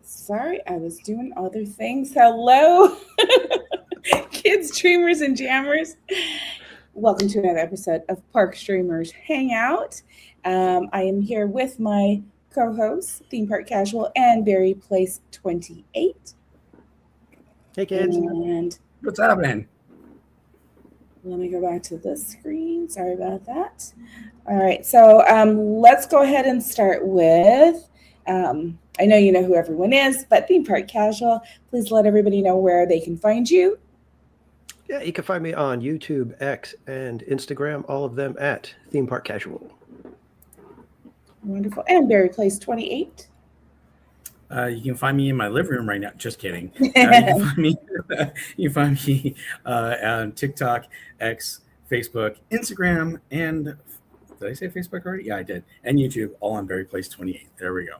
Sorry, I was doing other things. Hello, kids, streamers, and jammers. Welcome to another episode of Park Streamers Hangout. I am here with my co-hosts, Theme Park Casual and Berry Place 28. Hey, kids. And what's happening? Let me go back to this screen. Sorry about that. All right, so let's go ahead and start with. I know you know who everyone is, but Theme Park Casual, please let everybody know where they can find you. Yeah, you can find me on YouTube, X, and Instagram, all of them at Theme Park Casual. Wonderful. And Berry Place 28. You can find me in my living room right now. Just kidding. You can find me on TikTok, X, Facebook, Instagram, and did I say Facebook already? Yeah, I did. And YouTube, all on Berry Place 28. There we go.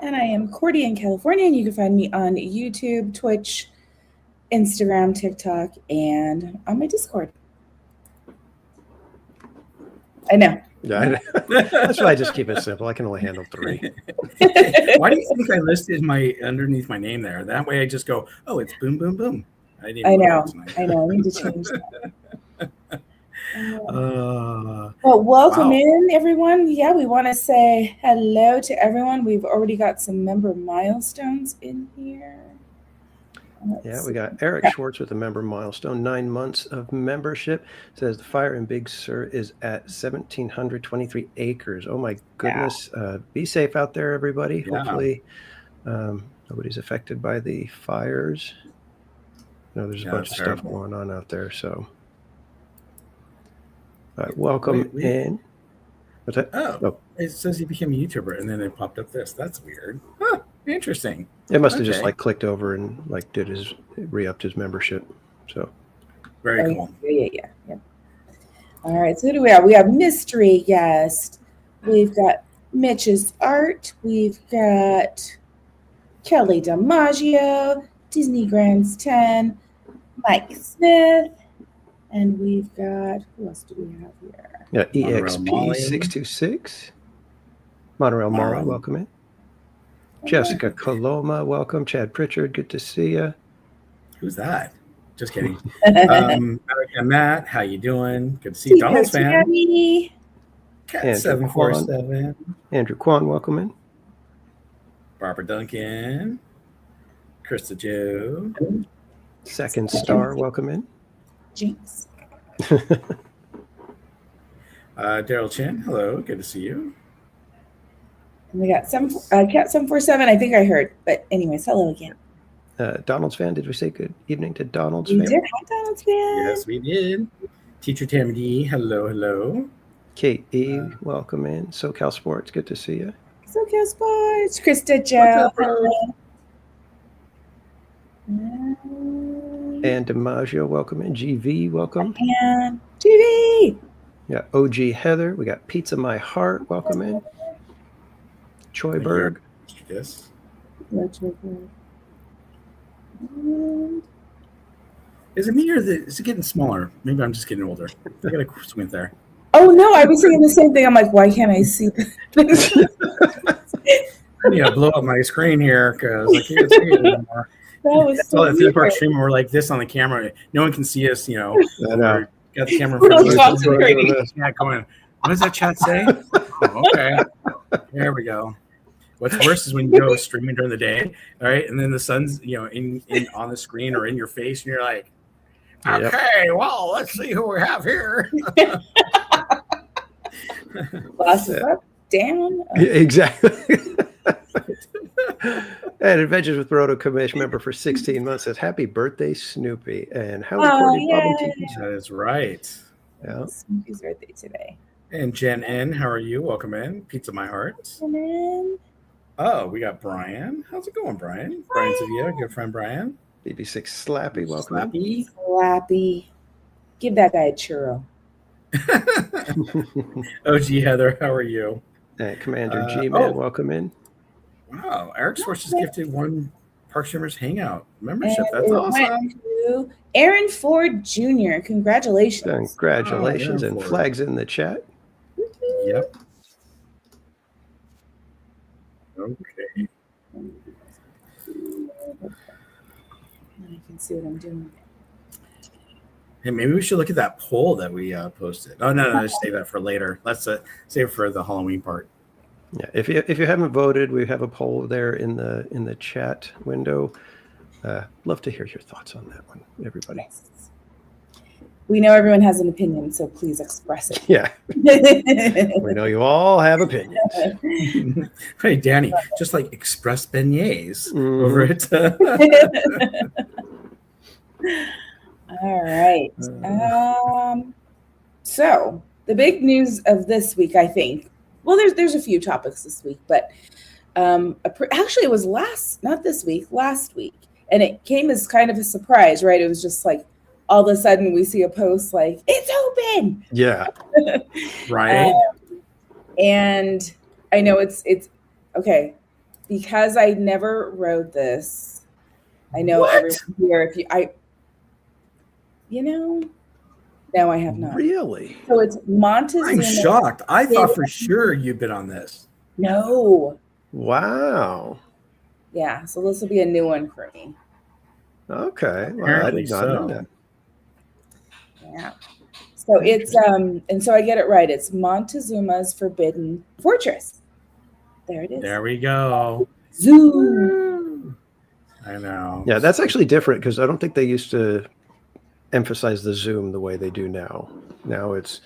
And I am Cordy in California, and you can find me on YouTube, Twitch, Instagram, TikTok, and on my Discord. I know. Yeah, that's why I just keep it simple. I can only handle 3. Why do you think I listed underneath my name there? That way I just go, oh, it's boom, boom, boom. I know. I need to change that. Well, welcome in, everyone. Yeah, we want to say hello to everyone. We've already got some member milestones in here. We got Eric Schwartz with a member milestone, 9 months of membership. Says the fire in Big Sur is at 1,723 acres. Oh my goodness. Yeah. Be safe out there, everybody. Yeah. Hopefully nobody's affected by the fires. There's a bunch of stuff going on out there. So welcome in. What's that? Oh, it says he became a YouTuber, and then it popped up this. That's weird. Huh. Interesting. It must have just clicked over and re-upped his membership. So very cool. Yeah. All right. So who do we have? We have mystery guest. We've got Mitch's art. We've got Kelly DiMaggio, Disney Grants 10, Mike Smith, and we've got who else do we have here? Yeah, EXP626. Monorail Molly, welcome in. Jessica Coloma, welcome. Chad Pritchard, good to see you. Who's that? Just kidding. Matt, how you doing? Good to see you. Donald's fan. Cat 747. Andrew Kwan, welcome in. Barbara Duncan. Krista Joe. Second Star, welcome in. Jinx. Daryl Chin, hello. Good to see you. We got Cat 747, I think I heard. But anyways, hello again. Donald's fan, did we say good evening to Donald's fan? We did. Hi, Donald's fan. Yes, we did. Teacher Tammy D, hello. Kate E, welcome in. SoCal Sports, good to see you. SoCal Sports. Krista Joe, hello. And DiMaggio, welcome in. GV, welcome. And GV. Yeah, OG Heather. We got Pizza My Heart, welcome in. Choiberg. Yes. Is it me or is it getting smaller? Maybe I'm just getting older. I got a squint there. Oh no, I was thinking the same thing. I'm like, why can't I see that? I blow up my screen here because I can't see it anymore. That was so the Theme Park streamer. We're like this on the camera. No one can see us. I know. Got the camera in front of us. Yeah, going. What does that chat say? Oh, okay. There we go. What's worse is when you go streaming during the day, all right, and then the sun's in on the screen or in your face, and you're like, okay, well, let's see who we have here. Glasses up, down. Exactly. And Adventures with Roto Commish member for 16 months says, "Happy birthday, Snoopy!" And how Cordy bubble tea. That is right. Yeah, Snoopy's birthday today. And Jen N, how are you? Welcome in. Pizza My Heart. Welcome in. Oh, we got Brian. How's it going, Brian? Brian Sevilla, good friend Brian. BB6 Slappy, welcome. Slappy. Give that guy a churro. OG Heather, how are you? And Commander G-Man, welcome in. Wow, Eric Schwartz just gifted 1 Park Streamers Hangout membership. That's awesome. Aaron Ford Jr., congratulations. Congratulations, and flags in the chat. Yep. Okay. I can see what I'm doing. Hey, maybe we should look at that poll that we posted. Oh no, just save that for later. Let's save it for the Halloween part. Yeah, if you haven't voted, we have a poll there in the chat window. Love to hear your thoughts on that one, everybody. Yes. We know everyone has an opinion, so please express it. Yeah, we know you all have opinions. Hey, Danny, just like express beignets over it. All right. So the big news of this week, I think. Well, there's a few topics this week, but actually, it was not this week, last week, and it came as kind of a surprise, right? It was just like all of a sudden we see a post like it's open. Yeah. Right. And I know it's okay because I never rode this. I know everyone here. No, I have not. Really? So it's MonteZOOMa. I'm shocked. I thought for sure you'd been on this. No. Wow. Yeah, so this will be a new one for me. I Okay. did not know that. Yeah. So it's and so I get it right. It's MonteZOOMa's Forbidden Fortress. There it is. There we go. Zoom. I know. Yeah, that's actually different because I don't think they used to emphasize the zoom the way they do now. Now it's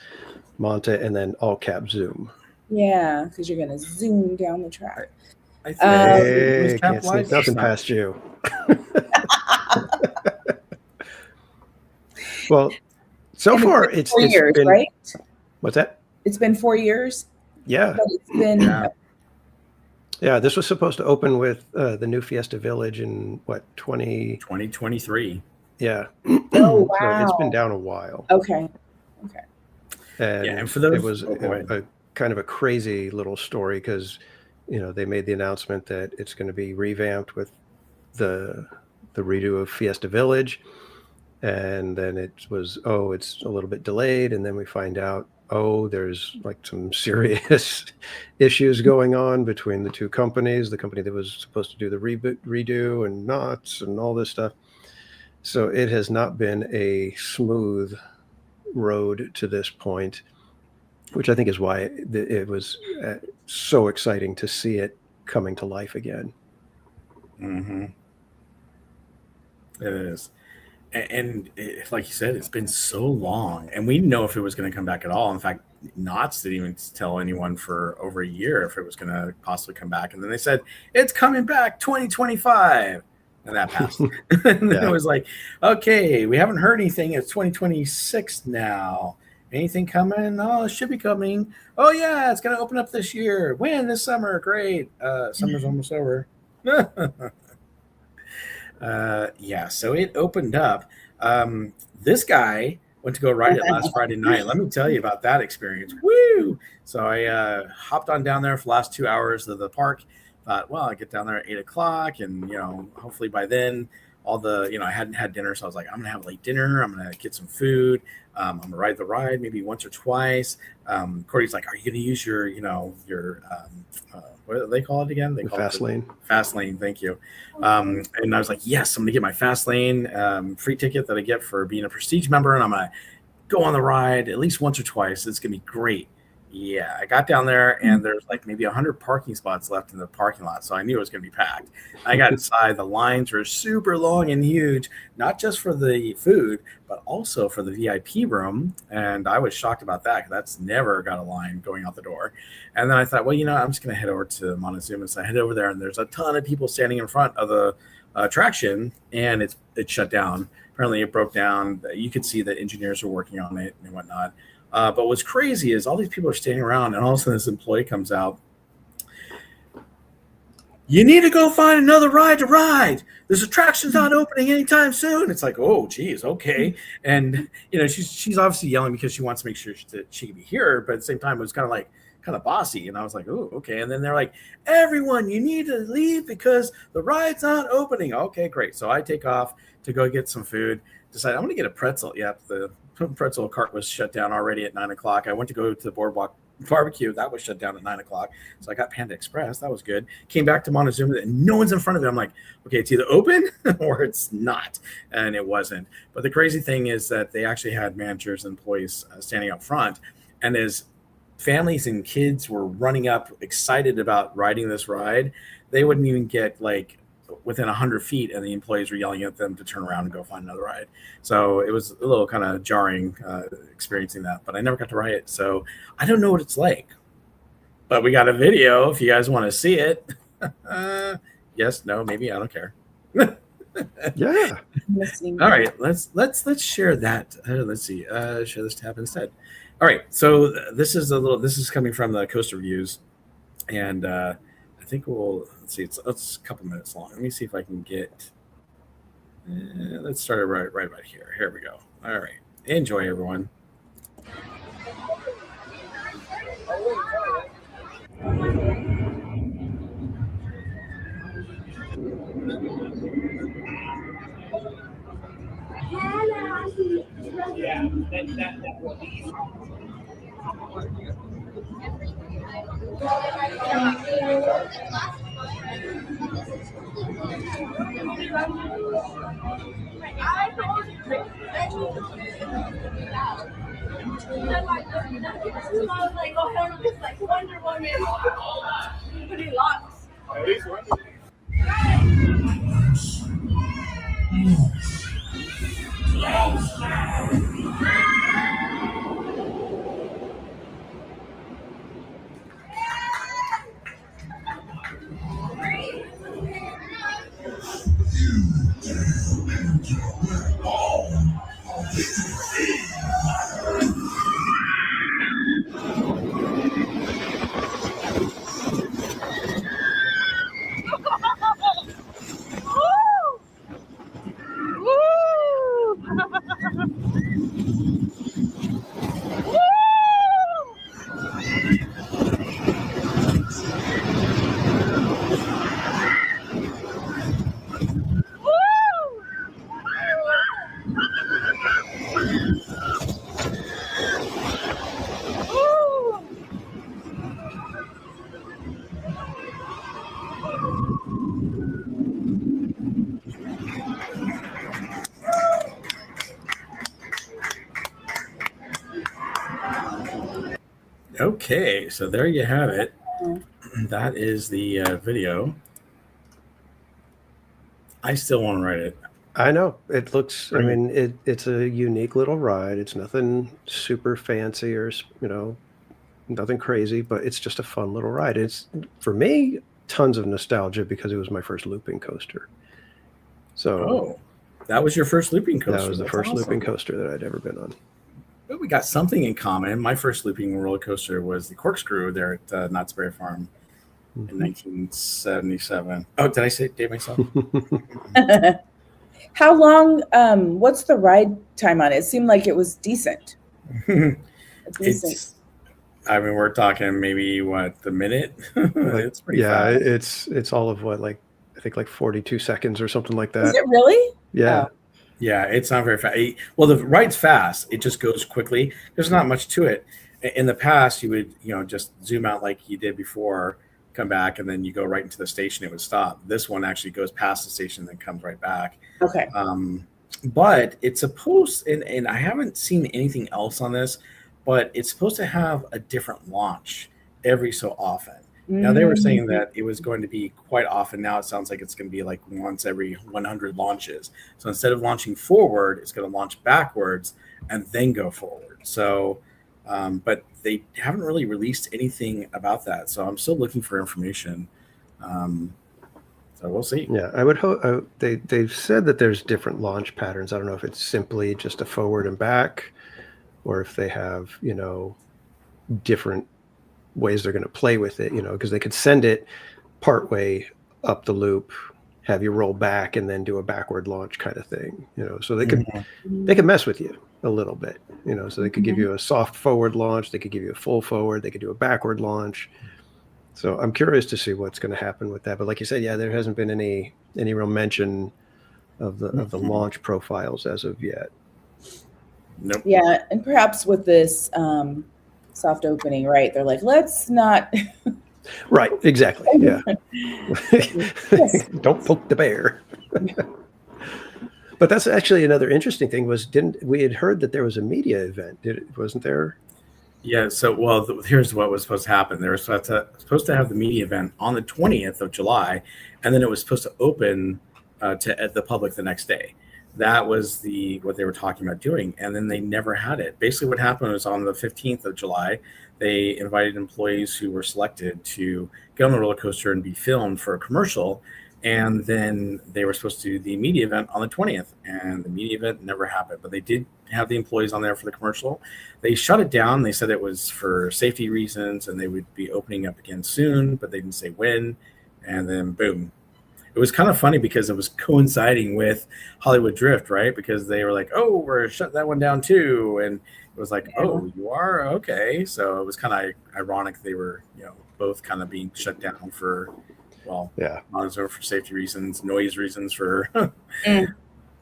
Monte and then all cap zoom. Yeah, because you're gonna zoom down the track. I think Hey, can't sneak nothing past you. Well, so far it's 4 years, been, right? What's that? It's been 4 years. Yeah. But it's been Yeah, this was supposed to open with the new Fiesta Village in 2023. Yeah. Oh wow. So it's been down a while. Okay. And for those, it was a kind of a crazy little story because they made the announcement that it's going to be revamped with the redo of Fiesta Village, and then it's a little bit delayed, and then we find out there's like some serious issues going on between the two companies, the company that was supposed to do the redo and Knott and all this stuff. So it has not been a smooth road to this point, which I think is why it was so exciting to see it coming to life again. Mm-hmm. It is. And like you said, it's been so long, and we didn't know if it was going to come back at all. In fact, Knott didn't even tell anyone for over a year if it was going to possibly come back. And then they said, it's coming back 2025. And that passed. And then it was like, okay, we haven't heard anything. It's 2026 now. Anything coming? Oh, it should be coming. Oh, yeah, it's going to open up this year. When? This summer. Great. Summer's almost over. So it opened up. This guy went to go ride it last Friday night. Let me tell you about that experience. Woo! So I hopped on down there for the last 2 hours of the park. Thought, well, I get down there at 8 o'clock, and hopefully by then all the I hadn't had dinner, so I was like, I'm gonna have a late dinner. I'm gonna get some food. I'm gonna ride the ride maybe once or twice. Cordy's like, are you gonna use your what do they call it again? They call Fast lane. Fast lane, thank you. And I was like, yes, I'm gonna get my fast lane free ticket that I get for being a prestige member, and I'm gonna go on the ride at least once or twice. It's gonna be great. Yeah, I got down there, and there's like maybe 100 parking spots left in the parking lot, so I knew it was going to be packed. I got inside. The lines were super long and huge, not just for the food, but also for the VIP room, and I was shocked about that because that's never got a line going out the door. And then I thought, well, I'm just going to head over to MonteZOOMa. So I head over there, and there's a ton of people standing in front of the attraction, and it's shut down. Apparently, it broke down. You could see that engineers were working on it and whatnot. But what's crazy is all these people are standing around, and all of a sudden this employee comes out. You need to go find another ride to ride. This attraction's not opening anytime soon. It's like, oh, geez, okay. And she's obviously yelling because she wants to make sure that she can be here, but at the same time, it was kind of bossy. And I was like, oh, okay. And then they're like, everyone, you need to leave because the ride's not opening. Okay, great. So I take off to go get some food. Decide I'm going to get a pretzel. Yep, the pretzel cart was shut down already at 9 o'clock. I went to go to the boardwalk barbecue. That was shut down at 9:00. So I got Panda Express. That was good. Came back to MonteZOOMa and no one's in front of it. I'm like, okay, it's either open or it's not. And it wasn't. But the crazy thing is that they actually had managers and employees standing up front. And as families and kids were running up excited about riding this ride, they wouldn't even get like within 100 feet and the employees were yelling at them to turn around and go find another ride. So it was a little kind of jarring experiencing that, but I never got to ride it. So I don't know what it's like, but we got a video if you guys want to see it. Yes, no, maybe, I don't care. Yeah. All right, let's share that. Let's see, share this tab instead. All right, so this is coming from the Coaster Reviews, and I think let's see, it's a couple minutes long. Let me see if I can get. Let's start it right about here. Here we go. All right, enjoy, everyone. Yeah, that will be. Like Wonder Woman. Pretty lots. Okay, so there you have it. That is the video. I still want to ride it. I know. It looks, I mean, it's a unique little ride. It's nothing super fancy or, nothing crazy, but it's just a fun little ride. It's, for me, tons of nostalgia because it was my first looping coaster. So, that was your first looping coaster. That was the first looping coaster that I'd ever been on. But we got something in common. My first looping roller coaster was the Corkscrew there at Knott's Berry Farm in 1977. Oh, did I say date myself? How long? What's the ride time on it? It seemed like it was decent. I mean, we're talking maybe the minute. It's pretty fast. It's all of what, like, I think like 42 seconds or something like that. Is it really? Yeah. Oh. Yeah, it's not very fast. Well, the ride's fast. It just goes quickly. There's not much to it. In the past, you would, just zoom out like you did before, come back, and then you go right into the station. It would stop. This one actually goes past the station, then comes right back. Okay. But it's supposed, and I haven't seen anything else on this, but it's supposed to have a different launch every so often. Now, they were saying that it was going to be quite often. Now it sounds like it's going to be like once every 100 launches. So instead of launching forward, it's going to launch backwards and then go forward. So, but they haven't really released anything about that. So I'm still looking for information. So we'll see. Yeah, I would hope they've said that there's different launch patterns. I don't know if it's simply just a forward and back, or if they have, different ways they're going to play with it, because they could send it partway up the loop, have you roll back, and then do a backward launch kind of thing, so they could mess with you a little bit, so they could give you a soft forward launch, they could give you a full forward, they could do a backward launch. So I'm curious to see what's going to happen with that. But like you said, yeah, there hasn't been any real mention of the launch profiles as of yet. Nope. Yeah, and perhaps with this soft opening, right? They're like, let's not. Right, exactly. Yeah. Don't poke the bear. But that's actually another interesting thing was we had heard that there was a media event, wasn't there? Yeah, so here's what was supposed to happen. They were supposed to have the media event on the 20th of July, and then it was supposed to open to the public the next day. That was what they were talking about doing, and then they never had it. Basically, what happened was on the 15th of July, they invited employees who were selected to get on the roller coaster and be filmed for a commercial, and then they were supposed to do the media event on the 20th, and the media event never happened. But they did have the employees on there for the commercial. They shut it down. They said it was for safety reasons, and they would be opening up again soon, but they didn't say when. And then boom. It was kind of funny because it was coinciding with Hollywood Drift, right? Because they were like, oh, we're shutting that one down too. And it was like, oh, you are? Okay. So it was kind of ironic they were, both kind of being shut down for, MonteZOOma for safety reasons, noise reasons for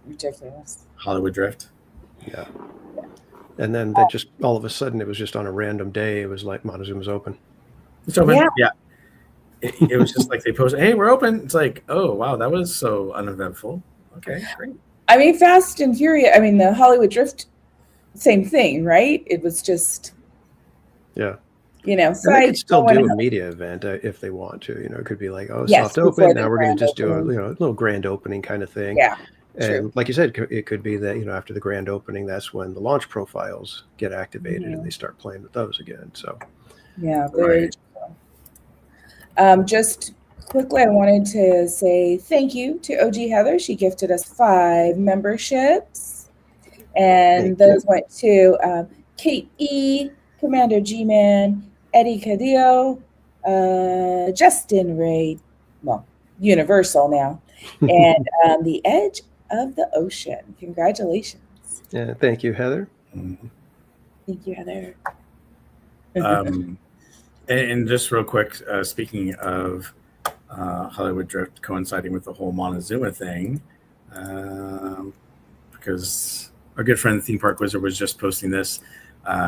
ridiculous Hollywood Drift. Yeah. And then they just, all of a sudden, it was just on a random day. It was like MonteZOOma's open. It's open. Yeah. It was just like they posted, hey, we're open. It's like, oh, wow, that was so uneventful. Okay, great. I mean, Fast and Furious, I mean, the Hollywood Drift, same thing, right? It was just, so they could still do a media event if they want to. It could be like, soft open. Now we're going to just do a little grand opening kind of thing. Yeah. And true. like you said, it could be that, after the grand opening, that's when the launch profiles get activated and they start playing with those again. So, yeah, very true. Just quickly, I wanted to say thank you to OG Heather. She gifted us 5 memberships. And those went to Kate E., Commander G-Man, Eddie Cadillo, Justin Ray, Universal now, and The Edge of the Ocean. Congratulations. Yeah, thank you, Heather. Thank you, Heather. And just real quick, speaking of Hollywood Drift coinciding with the whole MonteZOOma thing, because our good friend the Theme Park Wizard was just posting this.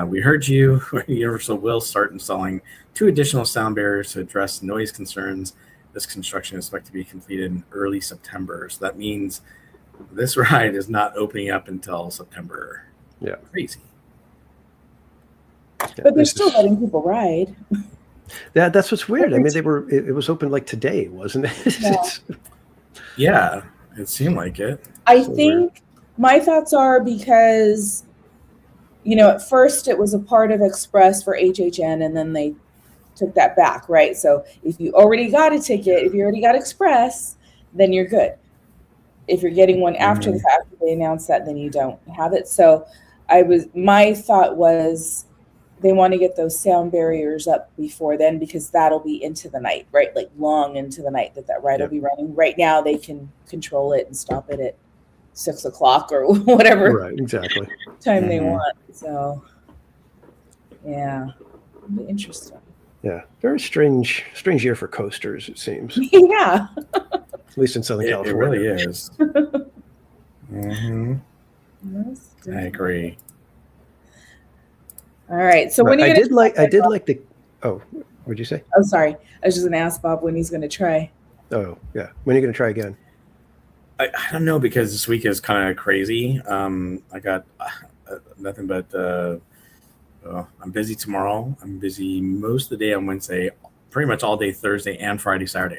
We heard you. Universal will start installing 2 additional sound barriers to address noise concerns. This construction is expected to be completed in early September. So that means this ride is not opening up until September. Yeah. Crazy. But they're still letting people ride. Yeah, that's what's weird. I mean, it was open like today, wasn't it? Yeah, it seemed like it. I think my thoughts are because, at first it was a part of Express for HHN, and then they took that back, right? So if you already got a ticket, if you already got Express, then you're good. If you're getting one after the fact that they announced that, then you don't have it. So my thought was, they want to get those sound barriers up before then, because that'll be into the night, right? Like long into the night that ride will be running. Right now, they can control it and stop it at 6 o'clock or whatever right, exactly. time they want. So, yeah, it'll be interesting. Yeah, very strange year for coasters, it seems. Yeah. At least in Southern California. It really is. I agree. All right. So when I did like the. Oh, what'd you say? Oh, sorry. I was just going to ask Bob when he's going to try. Oh, yeah. When are you going to try again? I don't know, because this week is kind of crazy. I got nothing but. I'm busy tomorrow. I'm busy most of the day on Wednesday, pretty much all day Thursday and Friday, Saturday.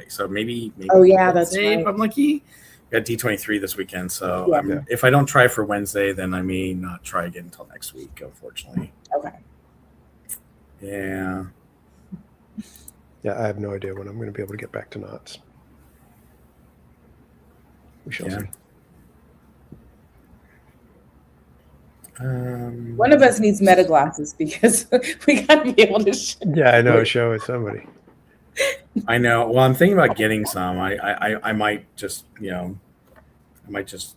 So maybe. Oh yeah, that's right. If I'm lucky. Got D23 this weekend, so if I don't try for Wednesday, then I may not try again until next week, unfortunately. Okay. Yeah. Yeah, I have no idea when I'm going to be able to get back to Knott's. We shall see. One of us needs meta glasses because we got to be able to show. Yeah, I know. Show it somebody. I know. Well, I'm thinking about getting some. I might just, I might just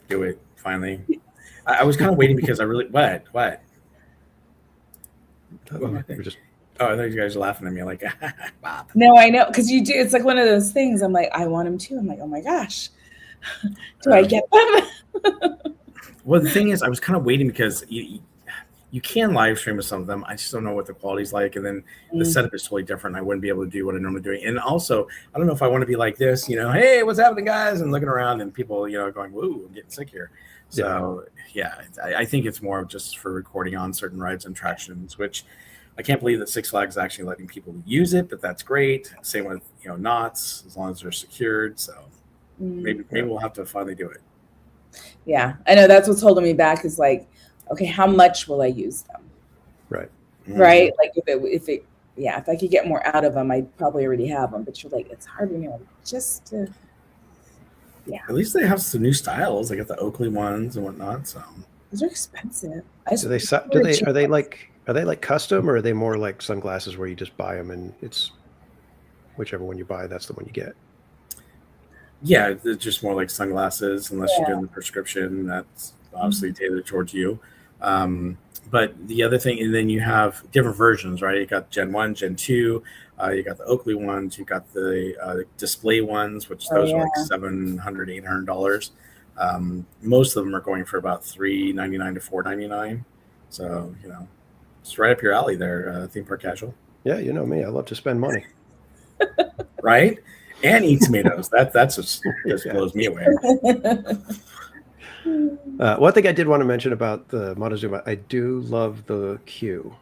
do it finally. I was kind of waiting because I really what? I thought you guys were laughing at me like, Bob. No, I know, because you do. It's like one of those things. I'm like, I want them too. I'm like, oh my gosh, do I get them? Well, the thing is, I was kind of waiting because you You can live stream with some of them. I just don't know what the quality's like. And then the setup is totally different. I wouldn't be able to do what I normally do. And also, I don't know if I want to be like this, hey, what's happening, guys? And looking around and people, going, whoa, I'm getting sick here. So, I think it's more of just for recording on certain rides and attractions, which I can't believe that Six Flags is actually letting people use it, but that's great. Same with, Knotts, as long as they're secured. So maybe we'll have to finally do it. Yeah, I know that's what's holding me back is like, okay, how much will I use them? Right. Right. Like if I could get more out of them, I'd probably already have them. But you're like, it's hard when you're just to. Yeah. At least they have some new styles. They got the Oakley ones and whatnot. So those are expensive. Are they like custom, or are they more like sunglasses where you just buy them and it's whichever one you buy, that's the one you get? Yeah, it's just more like sunglasses, unless you're doing the prescription. That's obviously tailored towards you. But the other thing, and then you have different versions, right? You got Gen 1, Gen 2, you got the Oakley ones, you got the display ones, which those are like $700, $800. Most of them are going for about $399 to $499. So, it's right up your alley there, theme park casual. Yeah, you know me. I love to spend money. Right? And eat tomatoes. That's just blows me away. One thing I did want to mention about the MonteZOOMa, I do love the queue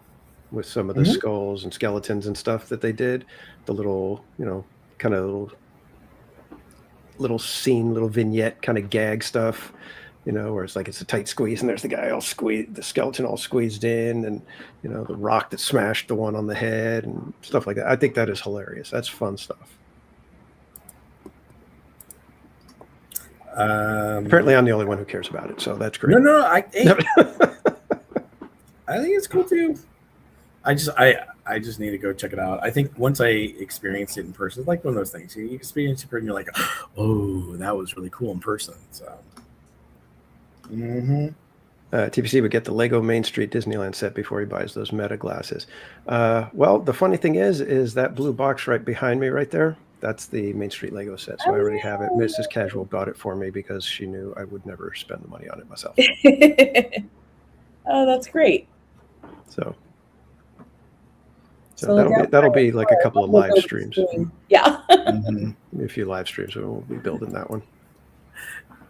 with some of the skulls and skeletons and stuff that they did. The little, kind of little scene, little vignette kind of gag stuff, where it's like it's a tight squeeze and there's the guy all squeezed, the skeleton all squeezed in, and the rock that smashed the one on the head and stuff like that. I think that is hilarious. That's fun stuff. Apparently I'm the only one who cares about it, so that's great. No, I think it's cool too. I just need to go check it out. I think once I experience it in person, it's like one of those things. You experience it in person, you're like, oh, that was really cool in person. So TPC would get the Lego Main Street Disneyland set before he buys those Meta glasses. Well, the funny thing is that blue box right behind me right there, that's the Main Street Lego set. So I already have it. Mrs. Casual bought it for me because she knew I would never spend the money on it myself. Oh, that's great. So that'll be like a couple of live streams. Yeah. A few live streams. So we'll be building that one.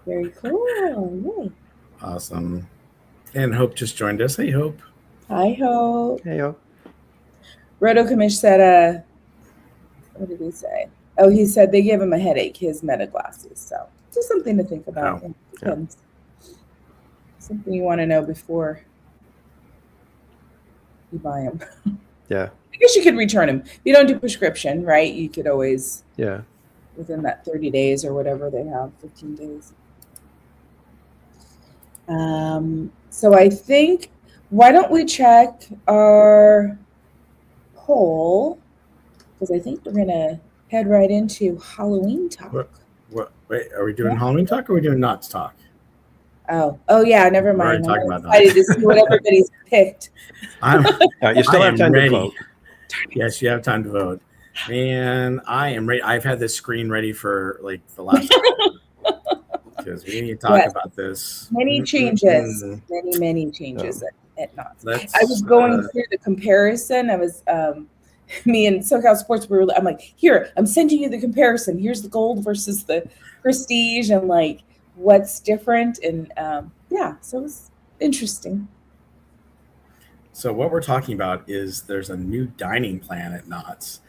Very cool. Yay. Awesome. And Hope just joined us. Hey, Hope. Hi, Hope. Hey, Hope. Roto Commish said, what did he say? Oh, he said they gave him a headache, his Meta glasses. So just something to think about. Something you want to know before you buy them. Yeah. I guess you could return them. If you don't do prescription, right? You could always, within that 30 days or whatever they have, 15 days. So I think, why don't we check our poll? Because I think we're going to head right into Halloween talk. Wait, are we doing Halloween talk or are we doing Knott's talk? Oh, yeah, never mind. We're already talking about I decided to see what everybody's picked. You still have time to vote. Yes, you have time to vote. Man, I am ready. I've had this screen ready for like the last because we need to talk about this. Many changes. Many changes at Knott's. I was going through the comparison. I was me and SoCal Sports I'm like, here, I'm sending you the comparison. Here's the gold versus the prestige and like what's different. And so it was interesting. So what we're talking about is there's a new dining plan at Knott's.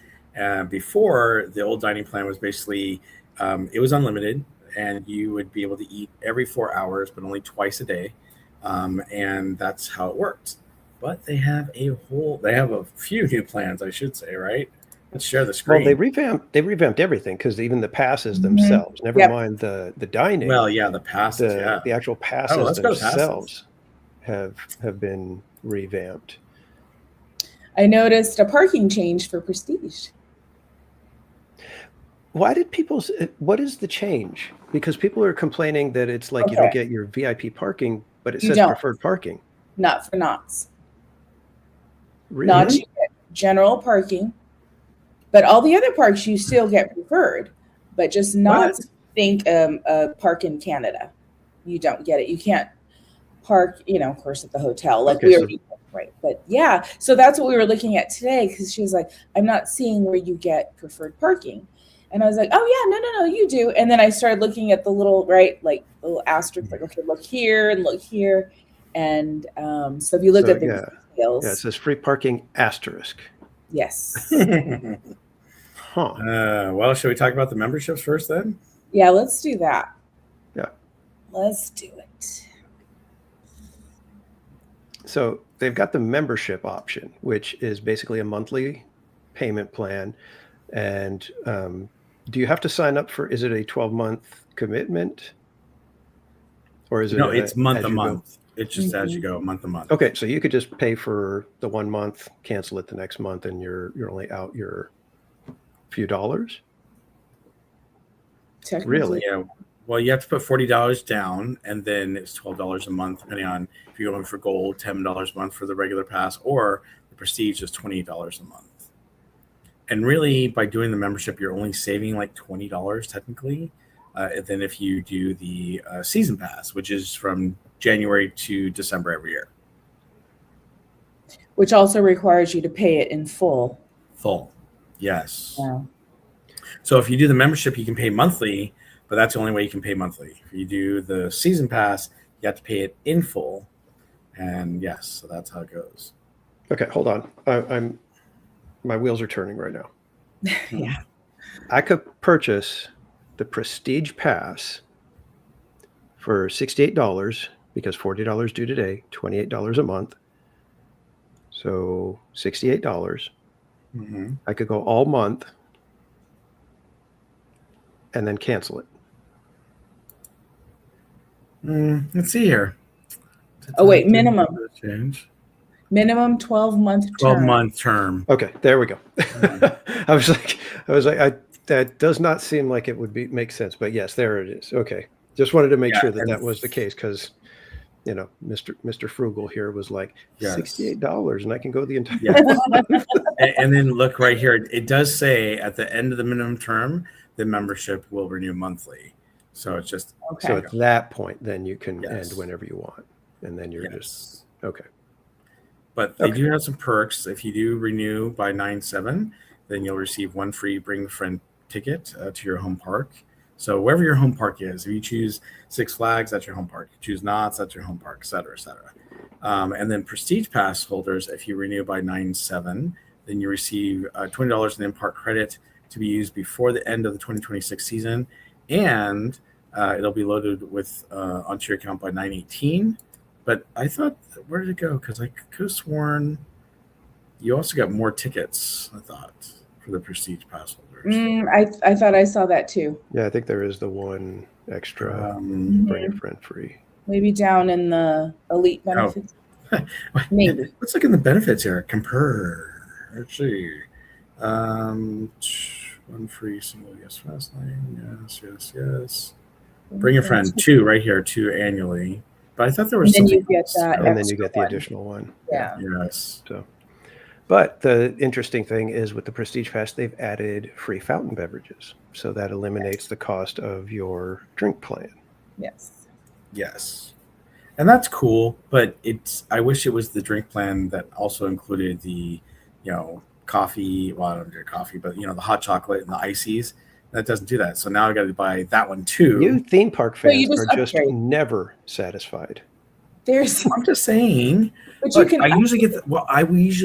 Before, the old dining plan was basically, it was unlimited and you would be able to eat every 4 hours, but only twice a day. And that's how it worked. But they have a few new plans, I should say, right? Let's share the screen. Well, they revamped everything because even the passes themselves, never mind the dining. Well, yeah, the passes, the actual passes themselves have been revamped. I noticed a parking change for Prestige. What is the change? Because people are complaining that it's like you don't get your VIP parking, but it says preferred parking. Not for Knott's. Really? Knott's, you get general parking, but all the other parks you still get preferred, but just not think a park in Canada. You don't get it. You can't park, of course, at the hotel. Like Right. But yeah, so that's what we were looking at today, because she was like, I'm not seeing where you get preferred parking. And I was like, oh yeah, no, you do. And then I started looking at the little, right, like the little asterisk, like, okay, look here and look here. And so if you look at the details. Yeah, it says free parking asterisk. Yes. Huh. Well, should we talk about the memberships first then? Yeah, let's do that. Yeah. Let's do it. So they've got the membership option, which is basically a monthly payment plan. And do you have to sign up for, is it a 12-month commitment? Or is it? No, it's month to month. It's just as you go, month to month. Okay, so you could just pay for the 1 month, cancel it the next month, and you're only out your few dollars? Really? Yeah. Well, you have to put $40 down, and then it's $12 a month, depending on if you're going for gold, $10 a month for the regular pass, or the prestige is $28 a month. And really, by doing the membership, you're only saving like $20 technically. And then if you do the season pass, which is from January to December every year. Which also requires you to pay it in full. Full. Yes. Yeah. So if you do the membership, you can pay monthly, but that's the only way you can pay monthly. If you do the season pass, you have to pay it in full. And yes, so that's how it goes. Okay, hold on. My wheels are turning right now. Yeah. I could purchase the Prestige Pass for $68 because $40 due today, $28 a month. So $68. Mm-hmm. I could go all month and then cancel it. Let's see here. Oh, wait, minimum. Change. Minimum 12-month term. 12-month term. Okay, there we go. I was like, that does not seem like it would make sense, but yes, there it is. Okay, just wanted to make sure that was the case, because Mr. Frugal here was like $68, and I can go the entire. Yes. And then look right here. It does say at the end of the minimum term, the membership will renew monthly. So it's just so at that point, then you can end whenever you want, and then you're just okay. But they do have some perks. If you do renew by 9/7, then you'll receive one free Bring a Friend ticket to your home park. So wherever your home park is, if you choose Six Flags, that's your home park. If you choose Knott's, that's your home park, et cetera, et cetera. And then Prestige Pass holders, if you renew by 9/7, then you receive $20 in in-park credit to be used before the end of the 2026 season. And it'll be loaded with onto your account by 9/18. But I thought, where did it go? Because I could have sworn you also got more tickets, I thought, for the Prestige Pass holders. I thought I saw that too. Yeah, I think there is the one extra Bring a Friend free. Maybe down in the elite benefits. Maybe. Let's look in the benefits here. Compare. Let's see. One free single fast lane. Yes. Bring a Friend 2 right here, 2 annually. But I thought there was something. You get that, and then you get the additional one. Yeah. Yes. So, but the interesting thing is with the Prestige Pass, they've added free fountain beverages, so that eliminates the cost of your drink plan. Yes. And that's cool, but I wish it was the drink plan that also included the, coffee. Well, I don't drink coffee, but the hot chocolate and the ices. That doesn't do that. So now I got to buy that one too. You theme park fans are just never satisfied. I'm just saying. But look, we usually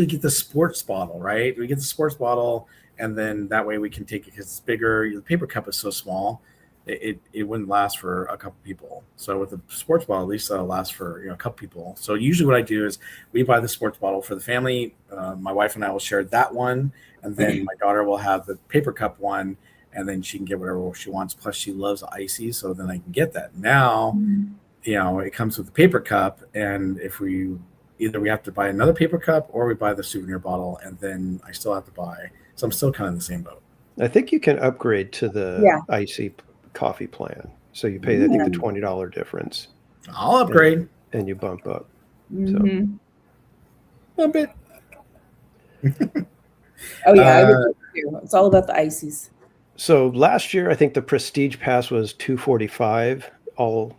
get the sports bottle, right? We get the sports bottle, and then that way we can take it because it's bigger. The paper cup is so small, it wouldn't last for a couple people. So with the sports bottle, at least that'll last for a couple people. So usually what I do is we buy the sports bottle for the family. My wife and I will share that one, and then my daughter will have the paper cup one. And then she can get whatever she wants. Plus, she loves ices, so then I can get that. Now, it comes with the paper cup, and if we have to buy another paper cup or we buy the souvenir bottle, and then I still have to buy. So I'm still kind of in the same boat. I think you can upgrade to the icy coffee plan. So you pay, I think, the $20 difference. I'll upgrade, and you bump up. Mm-hmm. So a bit. Oh yeah, I would too. It's all about the ices. So last year, I think the Prestige Pass was $245, all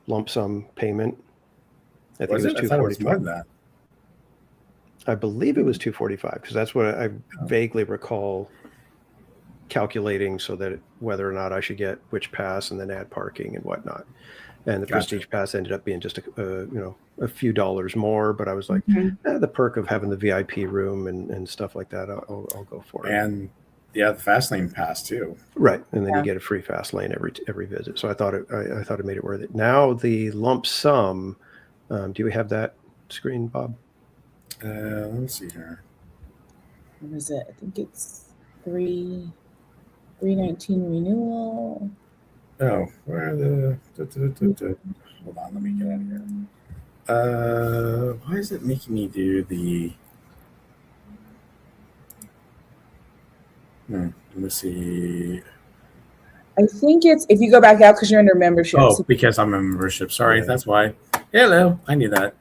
lump sum payment. I think it was $245. I believe it was $245 because that's what I vaguely recall calculating, so that whether or not I should get which pass and then add parking and whatnot. And the Prestige Pass ended up being just a few dollars more, but I was like, the perk of having the VIP room and stuff like that, I'll go for it. And the fast lane pass too. Right, and then you get a free fast lane every visit. So I thought it made it worth it. Now the lump sum, do we have that screen, Bob? Let me see here. What is it? I think it's $319 renewal. Oh, where are the? Hold on, let me get out of here. Why is it making me do the? Let me see. I think it's if you go back out because you're under membership. Oh, because I'm a membership. Sorry, that's why. Hello, I knew that.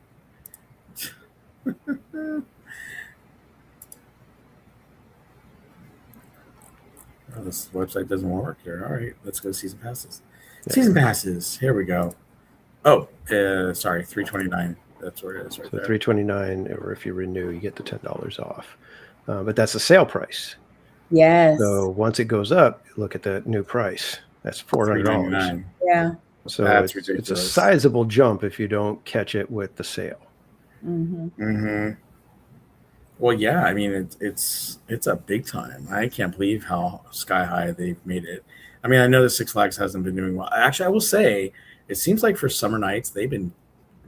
Oh, this website doesn't work here. All right, let's go to season passes. Yeah. Season passes. Here we go. Oh, sorry, $329. That's where it is right there. $329, or if you renew, you get the $10 off. But that's the sale price. Yes. So once it goes up, look at the new price. That's $400. Yeah. So it's a sizable jump if you don't catch it with the sale. Well, yeah, I mean it's a big time. I can't believe how sky high they've made it. I mean, I know that Six Flags hasn't been doing well. Actually, I will say it seems like for summer nights they've been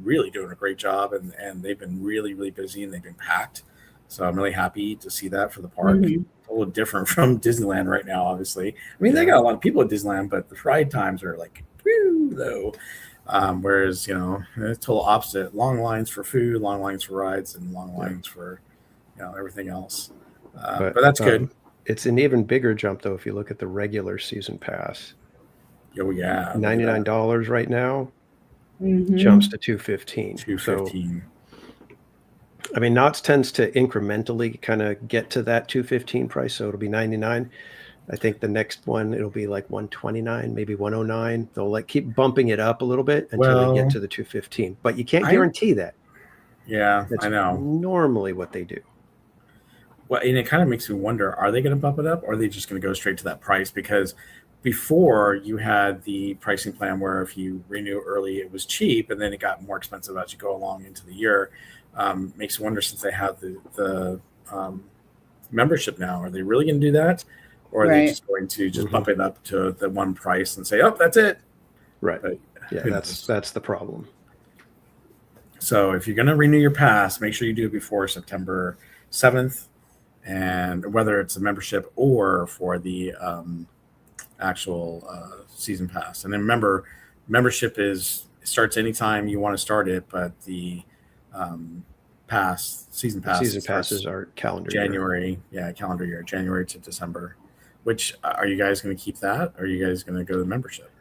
really doing a great job, and they've been really, really busy, and they've been packed. So I'm really happy to see that for the park. A little different from Disneyland right now, obviously. I mean, they got a lot of people at Disneyland, but the ride times are like low. Whereas, it's total opposite. Long lines for food, long lines for rides, and long lines for everything else. But that's good. It's an even bigger jump, though, if you look at the regular season pass. Oh, yeah. $99 right now jumps to $215. $215. I mean, Knott's tends to incrementally kind of get to that $215 price, so it'll be $99. I think the next one, it'll be like $129, maybe $109. They'll keep bumping it up a little bit until they get to the $215. But you can't guarantee that. Yeah, That's I know. Normally what they do. Well, and it kind of makes me wonder, are they going to bump it up, or are they just going to go straight to that price? Because before you had the pricing plan where if you renew early, it was cheap, and then it got more expensive as you go along into the year. Makes me wonder, since they have the membership now, are they really going to do that? Or are they just going to just bump it up to the one price and say, oh, that's it? Right. But, that's the problem. So if you're going to renew your pass, make sure you do it before September 7th, and whether it's a membership or for the actual season pass. And then remember, membership starts anytime you want to start it, but the season passes are calendar January. Yeah, calendar year, January to December. Which, are you guys going to keep that? Or are you guys going to go to membership?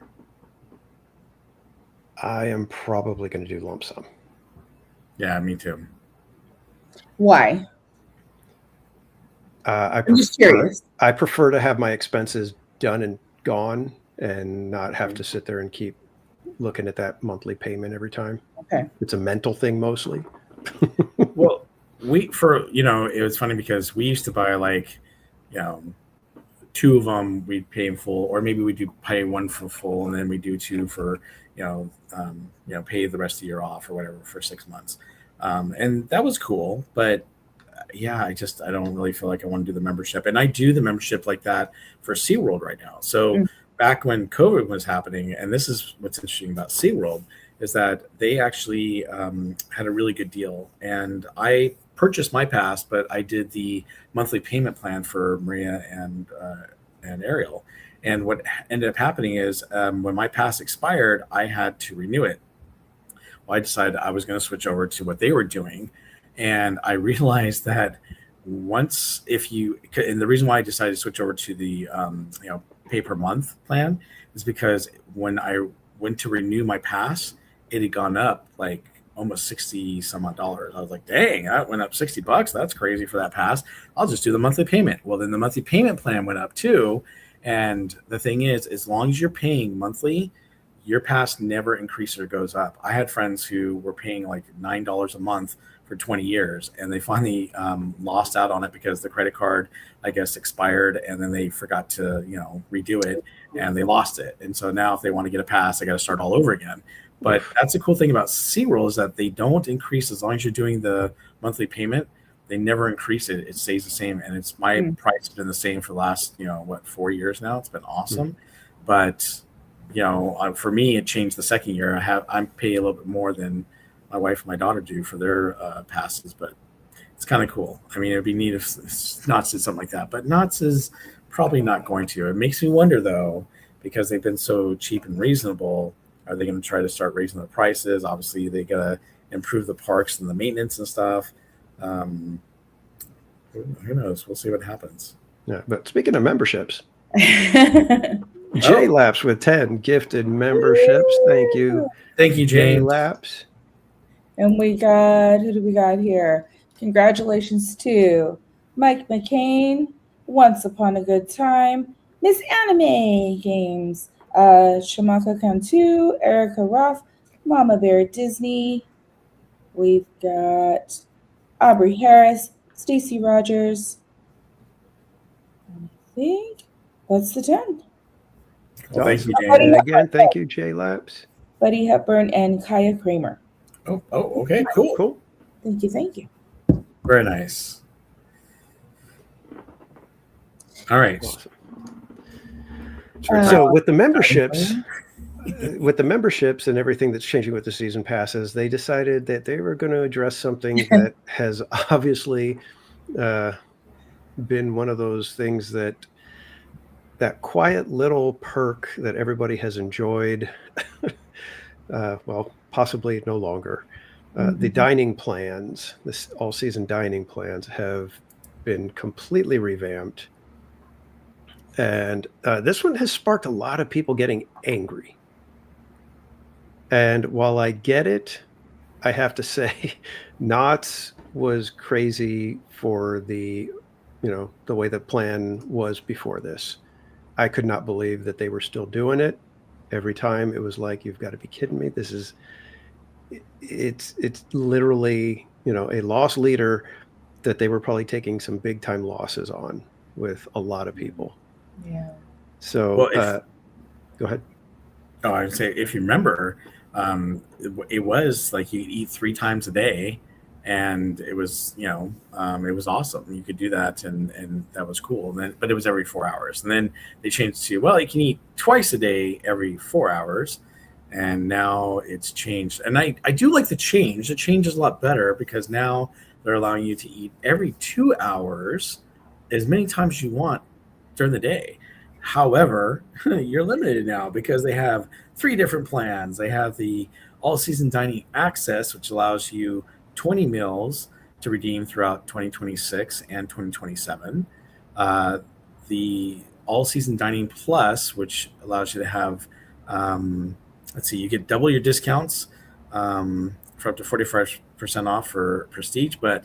I am probably going to do lump sum. Yeah, me too. Why? I'm just curious. I prefer to have my expenses done and gone, and not have to sit there and keep looking at that monthly payment every time. Okay. It's a mental thing mostly. Well, it was funny because we used to buy two of them we'd pay in full, or maybe we do pay one for full, and then we do two for pay the rest of the year off or whatever for 6 months, and that was cool. But yeah, I don't really feel like I want to do the membership, and I do the membership like that for SeaWorld right now. So back when COVID was happening, and this is what's interesting about SeaWorld, is that they actually had a really good deal, and I purchased my pass, but I did the monthly payment plan for Maria and Ariel. And what ended up happening is when my pass expired, I had to renew it. Well, I decided I was going to switch over to what they were doing, and I realized that and the reason why I decided to switch over to the pay per month plan is because when I went to renew my pass, it had gone up like almost 60 some odd dollars. I was like, dang, that went up $60. That's crazy for that pass. I'll just do the monthly payment. Well, then the monthly payment plan went up too. And the thing is, as long as you're paying monthly, your pass never increases or goes up. I had friends who were paying like $9 a month for 20 years, and they finally lost out on it because the credit card, I guess, expired, and then they forgot to, redo it, and they lost it. And so now if they want to get a pass, they got to start all over again. But that's the cool thing about SeaWorld is that they don't increase as long as you're doing the monthly payment. They never increase it. It stays the same. And it's my price has been the same for the last, 4 years now. It's been awesome. But, for me, it changed the second year. I pay a little bit more than my wife and my daughter do for their passes, but it's kind of cool. I mean, it'd be neat if Knott's did something like that, but Knott's is probably not going to. It makes me wonder, though, because they've been so cheap and reasonable, are they going to try to start raising the prices? Obviously, they got to improve the parks and the maintenance and stuff. Who knows? We'll see what happens. Yeah, but speaking of memberships, J-Laps with 10 gifted memberships. Thank you. Thank you, J-Laps. And we got, who do we got here? Congratulations to Mike McCain, Once Upon a Good Time, Miss Anime Games, Shamaka Cantu, Erica Roth, Mama Bear Disney. We've got Aubrey Harris, Stacy Rogers. I think that's the 10. Well, thank you, Jay. And again, thank you, J-Laps. Buddy Hepburn and Kaya Kramer. Oh, okay, cool. Thank you. Very nice. All right. Awesome. So with the memberships, and everything that's changing with the season passes, they decided that they were going to address something that has obviously been one of those things that quiet little perk that everybody has enjoyed. Well, possibly no longer. The dining plans, this all-season dining plans, have been completely revamped. And this one has sparked a lot of people getting angry. And while I get it, I have to say, Knott's was crazy for the way the plan was before this. I could not believe that they were still doing it. Every time it was like, you've got to be kidding me. It's literally, a loss leader that they were probably taking some big time losses on with a lot of people. Yeah. So go ahead. Oh, I would say, if you remember, it was like you eat 3 times a day, and it was, it was awesome. You could do that, and that was cool. But it was every 4 hours. And then they changed to, well, you can eat twice a day every 4 hours. And now it's changed. And I do like the change. The change is a lot better because now they're allowing you to eat every 2 hours as many times as you want during the day. However, you're limited now because they have 3 different plans. They have the all-season dining access, which allows you 20 meals to redeem throughout 2026 and 2027. The all-season dining plus, which allows you to have, you get double your discounts for up to 45% off for Prestige, but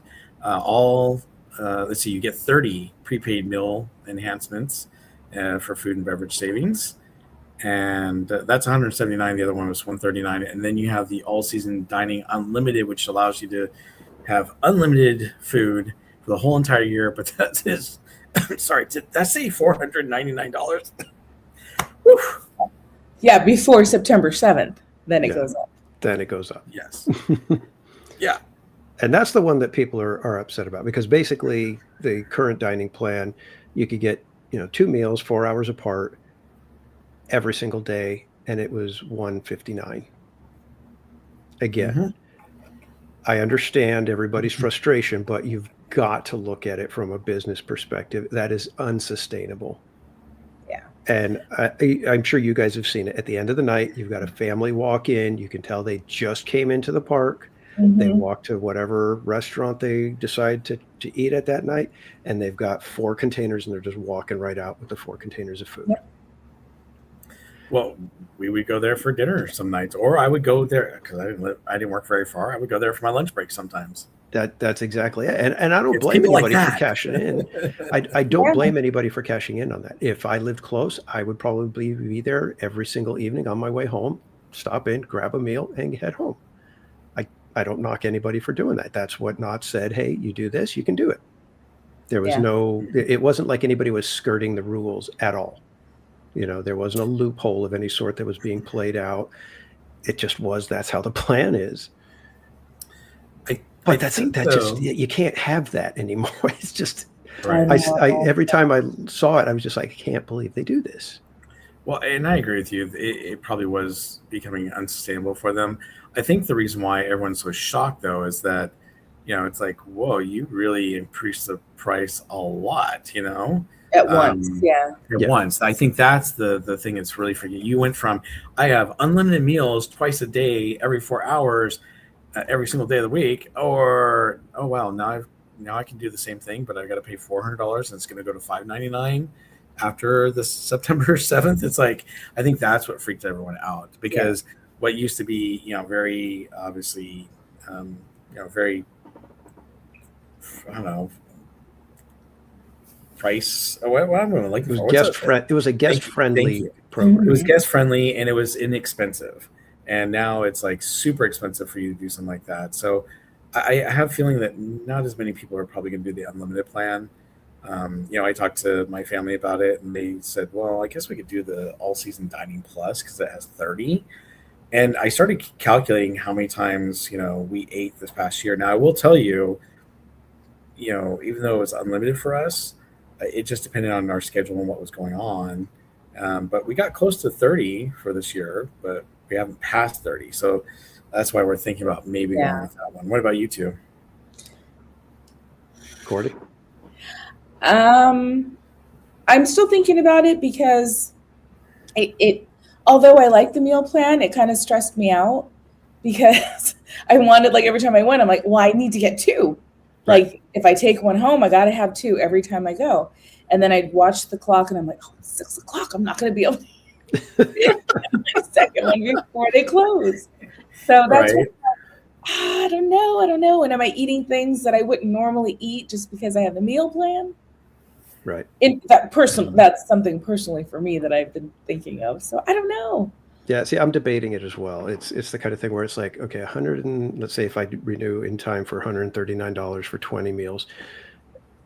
you get 30 prepaid meal enhancements for food and beverage savings. And that's $179. The other one was $139. And then you have the all-season dining unlimited, which allows you to have unlimited food for the whole entire year. But that is, sorry, did that say $499? Yeah, before September 7th. Then it goes up. Then it goes up. Yes. Yeah. And that's the one that people are upset about, because basically the current dining plan, you could get 2 meals 4 hours apart every single day, and it was $159. Again, I understand everybody's frustration, but you've got to look at it from a business perspective. That is unsustainable. Yeah. And I'm sure you guys have seen it. At the end of the night, you've got a family walk in. You can tell they just came into the park. They walk to whatever restaurant they decide to eat at that night, and they've got 4 containers, and they're just walking right out with the 4 containers of food. Yep. Well, we would go there for dinner some nights, or I would go there because I didn't work very far. I would go there for my lunch break sometimes. That's exactly it. And I don't blame anybody for cashing in. I don't blame anybody for cashing in on that. If I lived close, I would probably be there every single evening on my way home, stop in, grab a meal, and head home. I don't knock anybody for doing that. That's what Knott said. Hey, you do this, you can do it. There was it wasn't like anybody was skirting the rules at all. There wasn't a loophole of any sort that was being played out. It just was, that's how the plan is. But that's just, you can't have that anymore. It's just, every time I saw it, I was just like, I can't believe they do this. Well, and I agree with you. It probably was becoming unsustainable for them. I think the reason why everyone's so shocked, though, is that, it's like, whoa, you really increased the price a lot, At once, At once. I think that's the thing that's really freaking. You went from, I have unlimited meals twice a day, every 4 hours, every single day of the week, or, oh, wow, now I can do the same thing, but I've got to pay $400 and it's going to go to $599 after the September 7th. It's like, I think that's what freaked everyone out, because what used to be, very obviously, very, I don't know, price. What I'm going to like. It was a guest friendly program. It was guest friendly and it was inexpensive. And now it's like super expensive for you to do something like that. So I have a feeling that not as many people are probably going to do the unlimited plan. I talked to my family about it and they said, well, I guess we could do the all season dining plus because it has 30. And I started calculating how many times, we ate this past year. Now I will tell you, even though it was unlimited for us, it just depended on our schedule and what was going on. But we got close to 30 for this year, but we haven't passed 30. So that's why we're thinking about maybe going with that one. What about you two? Cordy? I'm still thinking about it because although I like the meal plan, it kind of stressed me out because I wanted, like, every time I went, I'm like, well, I need to get two. Like, if I take one home, I got to have two every time I go. And then I'd watch the clock and I'm like, oh, it's 6 o'clock. I'm not going to be able to get my second one before they close. So that's what, I don't know. And am I eating things that I wouldn't normally eat just because I have the meal plan? Right. That's something personally for me that I've been thinking of. So I don't know. Yeah, see, I'm debating it as well. It's the kind of thing where it's like, okay, let's say if I renew in time for $139 for 20 meals,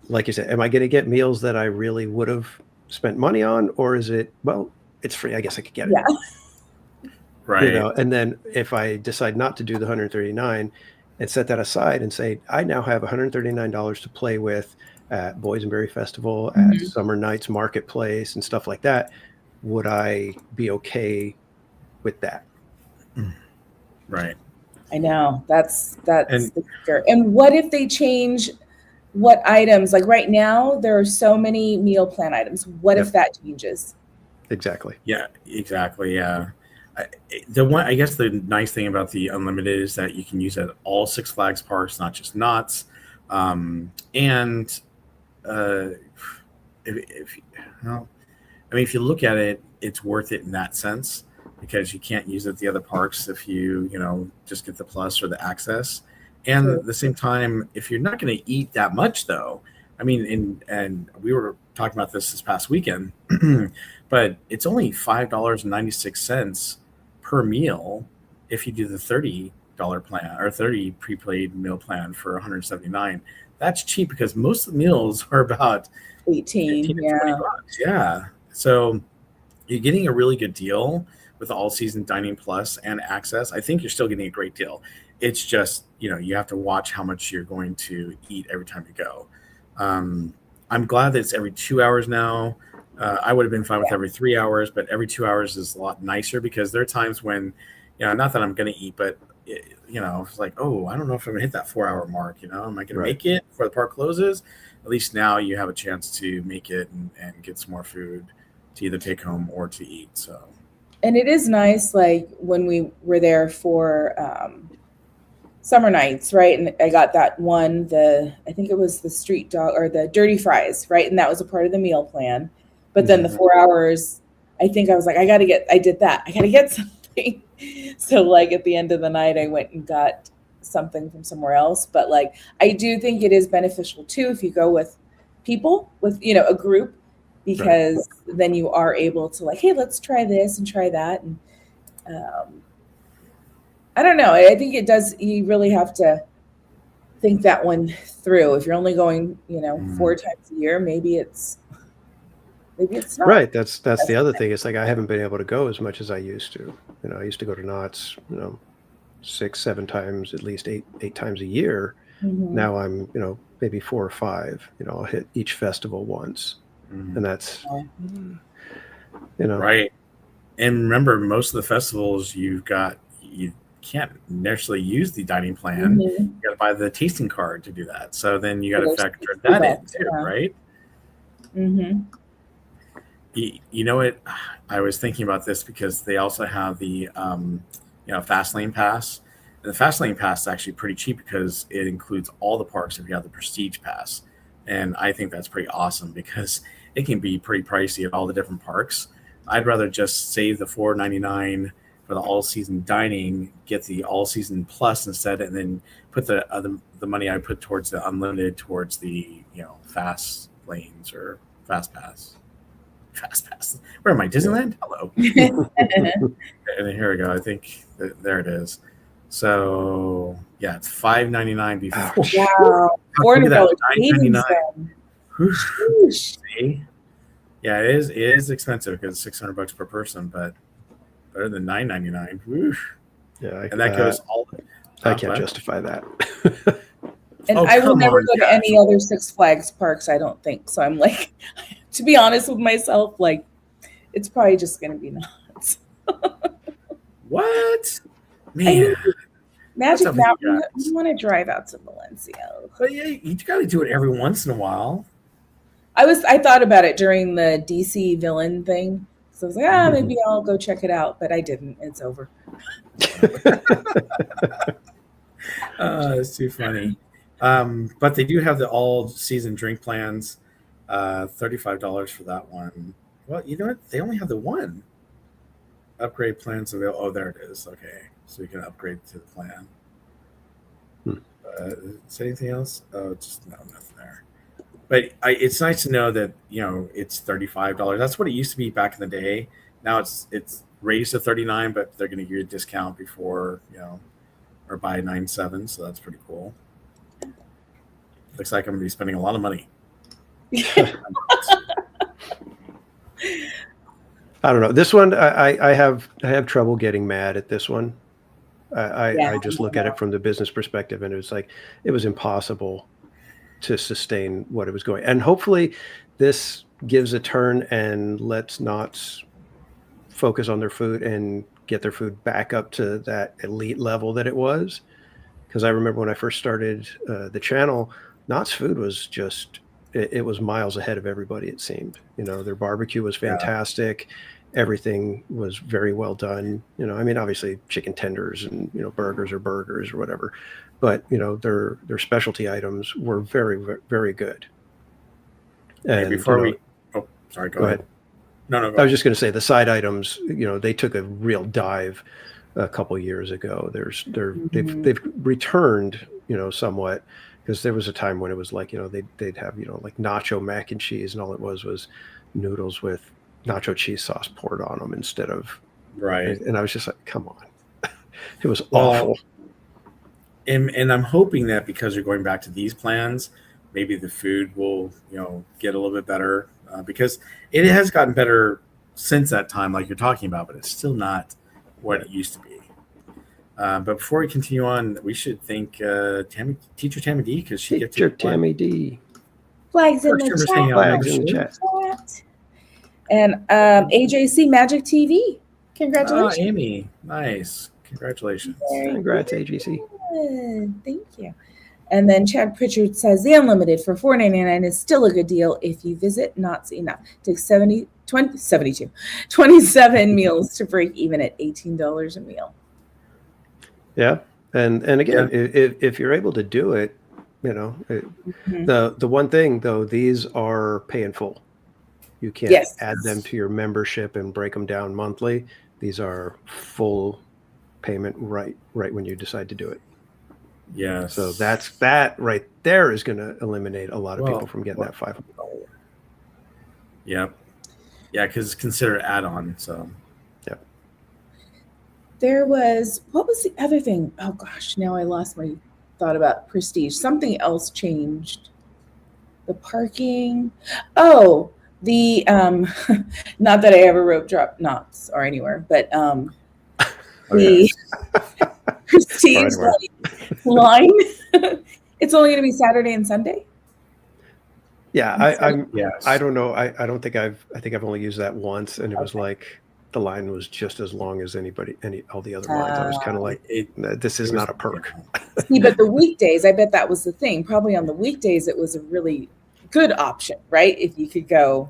like you said, am I going to get meals that I really would have spent money on, or is it, well, it's free, I guess I could get it. Yeah. Right. And then if I decide not to do the 139 and set that aside and say, I now have $139 to play with at Boysenberry Festival, at Summer Nights Marketplace and stuff like that, would I be okay with that? Right. I know that's the kicker. And what if they change what items? Like right now, there are so many meal plan items. What if that changes? Exactly. Yeah, exactly. Yeah. I guess the nice thing about the unlimited is that you can use it at all Six Flags parks, not just Knott's. If you look at it, it's worth it in that sense, because you can't use it at the other parks if you just get the plus or the access. And at the same time, if you're not going to eat that much, though, and we were talking about this past weekend, but it's only $5.96 per meal if you do the $30 plan or 30 prepaid meal plan for $179. That's cheap because most of the meals are about 18 to $20. Yeah. So you're getting a really good deal with the all season dining plus and access. I think you're still getting a great deal. It's just, you have to watch how much you're going to eat every time you go. I'm glad that it's every 2 hours now. I would have been fine with every 3 hours, but every 2 hours is a lot nicer, because there are times when, not that I'm going to eat, but it's like, oh, I don't know if I'm going to hit that 4 hour mark. Am I going to make it before the park closes? At least now you have a chance to make it and get some more food to either take home or to eat. So, and it is nice, like when we were there for summer nights, right? And I got that one, I think it was the street dog or the dirty fries, right? And that was a part of the meal plan. But then the 4 hours, I think I was like, I got to get something. So like at the end of the night, I went and got something from somewhere else. But like, I do think it is beneficial too if you go with people, with a group, because then you are able to like, hey, let's try this and try that. And I don't know. I think it does. You really have to think that one through. If you're only going, 4 times a year, maybe it's not. Right. That's the other thing. It's like I haven't been able to go as much as I used to. I used to go to Knott's, 6, 7 times, at least eight times a year. Now I'm, maybe 4 or 5. I'll hit each festival once, and that's, right. And remember, most of the festivals you can't necessarily use the dining plan. You got to buy the tasting card to do that. So then you got to factor that in too, right? You know what? I was thinking about this because they also have the Fast Lane Pass. And the Fast Lane Pass is actually pretty cheap because it includes all the parks if you have the Prestige Pass. And I think that's pretty awesome because it can be pretty pricey at all the different parks. I'd rather just save the $4.99 for the all-season dining, get the all-season plus instead, and then put the money I put towards the unlimited towards the fast lanes or fast pass. Fast pass. Where am I? Disneyland? Hello. And then here we go. I think there it is. So yeah, it's $5.99 before. Wow, $400 See? Yeah, it is expensive because it's $600 per person, but better than $9.99. Yeah, and that goes all. I can't justify that. And I will never go to any other Six Flags parks, I don't think. So I'm like, to be honest with myself, like, it's probably just going to be nuts. What? Man. Magic Mountain, you want to drive out to Valencia. But yeah, you got to do it every once in a while. I thought about it during the DC villain thing. So I was like, maybe I'll go check it out. But I didn't. It's over. It's too funny. But they do have the all-season drink plans. $35 for that one. Well, you know what? They only have the one. Upgrade plans available. Oh, there it is. Okay. So you can upgrade to the plan. Is there anything else? Oh, just nothing there. But it's nice to know that it's $35. That's what it used to be back in the day. Now it's raised to $39, but they're going to give you a discount before or buy 9.7. So that's pretty cool. Looks like I'm going to be spending a lot of money. I don't know. This one, I have trouble getting mad at this one. I just look at it from the business perspective, and it was impossible to sustain what it was going. And hopefully this gives a turn and lets Knott's focus on their food and get their food back up to that elite level that it was. Because I remember when I first started the channel, Knott's food was just, it was miles ahead of everybody, it seemed. Their barbecue was fantastic. Everything was very well done. Obviously chicken tenders and, burgers or whatever. But, their specialty items were very, very good. And before sorry, go ahead. No, I was just going to say the side items, they took a real dive a couple years ago. They've returned, somewhat, because there was a time when it was like, they'd have, like nacho mac and cheese, and all it was noodles with nacho cheese sauce poured on them instead of right. And I was just like, come on. It was awful. And I'm hoping that because you're going back to these plans, maybe the food will, get a little bit better because it has gotten better since that time, like you're talking about, but it's still not what it used to be. But before we continue on, we should thank Teacher Tammy D because she gets Teacher Tammy D. Flags in the chat. And AJC Magic TV. Congratulations. Oh, Amy. Nice. Congratulations. Congrats, AJC. Thank you. And then Chad Pritchard says the unlimited for $4.99 is still a good deal if you visit MonteZOOMa. Takes 27 meals to break even at $18 a meal. Yeah. And again, if you're able to do it, the one thing though, these are pay in full. You can't add them to your membership and break them down monthly. These are full payment right when you decide to do it. Yeah. So that right there is going to eliminate a lot of people from getting that $500. Yeah. Yeah, because it's considered add-on. So. There there was, what was the other thing? Oh gosh, now I lost my thought about Prestige. Something else changed. The parking. Oh, the not that I ever rope drop Knott's or anywhere, but the Prestige line. It's only going to be Saturday and Sunday. Yeah, I don't know. I think I've only used that once, and it was like the line was just as long as all the other lines. I was kind of like, this is not a perk. See, but the weekdays, I bet that was the thing. Probably on the weekdays, it was a really good option, right? If you could go.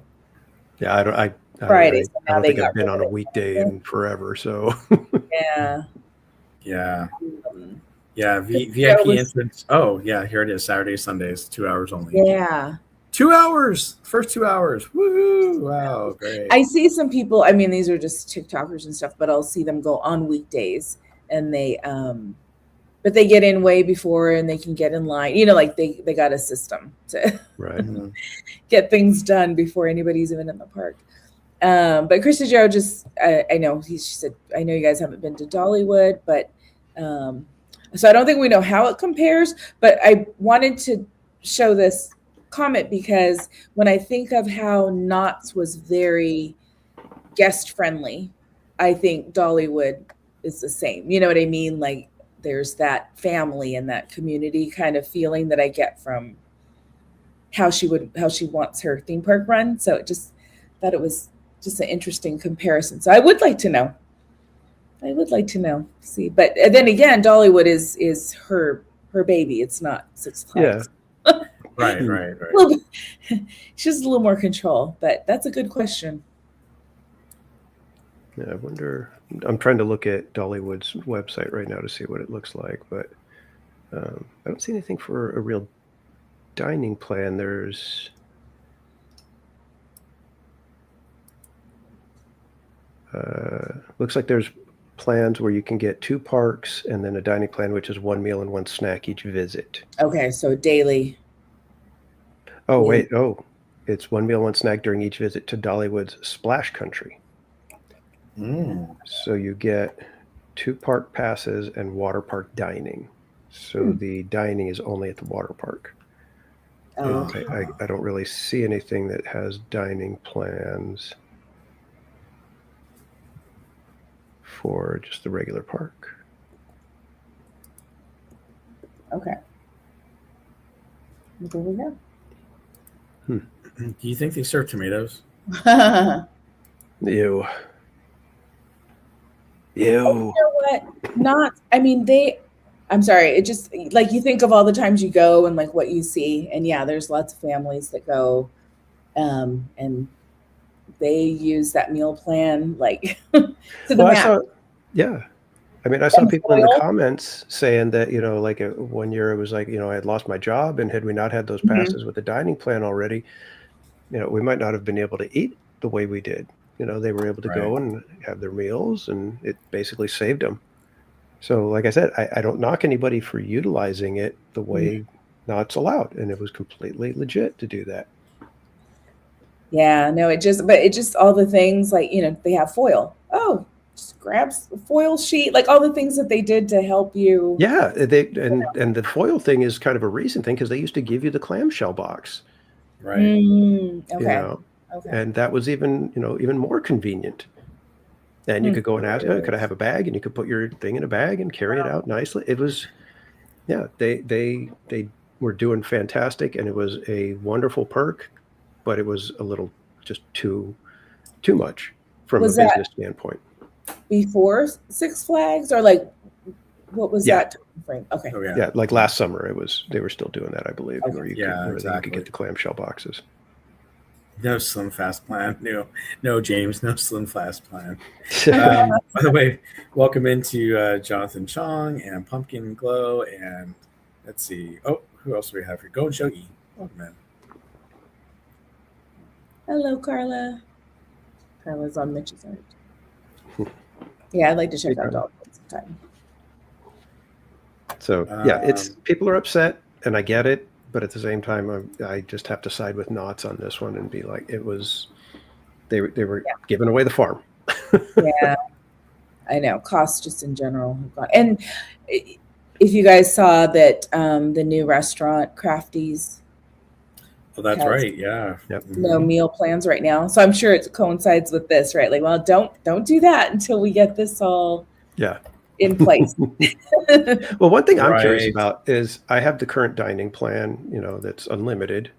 Yeah, I Fridays. don't think I've been on a weekday in forever. So. Yeah. VIP entrance. Oh yeah, here it is. Saturdays, Sundays, 2 hours only. Yeah. 2 hours. First 2 hours. Woo! Wow, great. I see some people. I mean, these are just TikTokers and stuff, but I'll see them go on weekdays, and they but they get in way before, and they can get in line. You know, like they got a system to get things done before anybody's even in the park. But Krista Joe I know she said, I know you guys haven't been to Dollywood, but so I don't think we know how it compares. But I wanted to show this comment because when I think of how Knott's was very guest friendly, I think Dollywood is the same. You know what I mean? Like there's that family and that community kind of feeling that I get from how she wants her theme park run. So it just thought it was just an interesting comparison. So I would like to know. See, but then again, Dollywood is her baby. It's not Six Flags. Yeah. Right. She's a little more control, but that's a good question. Yeah, I wonder. I'm trying to look at Dollywood's website right now to see what it looks like, but I don't see anything for a real dining plan. There's looks like there's plans where you can get 2 parks and then a dining plan, which is 1 meal and 1 snack each visit. Okay, so daily. Oh, wait. Oh, it's 1 meal, 1 snack during each visit to Dollywood's Splash Country. So you get 2 park passes and water park dining. So the dining is only at the water park. Oh. I don't really see anything that has dining plans for just the regular park. Okay. There we go. Do you think they serve tomatoes? Ew. Oh, you know what? I'm sorry. It just like you think of all the times you go and like what you see. And yeah, there's lots of families that go and they use that meal plan like to the max. I saw people in the comments saying that, like one year it was like, I had lost my job, and had we not had those passes with the dining plan already, we might not have been able to eat the way we did. They were able to go and have their meals, and it basically saved them. So like I said, I don't knock anybody for utilizing it the way Knott's allowed. And it was completely legit to do that. Yeah, no, it just all the things like, they have foil. Oh, just grabs the foil sheet, like all the things that they did to help you. Yeah, and the foil thing is kind of a recent thing because they used to give you the clamshell box. Right. Okay. Okay. And that was even more convenient. And you could go and ask, could I have a bag? And you could put your thing in a bag and carry it out nicely. It was, they were doing fantastic, and it was a wonderful perk, but it was a little just too much from a business standpoint. Before Six Flags, or like, what was that time frame? Okay. Oh, yeah, like last summer, they were still doing that, I believe, where you exactly. could get the clamshell boxes. No Slim Fast plan. No, James. No Slim Fast plan. By the way, welcome into Jonathan Chong and Pumpkin Glow. And let's see. Oh, who else do we have here? Go and Shogi. Welcome in. Hello, Carla. Carla's on Mitch's art. Yeah, I'd like to check out all sometime. So, it's people are upset, and I get it. But at the same time, I just have to side with Knott's on this one and be like, it was, they were giving away the farm. Yeah. I know costs just in general have gone. And if you guys saw that the new restaurant Crafty's Oh, that's has right. Yeah. Yep. no meal plans right now, so I'm sure it coincides with this, right? Like, well, don't do that until we get this all in place. Well, one thing I'm curious Right. about is I have the current dining plan, that's unlimited.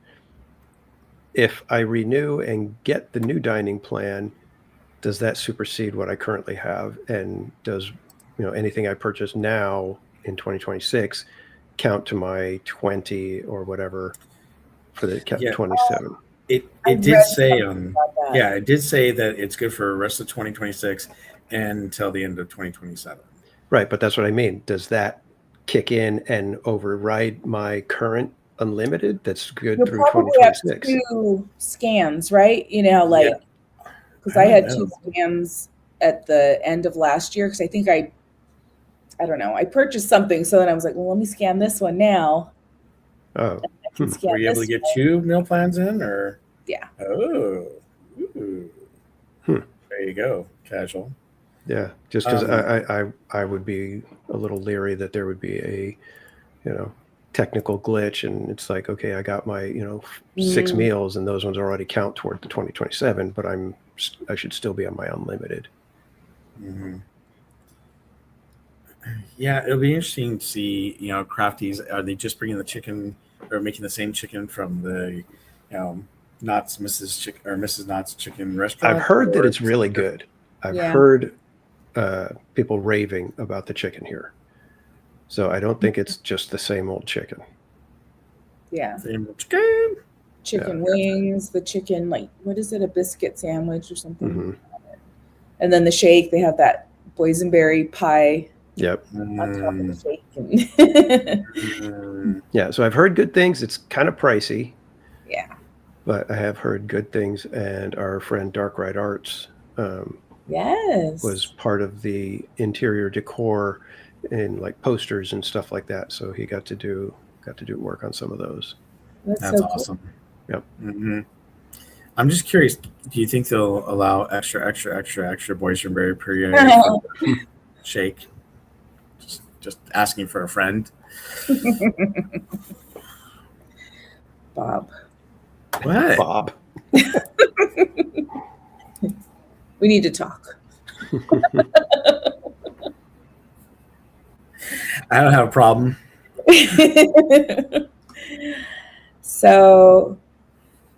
If I renew and get the new dining plan, does that supersede what I currently have? And does, anything I purchase now in 2026 count to my 20 or whatever for the Yeah. 27? It read did say something about that. yeah, it did say that it's good for the rest of 2026 and until the end of 2027. Right, but that's what I mean. Does that kick in and override my current unlimited that's good You'll through probably have 2026? 2 scans, right? Like, because I had 2 scans at the end of last year, because I think I don't know, I purchased something, so then I was like, well, let me scan this one now. Oh, I can scan Were you able to this get one. 2 meal plans in, or? Yeah. Oh. Ooh. There you go. Casual. yeah. Just because I would be a little leery that there would be a, technical glitch, and it's like, okay, I got my 6 meals, and those ones already count toward the 2027, but I should still be on my unlimited. Mm-hmm. Yeah, it'll be interesting to see. Crafty's, are they just bringing the chicken or making the same chicken from the, Knott's Mrs. Knott's chicken restaurant? I've heard that or it's really good. I've Yeah. heard people raving about the chicken here. So I don't think it's just the same old chicken. Yeah. Same chicken. Chicken wings, the chicken, like, what is it, a biscuit sandwich or something? Mm-hmm. And then the shake, they have that boysenberry pie Yep. on top of the shake. Yeah, so I've heard good things. It's kind of pricey. Yeah. But I have heard good things, and our friend Dark Ride Arts Yes. was part of the interior decor and like posters and stuff like that. So he got to do work on some of those. That's so awesome. Cool. Yep. Mm-hmm. I'm just curious. Do you think they'll allow extra boysenberry puree shake? Just asking for a friend. Bob. What? Bob. We need to talk. I don't have a problem. So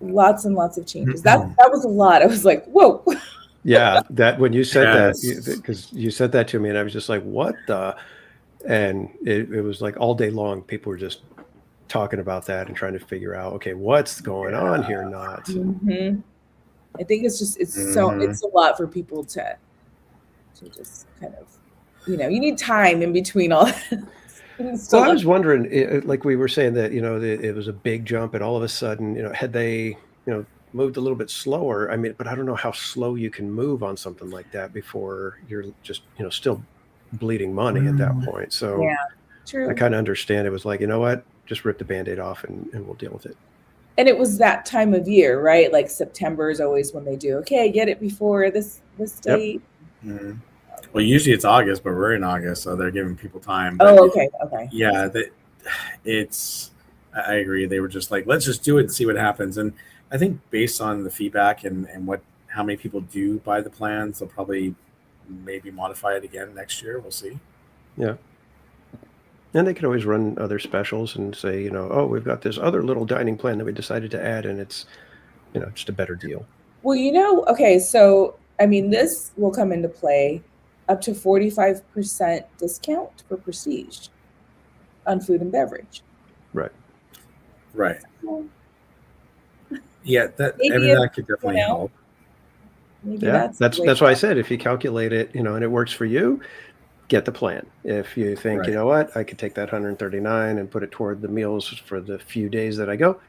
lots and lots of changes. That was a lot. I was like, whoa. Yeah, that when you said that, because you said that to me, and I was just like, what the? And it was like all day long, people were just talking about that and trying to figure out, okay, what's going on here, Knott? Mm-hmm. I think it's a lot for people to just kind of, you need time in between all that. So I was wondering, like we were saying that, it was a big jump, and all of a sudden, had they, moved a little bit slower. I mean, but I don't know how slow you can move on something like that before you're just, still bleeding money at that point. So yeah, true. I kind of understand. It was like, you know what, just rip the Band-Aid off and we'll deal with it. And it was that time of year, right? Like September is always when they do, okay, get it before this date. Yep. Mm-hmm. Well, usually it's August, but we're in August, so they're giving people time. But okay. Yeah, I agree. They were just like, let's just do it and see what happens. And I think based on the feedback and how many people do buy the plans, they'll probably maybe modify it again next year. We'll see. Yeah. And they could always run other specials and say, oh, we've got this other little dining plan that we decided to add, and it's, just a better deal. Well, okay, so, I mean, this will come into play up to 45% discount for Prestige on food and beverage. Right. Right. Yeah, that could definitely help. Yeah, that's why I said, if you calculate it, and it works for you, get the plan. If you think, you know what, I could take that $139 and put it toward the meals for the few days that I go,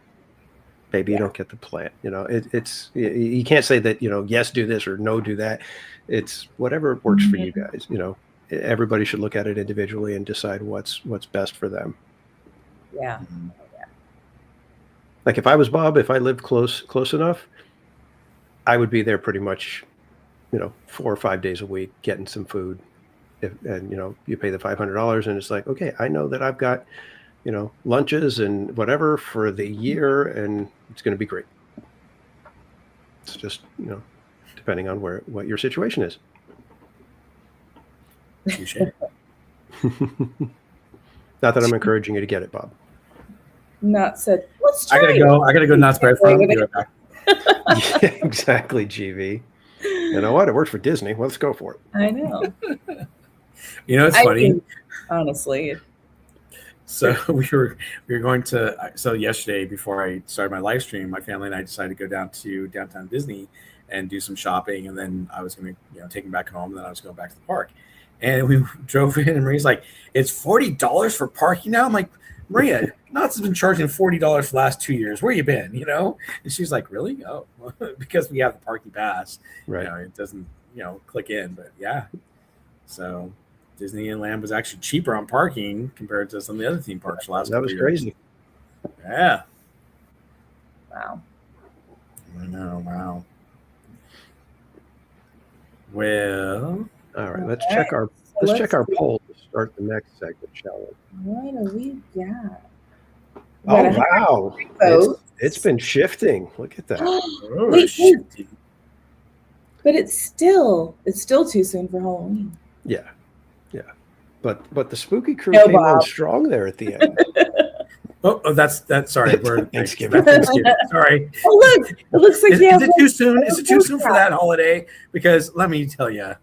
maybe you don't get the plan. It's you can't say that, yes, do this or no, do that. It's whatever works for you guys. Everybody should look at it individually and decide what's best for them. Yeah. Like if I was Bob, if I lived close enough, I would be there pretty much 4 or 5 days a week getting some food. And you pay the $500 and it's like, okay, I know that I've got, lunches and whatever for the year and it's going to be great. It's just, depending on what your situation is. Not that I'm encouraging you to get it, Bob. Knott said, let's try I gotta go Knott's bread farm. Yeah, exactly, GV. You know what? It worked for Disney. Let's go for it. I know. It's funny. Honestly. So we were going to. So yesterday, before I started my live stream, my family and I decided to go down to downtown Disney and do some shopping, and then I was going to take them back home, and then I was going back to the park. And we drove in, and Maria's like, "It's $40 for parking now." I'm like, "Maria, Knott's has been charging $40 for the last 2 years. Where you been?" And she's like, "Really? Oh, because we have the parking pass. Right? It doesn't click in, but yeah." So Disneyland was actually cheaper on parking compared to some of the other theme parks last. That was crazy. Yeah. Wow. I know. Wow. Well. All right. Let's check our poll to start the next segment, shall we? What do we got? Oh wow! It's been shifting. Look at that. Wait. But it's still too soon for Halloween. Yeah. But the spooky crew came on strong there at the end. that's sorry. We're Thanksgiving. Sorry. Oh look! It looks like is it too soon? Is it too soon for that holiday? Because let me tell you.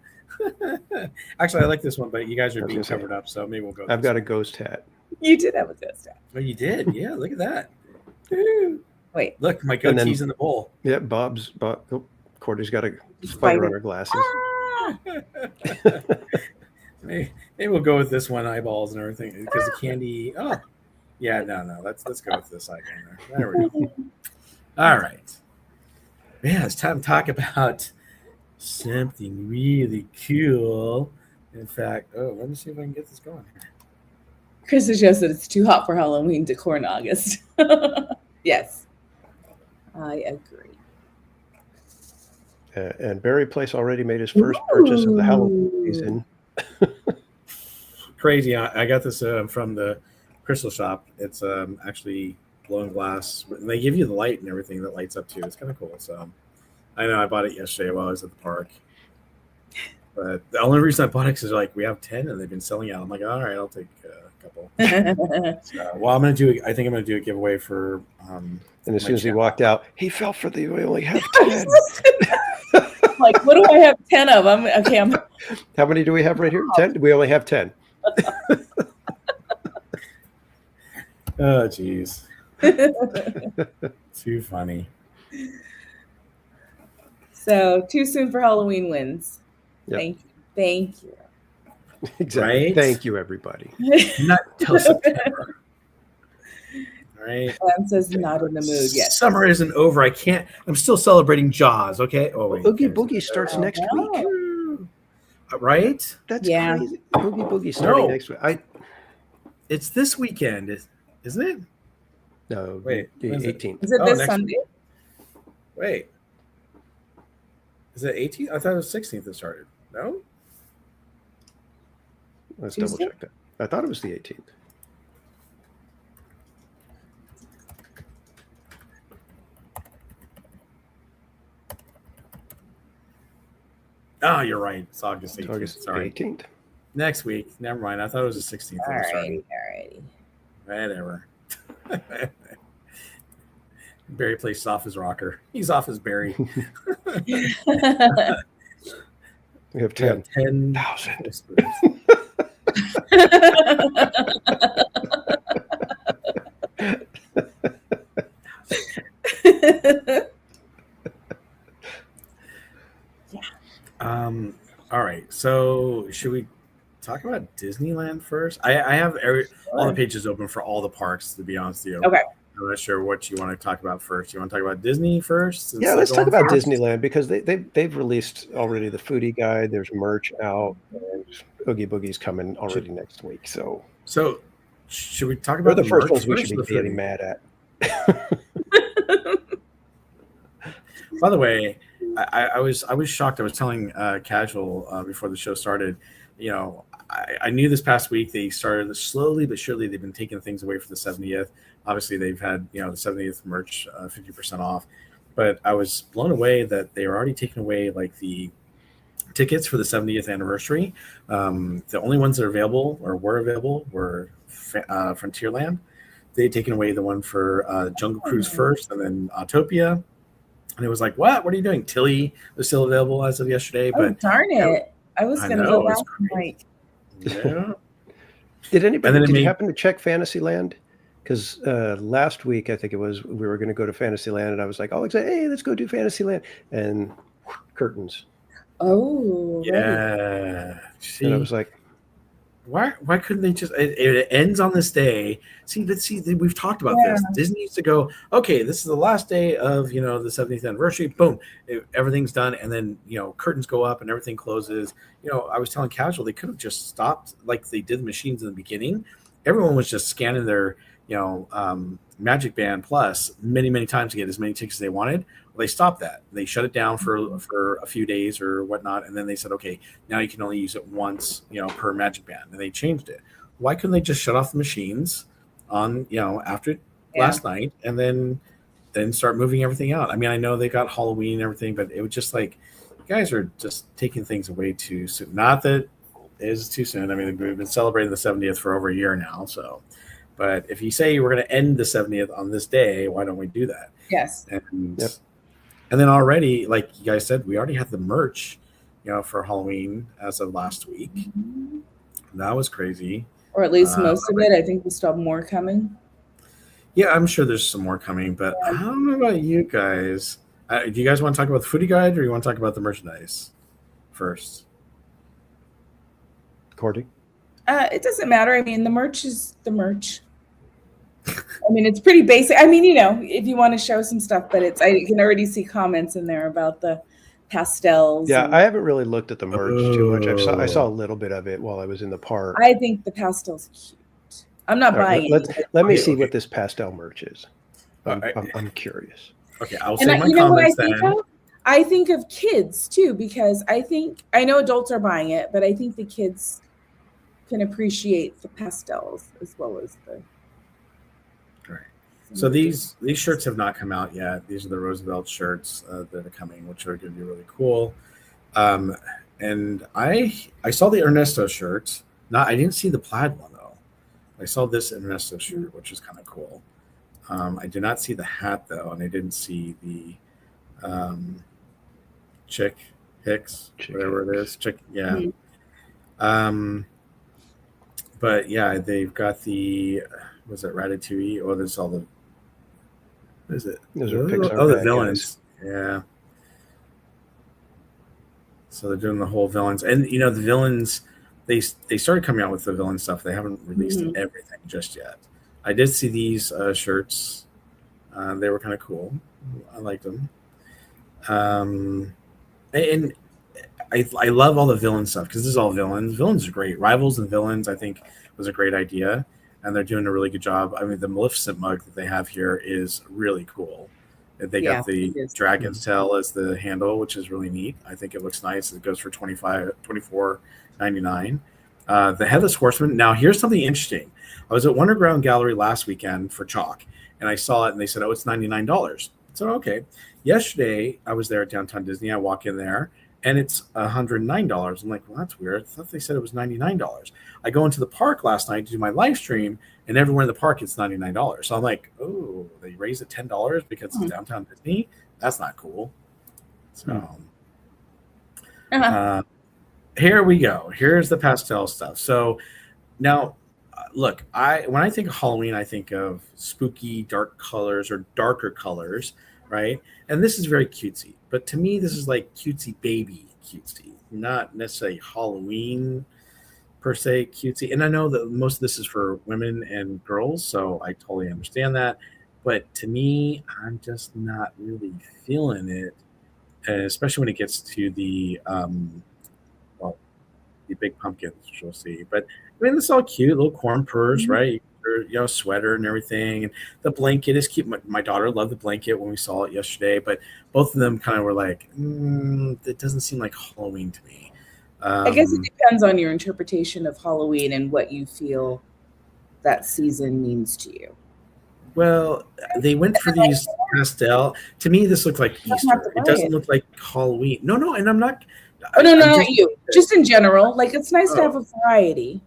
Actually, I like this one, but you guys are being covered up, so maybe we'll go. I've got a ghost hat. You did have a ghost hat. Oh, you did? Yeah. Look at that. Wait. Look, my goatee's in the bowl. Yeah, Cordy's got a spider on her glasses. Maybe we'll go with this one, eyeballs and everything, because the candy. Oh, yeah, no. Let's go with this icon there. There we go. All right. Yeah, it's time to talk about something really cool. In fact, let me see if I can get this going here. Chris just said it's too hot for Halloween decor in August. Yes, I agree. And Barry Place already made his first purchase of the Halloween season. Crazy. I got this from the crystal shop. It's actually blown glass. And they give you the light and everything that lights up too. It's kind of cool. So I know I bought it yesterday while I was at the park. But the only reason I bought it is we have 10 and they've been selling out. I'm like, all right, I'll take a couple. Well, I think I'm gonna do a giveaway for. And as soon as he walked out, he fell for we only have 10. Like, what do I have 10 of? I'm. How many do we have right here? 10. We only have 10. Oh, jeez. Too funny. So too soon for Halloween wins. Yep. Thank you. Exactly. Right? Thank you, everybody. Not till September. All right. Sam says not in the mood yet. Summer isn't over. I'm still celebrating Jaws. Okay. Oh wait. Oogie Boogie starts next week. Right? That's crazy. Oogie Boogie starting next week. It's this weekend, isn't it? No. Wait. The 18th. Is it this Sunday? Wait. Is it 18th? I thought it was 16th it started. No? Let's double check that. I thought it was the 18th. Oh, you're right. It's August 18th. August Sorry. 18th. Next week. Never mind. I thought it was the 16th. All righty. Whatever. Barry plays off his rocker. He's off his Barry. We have 10,000. All right. So should we talk about Disneyland first? I have all the pages open for all the parks, to be honest with you. Okay. I'm not sure what you want to talk about first. You want to talk about Disney first? Yeah, let's talk about Disneyland because they've released already the foodie guide. There's merch out, and Oogie Boogie's coming already next week. So should we talk about the first merch ones we should be getting mad at? By the way, I was shocked. I was telling Casual before the show started. I knew this past week they started slowly but surely. They've been taking things away for the 70th. Obviously, they've had the 70th merch 50% off. But I was blown away that they were already taking away like the tickets for the 70th anniversary. The only ones that are available or were available were Frontierland. They had taken away the one for Jungle Cruise first, and then Autopia. And it was like, what? What are you doing? Tilly was still available as of yesterday. But darn it. I was going to go back and like. Yeah. Did you happen to check Fantasyland? Because last week, I think it was, we were going to go to Fantasyland, and I was like, hey, let's go do Fantasyland. And curtains. Oh. Yeah. See, and I was like, why couldn't they just, it ends on this day. We've talked about this. Disney used to go, okay, this is the last day of, the 70th anniversary. Boom. Everything's done. And then, curtains go up and everything closes. I was telling Casual, they could have just stopped like they did the machines in the beginning. Everyone was just scanning their, Magic Band Plus many, many times to get as many tickets as they wanted. Well, they stopped that. They shut it down for a few days or whatnot. And then they said, okay, now you can only use it once, per Magic Band. And they changed it. Why couldn't they just shut off the machines on, after last night and then start moving everything out? I mean, I know they got Halloween and everything, but it was just like, you guys are just taking things away too soon. Not that it is too soon. I mean, we've been celebrating the 70th for over a year now. So, but if you say we're going to end the 70th on this day, why don't we do that? Yes. And then already, like you guys said, we already had the merch, for Halloween as of last week. Mm-hmm. That was crazy. Or at least most of it. I think we still have more coming. Yeah, I'm sure there's some more coming, but I don't know about you guys. Do you guys want to talk about the foodie guide, or you want to talk about the merchandise first? Cordy? It doesn't matter. I mean, the merch is the merch. I mean, it's pretty basic. I mean, if you want to show some stuff, but I can already see comments in there about the pastels. Yeah, I haven't really looked at the merch too much. I saw a little bit of it while I was in the park. I think the pastel's cute. I'm not buying it. Let me see what this pastel merch is. I'm curious. Okay, I'll say my comments then. I think of kids too, because I know adults are buying it, but I think the kids can appreciate the pastels as well as the. Right. So these shirts have not come out yet. These are the Roosevelt shirts that are coming, which are going to be really cool. And I saw the Ernesto shirt. I didn't see the plaid one though. I saw this Ernesto shirt, which is kind of cool. I did not see the hat though, and I didn't see the Chick Hicks, whatever it is. Chick, yeah. Mm-hmm. But yeah, they've got the. Was it Ratatouille? Oh, there's all the. What is it? Those are Pixar. Oh, the villains. Guys. Yeah. So they're doing the whole villains, and the villains. They started coming out with the villain stuff. They haven't released everything just yet. I did see these shirts. They were kind of cool. I liked them. And I love all the villain stuff because this is all villains. Villains are great. Rivals and Villains, I think, was a great idea. And they're doing a really good job. I mean, the Maleficent mug that they have here is really cool. They got the dragon's tail as the handle, which is really neat. I think it looks nice. It goes for $24.99. The Headless Horseman. Now, here's something interesting. I was at Wonderground Gallery last weekend for Chalk, and I saw it, and they said, it's $99. So, okay. Yesterday, I was there at Downtown Disney. I walk in there, and it's $109. I'm like, well, that's weird. I thought they said it was $99. I go into the park last night to do my live stream, and everywhere in the park it's $99. So I'm like, oh, they raised it $10 because it's Downtown Disney? That's not cool. So here we go. Here's the pastel stuff. So now, look, when I think of Halloween, I think of spooky, dark colors or darker colors, right? And this is very cutesy. But to me, this is like cutesy baby cutesy, not necessarily Halloween per se cutesy. And I know that most of this is for women and girls, so I totally understand that. But to me, I'm just not really feeling it, especially when it gets to the the big pumpkins, which we'll see. But I mean, it's all cute, little corn purrs, right? You can winter, sweater and everything. And the blanket is cute. My daughter loved the blanket when we saw it yesterday, but both of them kind of were like, it doesn't seem like Halloween to me. I guess it depends on your interpretation of Halloween and what you feel that season means to you. Well, they went for these pastel. To me, this looked like Easter. It doesn't look like Halloween. No, and I'm not. Oh, no, not you. Just in general. Like, it's nice to have a variety.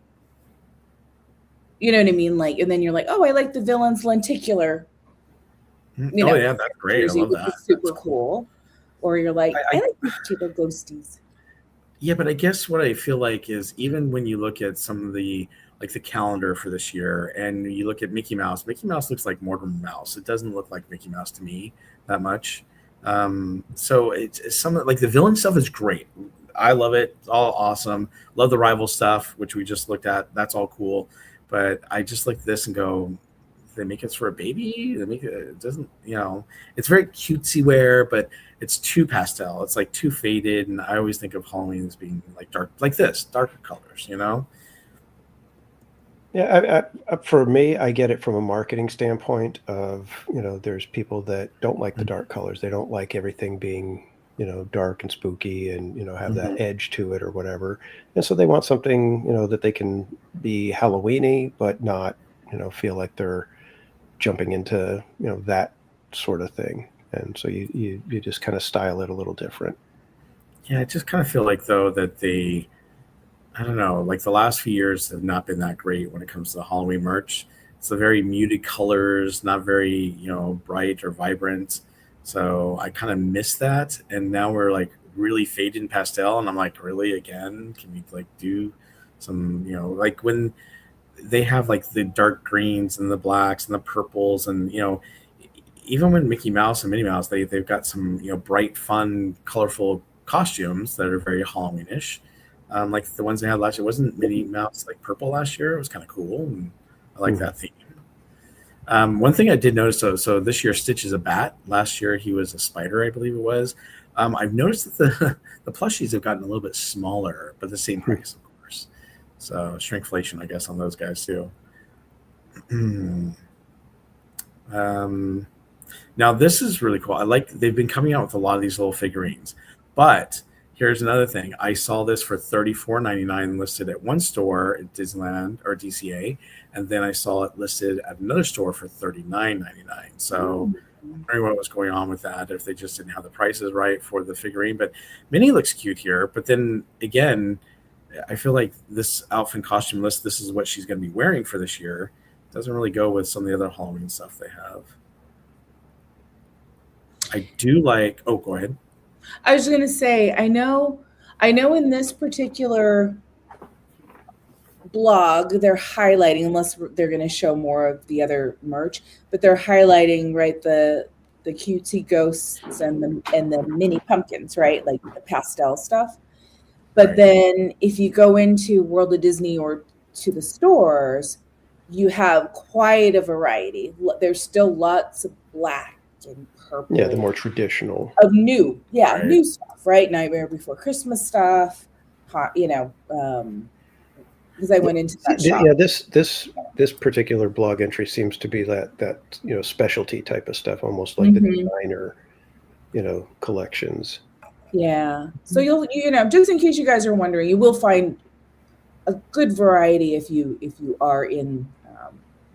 You know what I mean? Like, and then you're like, oh, I like the villain's lenticular. Yeah, that's great. I love that. Super cool. Or you're like, I like these particular ghosties. Yeah, but I guess what I feel like is even when you look at some of the calendar for this year and you look at Mickey Mouse looks like Mortimer Mouse. It doesn't look like Mickey Mouse to me that much. So it's some like the villain stuff is great. I love it. It's all awesome. Love the rival stuff, which we just looked at. That's all cool. But I just look at this and go, they make it for a baby? It doesn't, it's very cutesy wear, but it's too pastel. It's like too faded. And I always think of Halloween as being like dark, like this, darker colors, Yeah, for me, I get it from a marketing standpoint of, there's people that don't like the dark colors. They don't like everything being, dark and spooky and, have that edge to it or whatever. And so they want something, that they can be Halloween-y, but not, feel like they're jumping into, that sort of thing. And so you just kind of style it a little different. Yeah, I just kind of feel like, though, that I don't know, like the last few years have not been that great when it comes to the Halloween merch. It's a very muted colors, not very, bright or vibrant. So I kind of miss that. And now we're like really faded in pastel. And I'm like, really, again, can we like do some, like when they have like the dark greens and the blacks and the purples and, even when Mickey Mouse and Minnie Mouse, they've got some, bright, fun, colorful costumes that are very Halloween-ish. Like the ones they had last year. Wasn't Minnie Mouse like purple last year? It was kind of cool, and I like that theme. One thing I did notice, so this year Stitch is a bat. Last year he was a spider, I believe it was. I've noticed that the plushies have gotten a little bit smaller, but the same price, of course. So shrinkflation, I guess, on those guys too. Now this is really cool. They've been coming out with a lot of these little figurines, but here's another thing. I saw this for $34.99 listed at one store at Disneyland or DCA, and then I saw it listed at another store for $39.99. So I'm wondering what was going on with that, if they just didn't have the prices right for the figurine. But Minnie looks cute here. But then again, I feel like this outfit and costume list, this is what she's going to be wearing for this year. It doesn't really go with some of the other Halloween stuff they have. I do like, go ahead. I was going to say, I know in this particular blog, they're highlighting, unless they're going to show more of the other merch, but they're highlighting, right, the cutesy ghosts and the mini pumpkins, right, like the pastel stuff. But then if you go into World of Disney or to the stores, you have quite a variety. There's still lots of black and purple. Yeah, the more traditional. Of new stuff, right? Nightmare Before Christmas stuff, because I went into that shop. Yeah, this particular blog entry seems to be that specialty type of stuff, almost like the designer, collections. Yeah. So you'll just in case you guys are wondering, you will find a good variety if you are in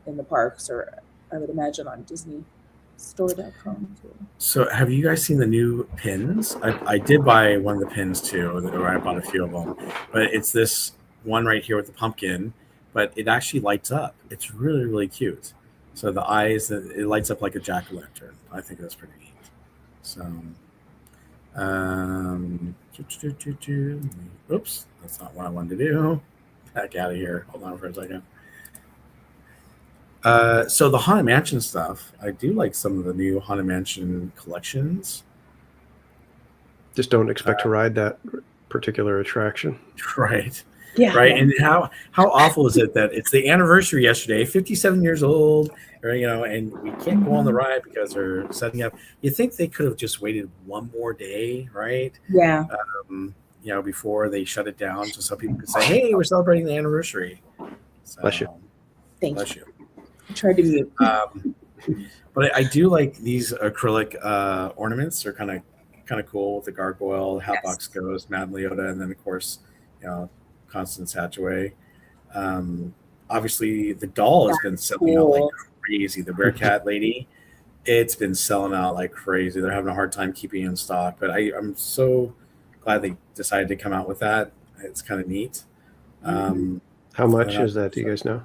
the parks, or I would imagine on DisneyStore.com too. So have you guys seen the new pins? I did buy one of the pins too, or I bought a few of them, but it's this one right here with the pumpkin, but it actually lights up. It's really, really cute. So the eyes, it lights up like a jack-o'-lantern. I think that's pretty neat. So, oops, that's not what I wanted to do. Back out of here. Hold on for a second. So the Haunted Mansion stuff, I do like some of the new Haunted Mansion collections. Just don't expect to ride that particular attraction. Right. Yeah. Right. And how awful is it that it's the anniversary yesterday, 57 years old, and we can't go on the ride because they're setting up. You think they could have just waited one more day, right? Yeah. Before they shut it down, so some people could say, hey, we're celebrating the anniversary. So, Thank bless you. I tried to mute. But I do like these acrylic ornaments. They're kind of cool with the gargoyle, Hatbox Ghost, Mad Leota, and then of course, Constance Hatchaway. Obviously, the doll has been selling out like crazy. The Bear Cat lady, it's been selling out like crazy. They're having a hard time keeping in stock, but I'm so glad they decided to come out with that. It's kind of neat. How much is that? Do you guys know?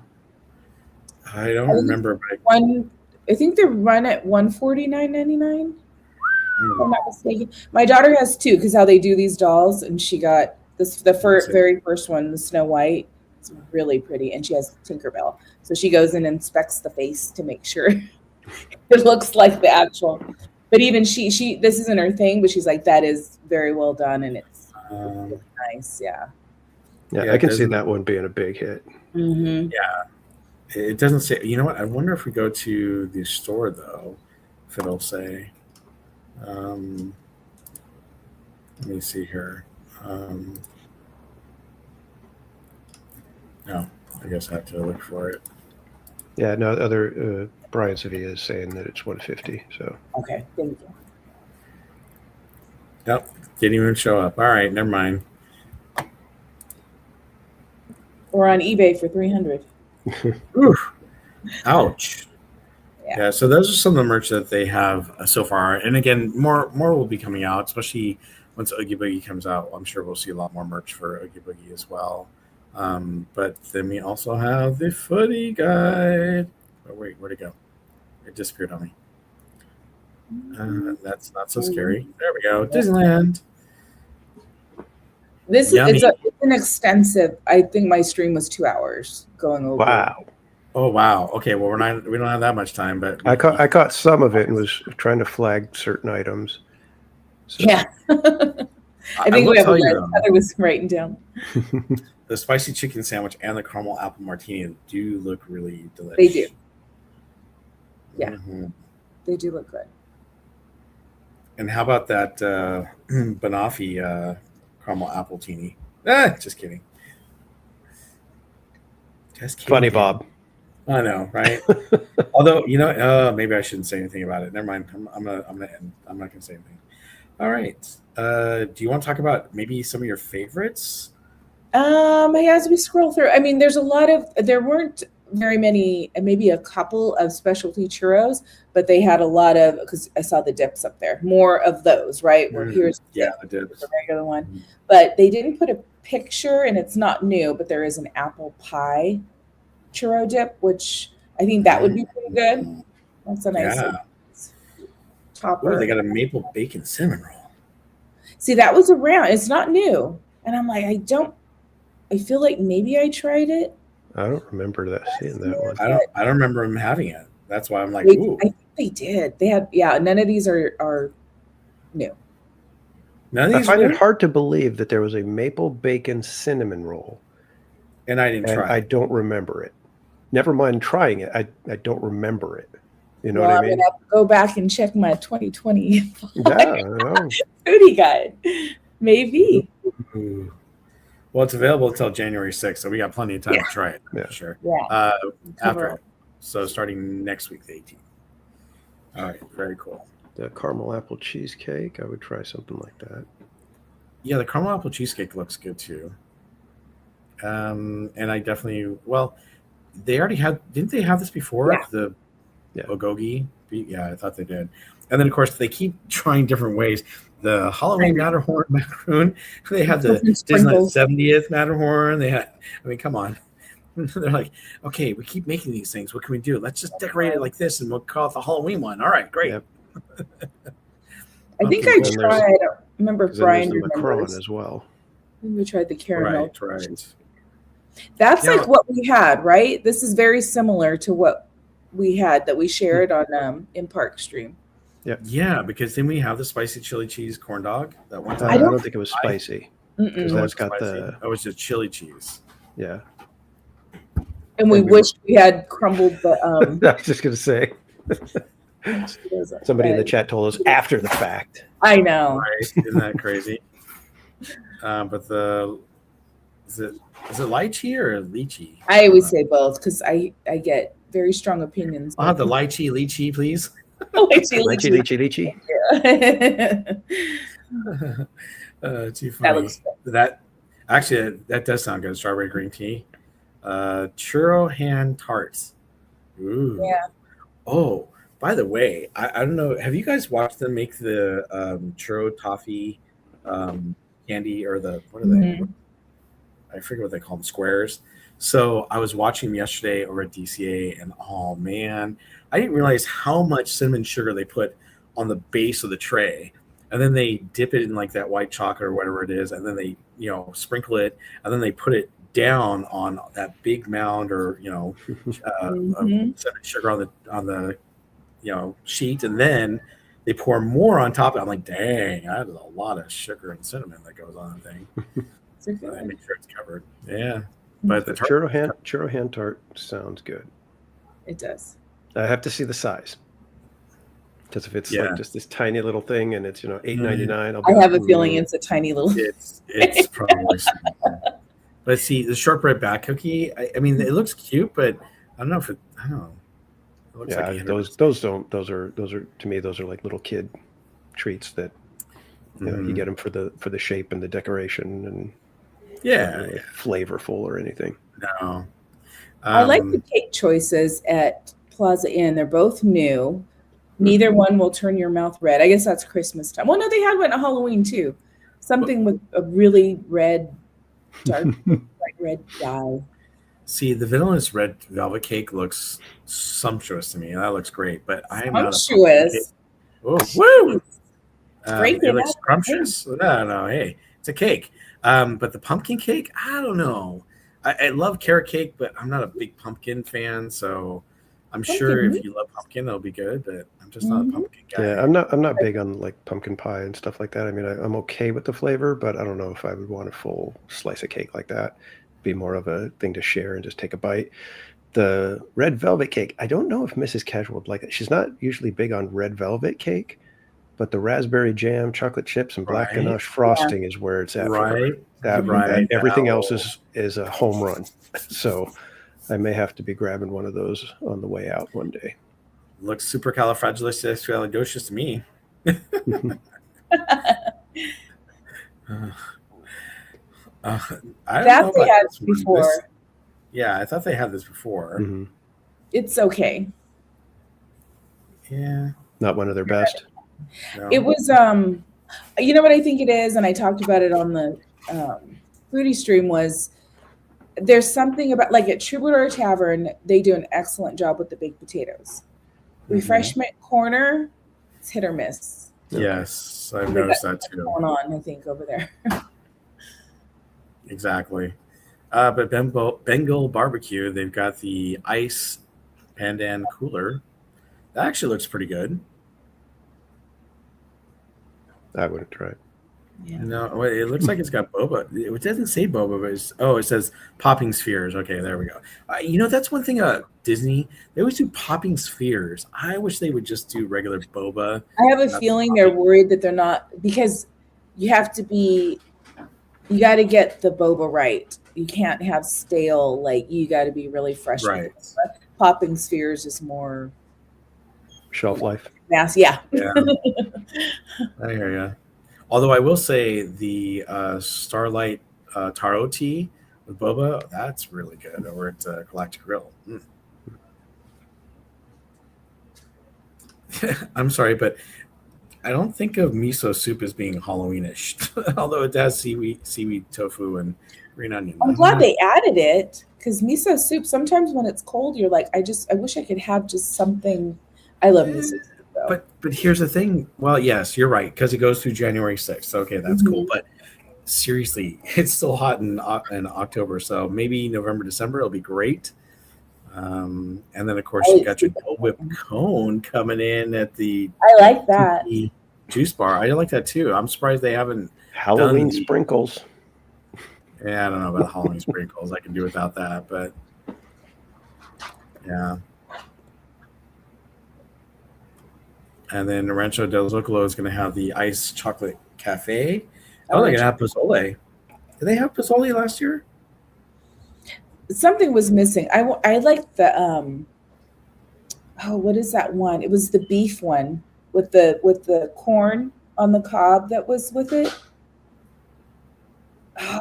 I don't remember. But I think they run at $149.99. If I'm not mistaken. My daughter has two because how they do these dolls, and she got the very first one, the Snow White. It's really pretty, and she has Tinkerbell. So she goes and inspects the face to make sure it looks like the actual. But even she this isn't her thing, but she's like, that is very well done, and it's really nice. Yeah, I can see that one being a big hit. Mm-hmm. Yeah. It doesn't say. You know what? I wonder if we go to the store though, if it'll say. Let me see here. No, I guess I have to look for it. Yeah, no. Other Brian Sevilla is saying that it's 150. So okay, thank you. Nope, didn't even show up. All right, never mind. Or on eBay for $300. Oof. Ouch. Yeah, so those are some of the merch that they have so far. And again, more will be coming out, especially once Oogie Boogie comes out. I'm sure we'll see a lot more merch for Oogie Boogie as well. But then we also have the footy guide. Oh, wait, where'd it go? It disappeared on me. That's not so scary. There we go. Disneyland. This is it's an extensive. I think my stream was 2 hours going over. Wow. Oh wow. Okay. Well, we don't have that much time, but I caught some of it and was trying to flag certain items. So. Yeah. I think we have Heather was writing down. The spicy chicken sandwich and the caramel apple martini do look really delicious. They do. Yeah. Mm-hmm. They do look good. And how about that banoffee caramel apple teeny? Just kidding. Funny, Bob. I know, right? Although, maybe I shouldn't say anything about it. Never mind. I'm gonna end. I'm not gonna say anything. All right. Do you want to talk about maybe some of your favorites? As we scroll through, I mean, there weren't very many, maybe a couple of specialty churros, but they had a lot of, because I saw the dips up there, more of those, right? Where here's the dips. The regular one, but they didn't put a picture, and it's not new, but there is an apple pie churro dip, which I think that would be pretty good. That's a nice topper. Oh, they got a maple bacon cinnamon roll. See, that was around. It's not new, and I'm like, I feel like maybe I tried it. I don't remember seeing that one. I don't remember them having it. That's why I'm like, ooh. I think they did. They had, none of these are new. None of these I find it hard to believe that there was a maple bacon cinnamon roll. And I didn't try it. I don't remember it. Never mind trying it. I don't remember it. You know what I mean? I'm gonna have to go back and check my 2020 foodie guide. Maybe. Ooh. Well, it's available until January 6th, so we got plenty of time to try it. For sure. Yeah. After, so starting next week, the 18th. All right, very cool. The caramel apple cheesecake, I would try something like that. Yeah, the caramel apple cheesecake looks good too. And I definitely, they already didn't they have this before? Yeah. The bulgogi? Yeah, I thought they did. And then, of course, they keep trying different ways. The Halloween Matterhorn macaroon. They have the Disneyland 70th Matterhorn. They had, come on. They're like, okay, we keep making these things. What can we do? Let's just decorate it like this, and we'll call it the Halloween one. All right, great. Yep. I think I tried. I remember Brian the macaron as well. I think we tried the caramel. Right. That's like what we had, right? This is very similar to what we had that we shared on in Park Stream. Yeah, because then we have the spicy chili cheese corn dog. That one time. I don't think it was spicy. Because that's got that was just chili cheese. Yeah. And we wished we had crumbled the. I was just gonna say. Somebody in the chat told us after the fact. I know. Right? Isn't that crazy? But is it lychee or lychee? I always say both because I get very strong opinions. I'll have the lychee, please. Lychee. Too That funny. looks That actually that does sound good. Strawberry green tea. Churro hand tarts. Ooh. Yeah. Oh, by the way, I don't know. Have you guys watched them make the churro toffee candy or the what are they? I forget what they call them, squares. So I was watching them yesterday over at DCA, and oh man, I didn't realize how much cinnamon sugar they put on the base of the tray, and then they dip it in like that white chocolate or whatever it is, and then they sprinkle it, and then they put it down on that big mound or of cinnamon sugar on the sheet, and then they pour more on top of it. I'm like, dang, that is a lot of sugar and cinnamon that goes on the thing. So I make sure it's covered. Yeah. But the churro hand tart sounds good. It does. I have to see the size. Because if it's like just this tiny little thing and it's $8.99, I have a feeling it's a tiny little. It's probably. But see, the shortbread back cookie. I mean, it looks cute, but I don't know if it. I don't know. It looks like those are to me those are like little kid treats that you get them for the shape and the decoration and flavorful or anything. No. I like the cake choices at Plaza Inn. They're both new. Neither one will turn your mouth red. I guess that's Christmas time. Well, no, they had one at Halloween too. Something with a really red, dark, bright red dye. See, the vanilla-less red velvet cake looks sumptuous to me. That looks great, but I am not sumptuous. Oh, woo! It looks scrumptious. No, hey, it's a cake. But the pumpkin cake, I don't know. I love carrot cake, but I'm not a big pumpkin fan, so I'm sure if you love pumpkin, it'll be good, but I'm just not a pumpkin guy. Yeah, I'm not big on like pumpkin pie and stuff like that. I mean, I'm okay with the flavor, but I don't know if I would want a full slice of cake like that. It'd be more of a thing to share and just take a bite. The red velvet cake, I don't know if Mrs. Casual would like it. She's not usually big on red velvet cake, but the raspberry jam, chocolate chips, and black ganache frosting is where it's at. Right. Everything else is a home run. So I may have to be grabbing one of those on the way out one day. Looks supercalifragilisticexpialidocious to me. I that they had before. I thought they had this before. Mm-hmm. It's okay. Yeah. Not one of their best. No. It was, you know what I think it is, and I talked about it on the foodie stream, was there's something about, like at Troubadour Tavern, they do an excellent job with the baked potatoes. Refreshment Corner, it's hit or miss. Yes, I've noticed that too. Going on, I think, over there. Exactly. But Bengal Barbecue, they've got the ice pandan cooler. That actually looks pretty good. I wouldn't try it. Yeah. No, it looks like it's got boba. It doesn't say boba, but it says popping spheres. Okay, there we go. That's one thing Disney, they always do popping spheres. I wish they would just do regular boba. I have a feeling they're worried that they're not, because you got to get the boba right. You can't have stale, you got to be really fresh. Right. Popping spheres is more shelf life. Mass, yeah. I hear you. Although I will say the Starlight Taro tea with boba, that's really good over at Galactic Grill. I'm sorry, but I don't think of miso soup as being Halloweenish, although it has seaweed tofu and green onion. I'm glad they added it, because miso soup, sometimes when it's cold, you're like, I wish I could have just something. I love miso soup. But here's the thing. Well, yes, you're right, because it goes through January 6th. Okay, that's cool. But seriously, it's still hot in October, so maybe November, December it'll be great. And then of course you got your Dole Whip cone coming in at the. I like that juice bar. I like that too. I'm surprised they haven't Halloween sprinkles. Yeah, I don't know about the Halloween sprinkles. I can do without that, but yeah. And then Rancho del Zocalo is going to have the ice chocolate cafe. Oh, they're going to have pozole. Did they have pozole last year? Something was missing. I like the Oh, what is that one? It was the beef one with the corn on the cob that was with it.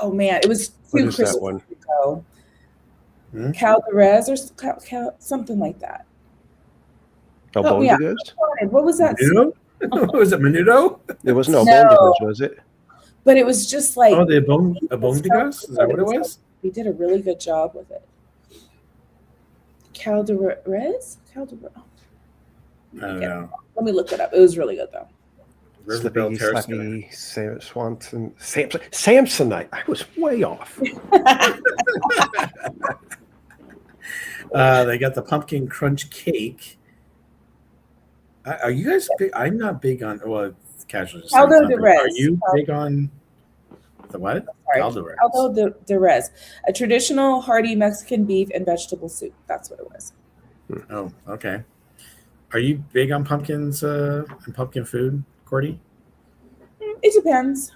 Oh man, it was What two is that Christmas one? ago. Hmm? Calderez or something like that. Help me out. Albondigas? What was that? Menudo? Was it Menudo? It wasn't No. albondigas, was it? But it was just like Oh, the Abondigas? Is that what it was? He did a really good job with it. Calderez? Calderez. I don't know. Let me look it up. It was really good though. Riverbell Terrace. Samsonite. I was way off. They got the pumpkin crunch cake. Are you guys big? I'm not big on, well, casual. Caldo de res. Are you big on the what? Caldo de res. Caldo de res. A traditional hearty Mexican beef and vegetable soup. That's what it was. Oh, okay. Are you big on pumpkins and pumpkin food, Cordy? It depends.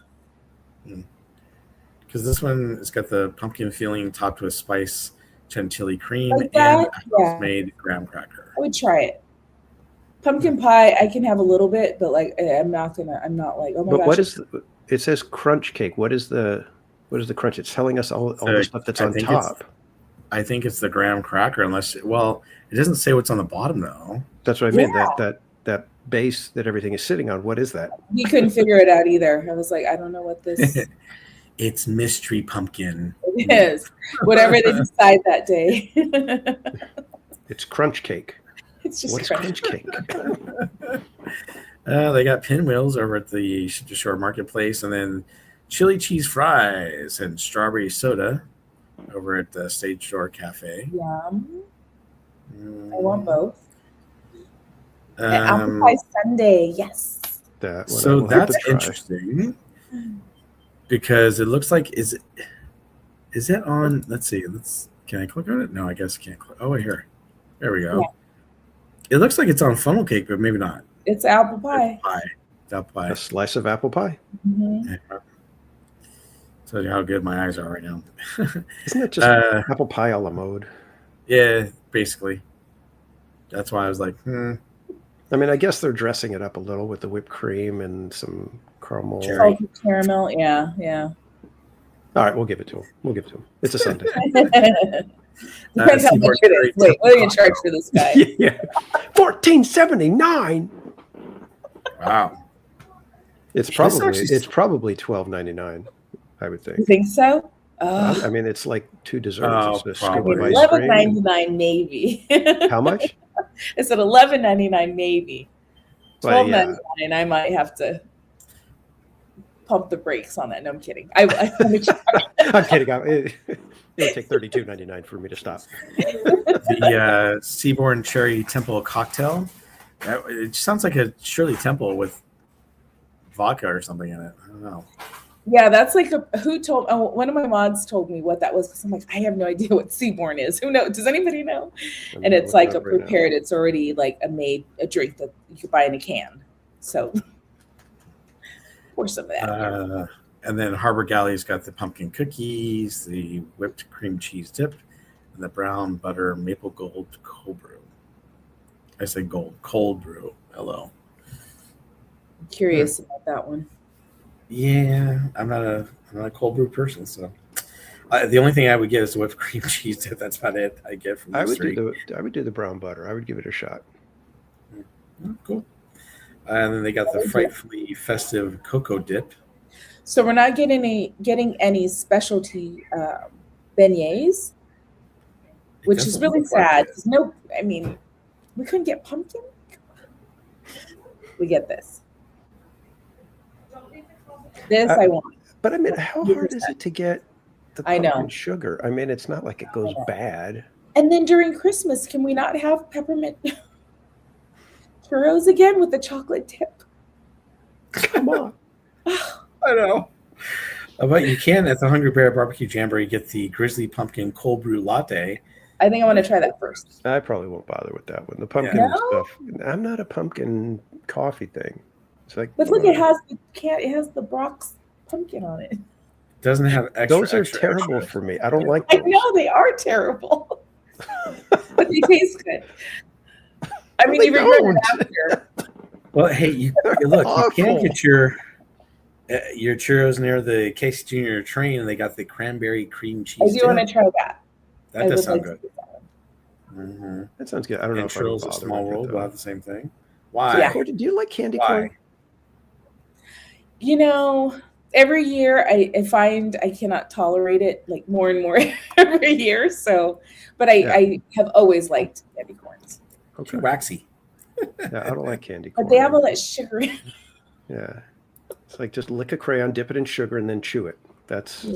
Because this one has got the pumpkin filling topped with spice chantilly cream Like and that? a house-made graham cracker. I would try it. Pumpkin pie, I can have a little bit, but like I'm not like, oh my But gosh. what is it says crunch cake? What is the crunch? It's telling us all the stuff that's on top. I think it's the graham cracker, unless it doesn't say what's on the bottom though. That's what I mean. That base that everything is sitting on. What is that? We couldn't figure it out either. I was like, I don't know what this It's mystery pumpkin. it is. Whatever they decide that day. It's crunch cake. It's just What is crunch. crunch cake? They got pinwheels over at the Shore Marketplace, and then chili cheese fries and strawberry soda over at the Stage Door Cafe. Yum. I want both. And apple Um, pie sundae, yes. That one I so will have to that's try. interesting because it looks like is that on? Let's see. Can I click on it? No, I guess I can't click. Oh, wait, here. There we go. Yeah. It looks like it's on funnel cake, but maybe not. It's apple pie. It's apple pie. A slice of apple pie. Mhm. Tell you how good my eyes are right now. Isn't it just apple pie a la mode? Yeah, basically. That's why I was like, I mean, I guess they're dressing it up a little with the whipped cream and some caramel. Cherry. Salted caramel, yeah. All right, we'll give it to them. It's a Sunday. Depends how much it is. Wait, what are you in charge for this guy? Yeah, $14.79. Wow. It's That's probably $12.99. I would think. You think so? Oh, I mean, it's like two desserts. It's a scoop probably. of ice cream. $11.99 maybe. How much? It's at $11.99 maybe. Well, yeah. $12.99. I might have to pump the brakes on that. No, I'm kidding. I'm kidding. It'll take $32.99 for me to stop. The Seaborn Cherry Temple cocktail. It sounds like a Shirley Temple with vodka or something in it. I don't know. Yeah, that's like one of my mods told me what that was because I'm like, I have no idea what Seaborn is. Who knows? Does anybody know? And it's like a prepared, it's already like a drink that you could buy in a can. So pour some of that. And then Harbor Galley's got the pumpkin cookies, the whipped cream cheese dip, and the brown butter maple gold cold brew. I say cold brew. Hello. I'm curious about that one. Yeah, I'm not a cold brew person, so the only thing I would get is the whipped cream cheese dip. That's about it I get from I this would do the brown butter. I would give it a shot. Oh, cool. And then they got the frightfully festive cocoa dip. So we're not getting any specialty beignets, which is really sad. We couldn't get pumpkin. We get this. I want. But I mean, how hard is it to get the I pumpkin know. sugar? I mean, it's not like it goes bad. And then during Christmas, can we not have peppermint churros again with the chocolate dip? Come on. I know. But you can at the Hungry Bear Barbecue Jamboree get the Grizzly Pumpkin Cold Brew Latte. I think I want to try that first. I probably won't bother with that one. The pumpkin stuff. I'm not a pumpkin coffee thing. It's like, But look, it has the Brock's pumpkin on it. Doesn't have extra. Those are extra, terrible extra. for me. I don't like I those. know they are terrible, but they taste good. I mean, you regret it after. Well, hey, you look, you can't get your churros near the Casey Jr. train, and they got the cranberry cream cheese. I do want to try that. That does sound good. That sounds good. I don't know if churros at Small World will have the same thing. Why? Yeah. Cordy, do you like candy Why? corn? Every year I find I cannot tolerate it like more and more every year. So, but I have always liked candy corns. Too waxy. Yeah, I don't like candy corn. But they have all that sugar in it. Yeah. It's like just lick a crayon, dip it in sugar, and then chew it. That's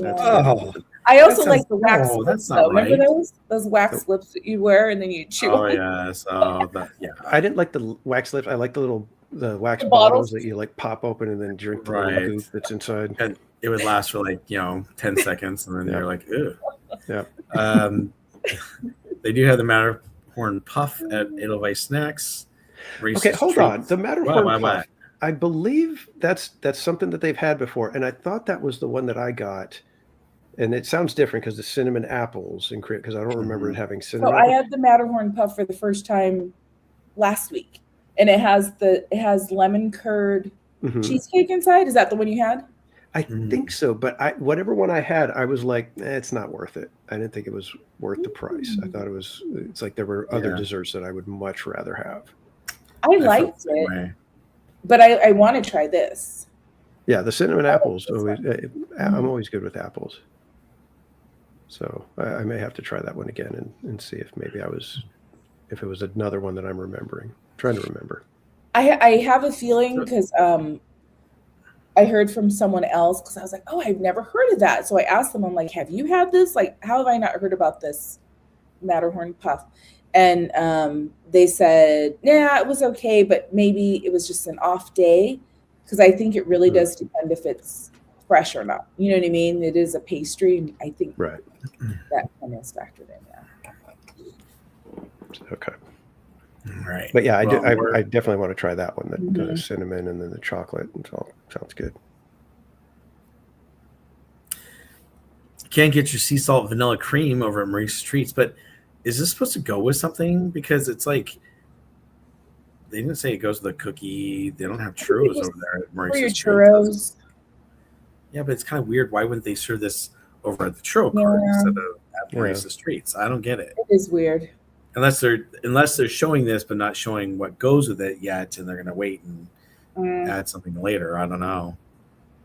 I also like the wax lips, that's not though. Remember right. those wax lips that you wear and then you chew Oh, on? yes. Oh, yeah. I didn't like the wax lips. I like the wax The bottles bottles. that you like pop open and then drink the Right. little goop that's inside. And it would last for 10 seconds, and then you're like, ew. Yeah. They do have the Matterhorn Puff at Edelweiss Snacks. Okay, hold on. The Matterhorn Puff. What? I believe that's something that they've had before, and I thought that was the one that I got. And it sounds different because the cinnamon apples because I don't remember it having cinnamon. So I had the Matterhorn Puff for the first time last week, and it has lemon curd cheesecake inside. Is that the one you had? I think so, but whatever one I had, I was like, it's not worth it. I didn't think it was worth the price. I thought it's like there were other desserts that I would much rather have. I liked it, but I want to try this. Yeah, the cinnamon apples. I'm always good with apples. So I may have to try that one again and see if maybe if it was another one that I'm remembering. I'm trying to remember. I have a feeling because I heard from someone else because I was like, oh, I've never heard of that. So I asked them, I'm like, have you had this? Like, how have I not heard about this Matterhorn Puff? And they said, yeah, it was okay, but maybe it was just an off day because I think it really does depend if it's fresh or not. You know what I mean? It is a pastry, and I think Right. that kind of is factored in. Yeah. Okay. Right. But yeah, I definitely want to try that one. The cinnamon and then the chocolate. It all sounds good. You can't get your sea salt vanilla cream over at Maurice's Treats, but is this supposed to go with something? Because it's like they didn't say it goes with a cookie. They don't have churros over there at Maurice's For your churros. Yeah, but it's kind of weird. Why wouldn't they serve this over at the churro cart instead of at Maurice's Treats? I don't get it. It is weird. Unless they're showing this but not showing what goes with it yet, and they're gonna wait and add something later. I don't know.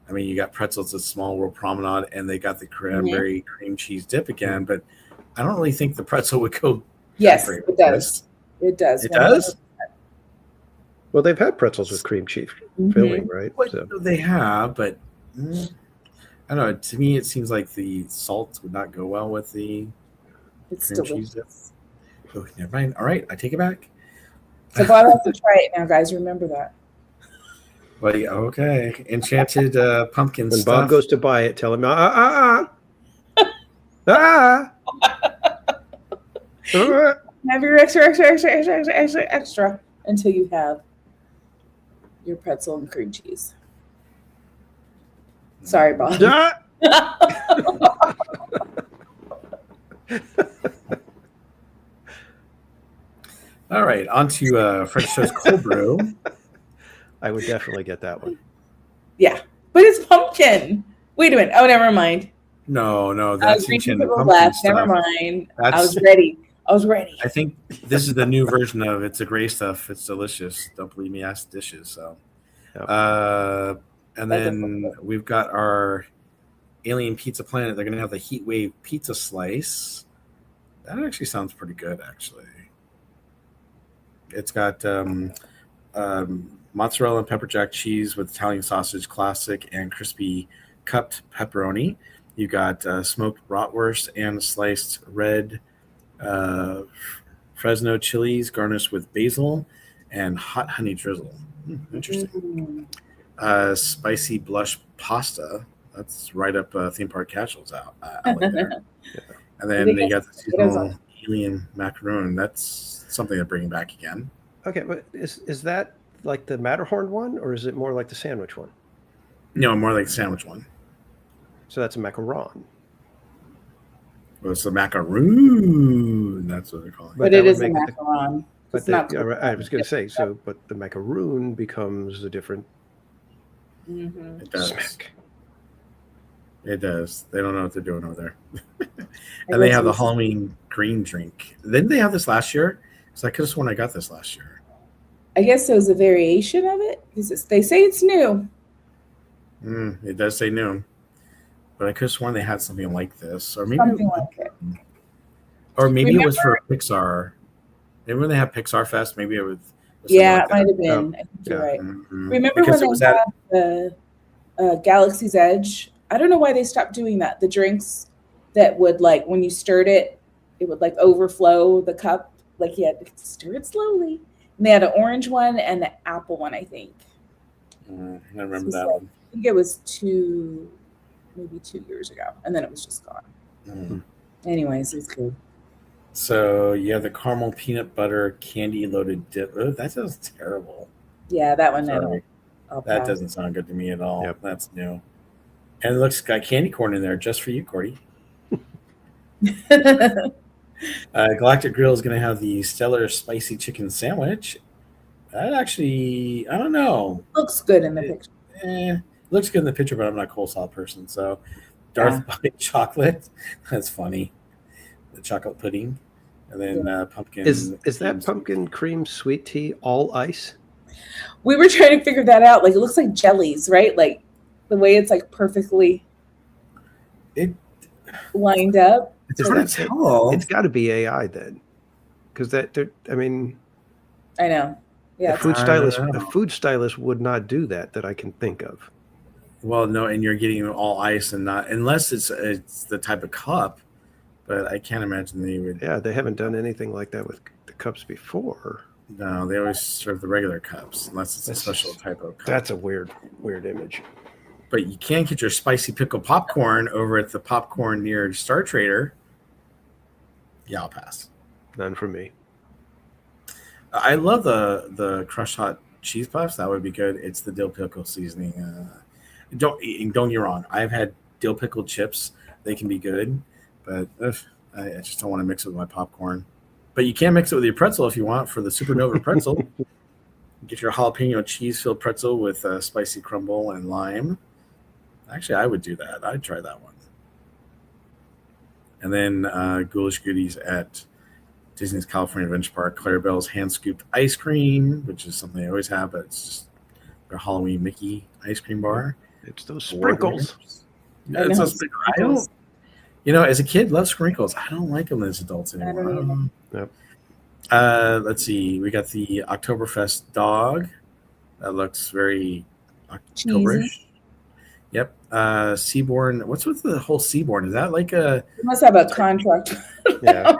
I mean, you got pretzels at Small World Promenade, and they got the cranberry cream cheese dip again, but I don't really think the pretzel would go. Yes, it does. It does. It does. Well, they've had pretzels with cream cheese filling, right? So. They have, but I don't know. To me, it seems like the salt would not go well with the cream cheese dip. Oh, never mind. All right, I take it back. So Bob has to try it now, guys. Remember that. Well, yeah, okay. Enchanted pumpkin when stuff. Bob goes to buy it, tell him, Have your extra until you have your pretzel and cream cheese. Sorry, Bob. All right, on to French Toast Cold Brew. I would definitely get that one. Yeah, but it's pumpkin. Wait a minute. Oh, never mind. No, that's enchanted pumpkin left. stuff. Never mind. I was ready. I think this is the new version of It's a Gray Stuff. It's delicious. Don't believe me, ask dishes. So, and then we've got our Alien Pizza Planet. They're going to have the Heat Wave Pizza Slice. That actually sounds pretty good, actually. It's got mozzarella and pepper jack cheese with Italian sausage classic and crispy cupped pepperoni. You got smoked bratwurst and sliced red Fresno chilies garnished with basil and hot honey drizzle. Interesting. Spicy blush pasta. That's right up Theme Park Casual's alley there. And then they got the seasonal alien macaroon. That's something they're bringing back again. Okay, but is that like the Matterhorn one, or is it more like the sandwich one? No, more like the sandwich one. So that's a macaron. Well, it's a macaroon. That's what they're calling it. But it is a macaron. It's But not. I was going to say, so, but the macaroon becomes a different Mhm. It does. smack. It does. They don't know what they're doing over there. I And they guess have the it's- Halloween green drink. Didn't they have this last year? Because I could have sworn I got this last year. I guess it was a variation of it because they say it's new. It does say new, but I could have sworn they had something like this, or maybe, Something like it. or maybe it was for Pixar. Maybe when they have Pixar Fest, maybe it was. something Yeah, like it might that. have been. I think you're yeah. right. Mhm. Remember Because when it was they at had the Galaxy's Edge? I don't know why they stopped doing that. The drinks that would like when you stirred it, it would like overflow the cup. Like you had to stir it slowly. And they had an orange one and an apple one, I think. I remember So that like- one. I think it was maybe 2 years ago, and then it was just gone. Mhm. Anyways, it's good. So you have the caramel peanut butter candy loaded dip. Oh, that sounds terrible. Yeah, that one. Sorry. I'll That pass. doesn't sound good to me at all. Yep. That's new. And it looks got candy corn in there just for you, Cordy. Galactic Grill is going to have the Stellar Spicy Chicken Sandwich. That actually, I don't know. Looks good in the picture. Looks good in the picture, but I'm not a coleslaw person. So, Darth Bite chocolate. That's funny. The chocolate pudding, and then pumpkin. Is that cream pumpkin cream sweet tea all ice? We were trying to figure that out. Like it looks like jellies, right? Like the way it's like perfectly It- lined up. It's hard to tell. It's got to be AI then, because I mean, I know. Yeah. a food I stylist, don't a know. food stylist would not do that I can think of. Well, no, and you're getting all ice and not unless it's the type of cup. But I can't imagine they would. Yeah, they haven't done anything like that with the cups before. No, they always serve the regular cups unless it's a special type of cup. That's a weird image. But you can get your spicy pickle popcorn over at the popcorn near Star Trader. Yeah, I'll pass. None for me. I love the crushed hot cheese puffs. That would be good. It's the dill pickle seasoning. Don't get me wrong. I've had dill pickle chips. They can be good, but I just don't want to mix it with my popcorn. But you can mix it with your pretzel if you want for the Supernova pretzel. Get your jalapeno cheese-filled pretzel with spicy crumble and lime. Actually, I would do that. I'd try that one. And then Ghoulish Goodies at Disney's California Adventure Park. Clarabelle's hand-scooped ice cream, which is something they always have, but it's just their Halloween Mickey ice cream bar. It's those sprinkles. Yeah, it's those sprinkles. I don't, as a kid, love sprinkles. I don't like them as adults anymore. I don't Yep. Let's see. We got the Oktoberfest dog. That looks very Octoberish. Cheesy. Yep. Seaborn. What's with the whole Seaborn? Is that like a? You must have a contract. Yeah,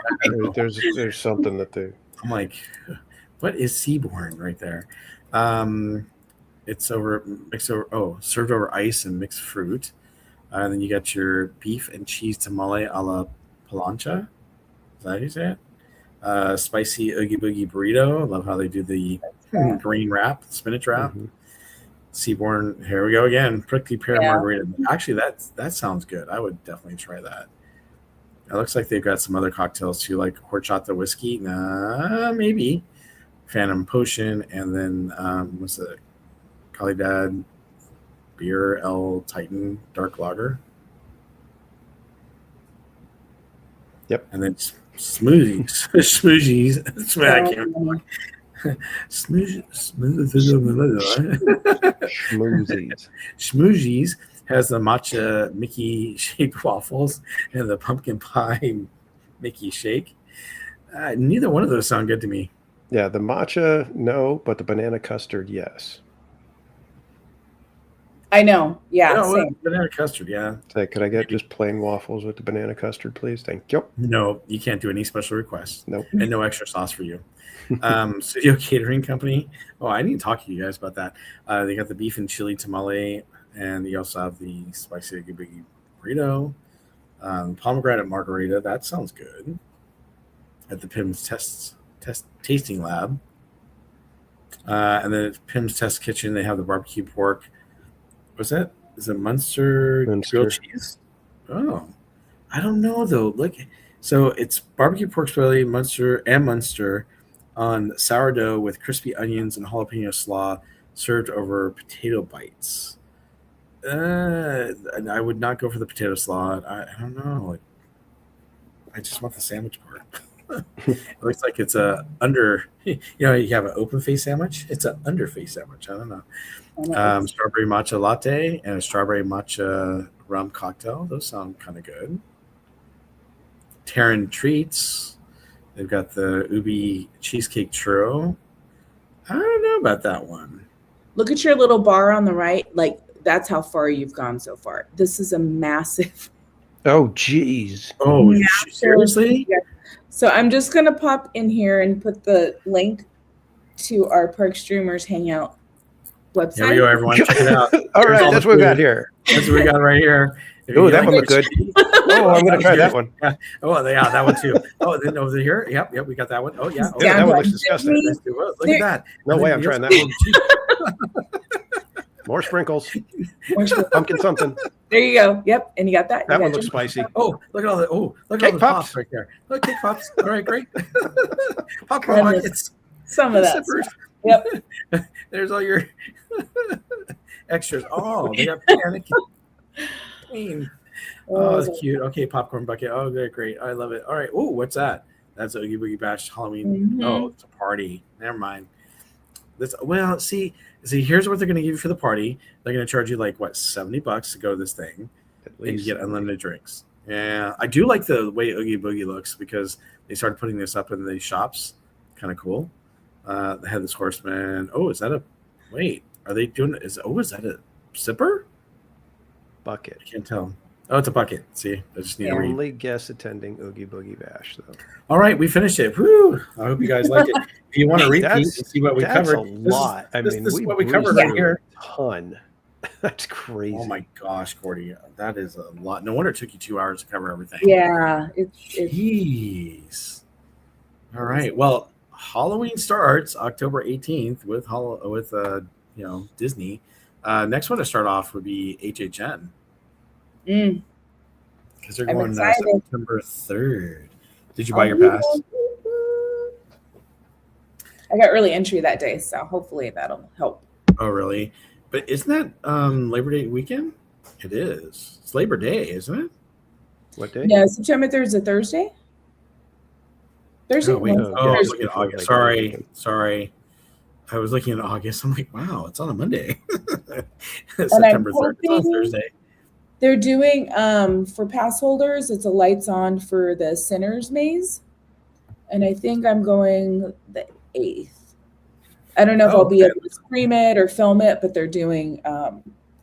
there's something that they. I'm like, what is Seaborn right there? It's served over ice and mixed fruit. And then you got your beef and cheese tamale a la plancha. Is that how you say it? Spicy Oogie Boogie burrito. I love how they do the green wrap, spinach wrap. Mhm. Seaborn. Here we go again. Prickly pear Yeah. margarita. Actually, that sounds good. I would definitely try that. It looks like they've got some other cocktails too, like horchata whiskey. Nah, maybe. Phantom Potion, and then what's the Calidad Beer El Titan Dark Lager. Yep. And then smoothies. Smoothies. I can't. Schmoozies. Schmoozies has the matcha Mickey shaped waffles and the pumpkin pie Mickey shake. Neither one of those sound good to me. Yeah, the matcha, no, but the banana custard, yes. I know. Yeah. No, Same. banana custard, yeah. Say, could I get just plain waffles with the banana custard, please? Thank you. No, you can't do any special requests. Nope. And no extra sauce for you. Studio Catering Company. Oh, I need to talk to you guys about that. They got the beef and chili tamale, and you also have the spicy Oogie Boogie burrito. Pomegranate margarita. That sounds good. At the Pim's Tasting Lab. And then at Pim's Test Kitchen, they have the barbecue pork. What's that? Is it Munster grilled cheese? Oh, I don't know though. Look, so it's barbecue pork belly, Munster, on sourdough with crispy onions and jalapeno slaw served over potato bites. I would not go for the potato slaw. I don't know. I just want the sandwich part. It looks like it's a under. You have an open face sandwich. It's an under face sandwich. I don't know. Strawberry matcha latte and a strawberry matcha rum cocktail. Those sound kind of good. Terran treats. They've got the ubi cheesecake churro. I don't know about that one. Look at your little bar on the right. Like, that's how far you've gone so far. This is a massive. Oh, geez. Oh, seriously? Yeah. So I'm just going to pop in here and put the link to our Park Streamers Hangout website. Here we go, everyone. Check it out. All right, that's what we got here. That's what we got right here. Oh, that one looked good. Oh, I'm going to try that one. Yeah. Oh, yeah, that one too. Oh, then over here. Yep, we got that one. Oh, yeah. Oh, yeah, that one looks disgusting. Look at that. No way I'm trying that one. More sprinkles. Pumpkin something. There you go. Yep, and you got that. That one looks spicy. Oh, look at all the look at all the pops right there. Look, cake pops. All right, great. Popcorn buckets. Some of that. Yep. There's all your extras. Oh, they got panic. Oh, it's cute. Okay, popcorn bucket. Oh, great. I love it. All right. Oh, what's that? That's Oogie Boogie Bash Halloween. Mm-hmm. Oh, it's a party. Never mind. See, here's what they're going to give you for the party. They're going to charge you like what, $70 to go to this thing, and you get unlimited drinks. Yeah, I do like the way Oogie Boogie looks because they started putting this up in the shops. Kind of cool. They had this horseman. Oh, is that a? Wait, are they doing? Is that a sipper? Bucket. I can't tell. Oh, it's a bucket. See, I just need to read. Only guest attending Oogie Boogie Bash, though. All right, we finished it. Woo! I hope you guys liked it. If you want to repeat and see what we covered, a lot. This is what we covered right here. A ton. That's crazy. Oh my gosh, Cordy, that is a lot. No wonder it took you 2 hours to cover everything. Yeah, Jeez. All right. Well, Halloween starts October 18th with Disney. Next one to start off would be HHN. Because they're going September 3rd. Did you buy your pass? I got early entry that day, so hopefully that'll help. Oh, really? But isn't that Labor Day weekend? It is. It's Labor Day, isn't it? What day? Yeah, September 3rd is a Thursday. Thursday? Oh, wait. I was looking at August. Sorry. I was looking at August. I'm like, wow, it's on a Monday. September 3rd. It's on Thursday. They're doing, for pass holders, it's a lights on for the Sinners Maze. And I think I'm going the 8th. I don't know if I'll be able to stream it or film it, but they're doing,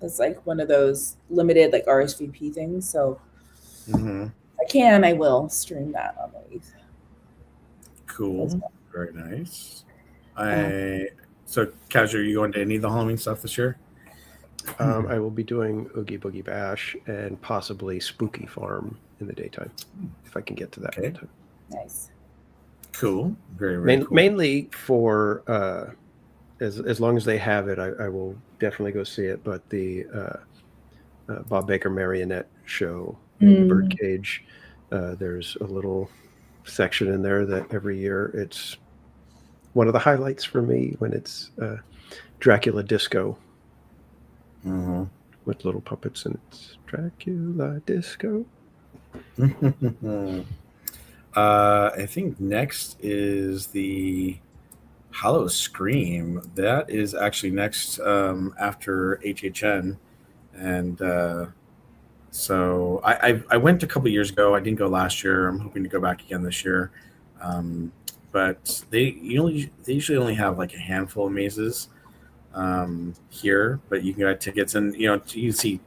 it's like one of those limited like RSVP things. So if I will stream that on the 8th. Cool. Very nice. So, Kaz, are you going to any of the Halloween stuff this year? I will be doing Oogie Boogie Bash and possibly Spooky Farm in the daytime, if I can get to that. Okay. Time. Nice. Cool. Very cool. Mainly for as long as they have it, I will definitely go see it. But the Bob Baker Marionette show in the Birdcage, there's a little section in there that every year it's one of the highlights for me when it's Dracula Disco. With little puppets, and it's Dracula Disco. I think next is the Hollow Scream. That is actually next after HHN, and so I went a couple years ago. I didn't go last year. I'm hoping to go back again this year, but they usually only have like a handful of mazes here, but you can get tickets, and you can see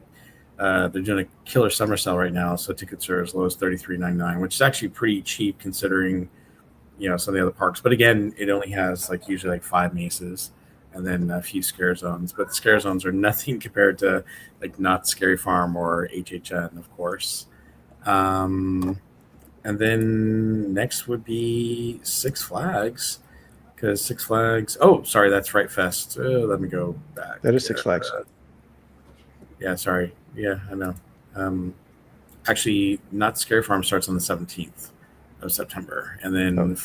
they're doing a killer summer sale right now, so tickets are as low as $33.99, which is actually pretty cheap considering some of the other parks. But again, it only has usually 5 mazes and then a few scare zones, but the scare zones are nothing compared to Knott Scary Farm or HHN, of course. And then next would be Six Flags. Because Six Flags. Oh, sorry, that's Fright Fest. Let me go back. That is Six Flags. Yeah, sorry. Yeah, I know. Actually, Not Scary Farm starts on the 17th of September, and then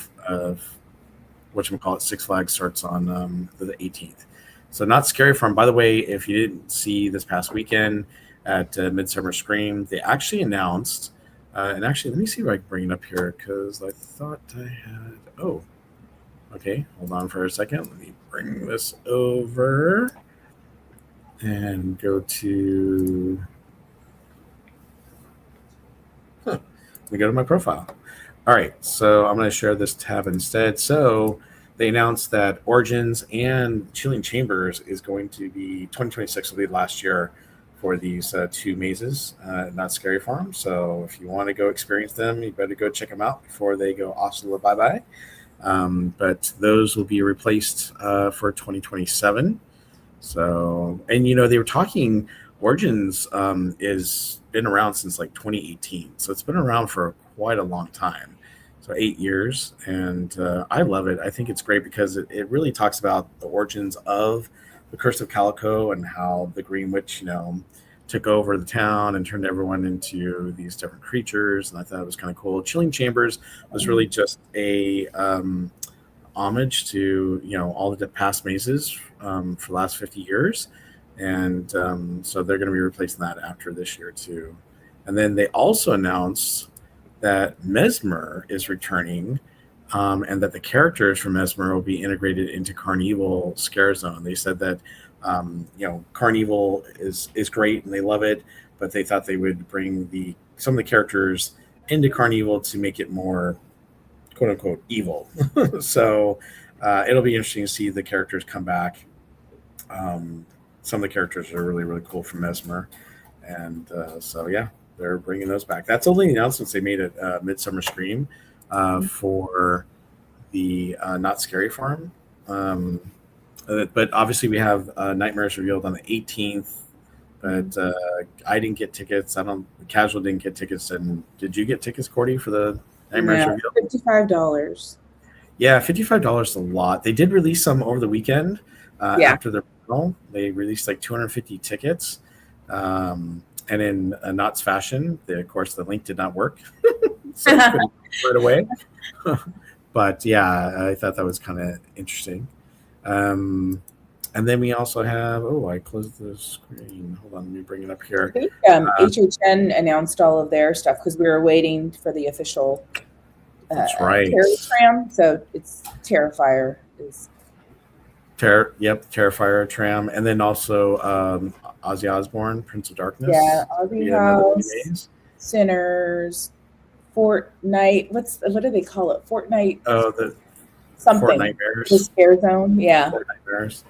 whatchamacallit, Six Flags starts on the 18th. So Not Scary Farm, by the way, if you didn't see this past weekend at Midsummer Scream, they actually announced, and actually, let me see if I can bring it up here, because I thought I had, okay, hold on for a second. Let me bring this over and go to, let me go to my profile. All right, so I'm going to share this tab instead. So they announced that Origins and Chilling Chambers is going to be 2026 will be last year for these two mazes, Not Scary Farm. So if you want to go experience them, you better go check them out before they go hasta la bye-bye. But those will be replaced for 2027. So, and they were talking, Origins is been around since like 2018. So it's been around for quite a long time. So 8 years, and I love it. I think it's great because it really talks about the origins of the Curse of Calico and how the Green Witch, took over the town and turned everyone into these different creatures. And I thought it was kind of cool. Chilling Chambers was really just a homage to all the past mazes for the last 50 years, and so they're going to be replacing that after this year too. And then they also announced that Mesmer is returning, and that the characters from Mesmer will be integrated into Carnival Scare Zone. They said that Carnival is great and they love it, but they thought they would bring some of the characters into Carnival to make it more quote unquote evil. So it'll be interesting to see the characters come back. Some of the characters are really, really cool from Mesmer, and so yeah, they're bringing those back. That's only the announcements they made at Midsummer Scream for the Not Scary Farm. But obviously we have Nightmares revealed on the 18th. But I didn't get tickets. Casual didn't get tickets. And did you get tickets, Cordy, for the Nightmares revealed? $55. Yeah, $55 is a lot. They did release some over the weekend after the panel. They released like 250 tickets. And in Knott's fashion, of course, the link did not work. So I couldn't right away. But yeah, I thought that was kind of interesting. And then we also have, I closed the screen. Hold on, let me bring it up here. I think HHN announced all of their stuff because we were waiting for the official that's right. tram. So it's Terrifier. Terrifier tram. And then also Ozzy Osbourne, Prince of Darkness. Yeah, Ozzy House, Sinners, Fortnite. What do they call it? Fortnite. Oh, the something. Fortnightmares. The Scare Zone. Yeah. Fortnightmares.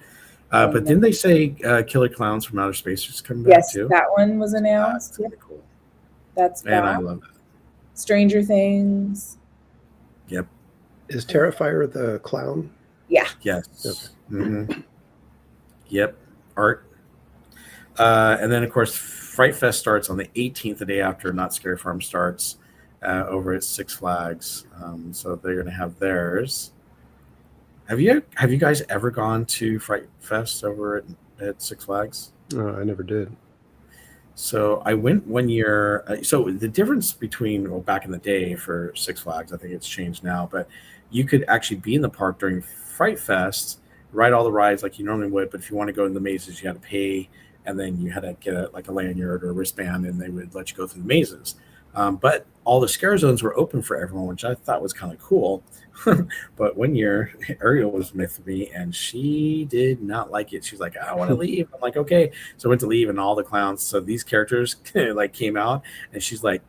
But didn't they say Killer Clowns from Outer Space is coming back too? Yes, that one was announced. That's really cool. That's and I love that. Stranger Things. Yep. Is Terrifier the clown? Yeah. Yes. Okay. Mm-hmm. Yep. Art. And then, of course, Fright Fest starts on the 18th, the day after Not Scary Farm starts over at Six Flags. So they're going to have theirs. Have you guys ever gone to Fright Fest over at Six Flags? No, I never did. So I went one year. So the difference between back in the day for Six Flags, I think it's changed now, but you could actually be in the park during Fright Fest, ride all the rides like you normally would. But if you want to go in the mazes, you had to pay, and then you had to get a lanyard or a wristband, and they would let you go through the mazes. But all the scare zones were open for everyone, which I thought was kind of cool. But one year, Ariel was with me, and she did not like it. She's like, I want to leave. I'm like, okay. So I went to leave, and all the clowns, so these characters came out, and she's like,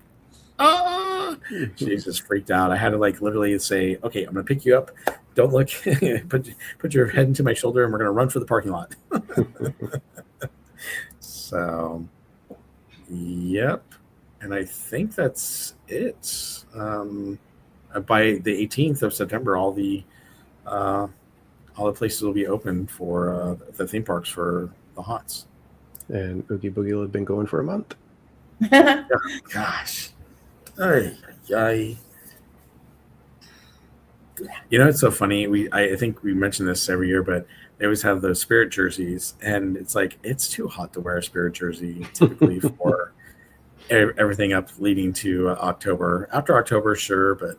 oh, she's just freaked out. I had to literally say, okay, I'm going to pick you up. Don't look. put your head into my shoulder, and we're going to run for the parking lot. So, yep. And I think that's it. By the 18th of September, all the places will be open for the theme parks for the haunts. And Oogie Boogie will have been going for a month. Gosh. It's so funny. I think we mention this every year, but they always have those spirit jerseys, and it's like it's too hot to wear a spirit jersey typically for everything up leading to October. After October, sure, but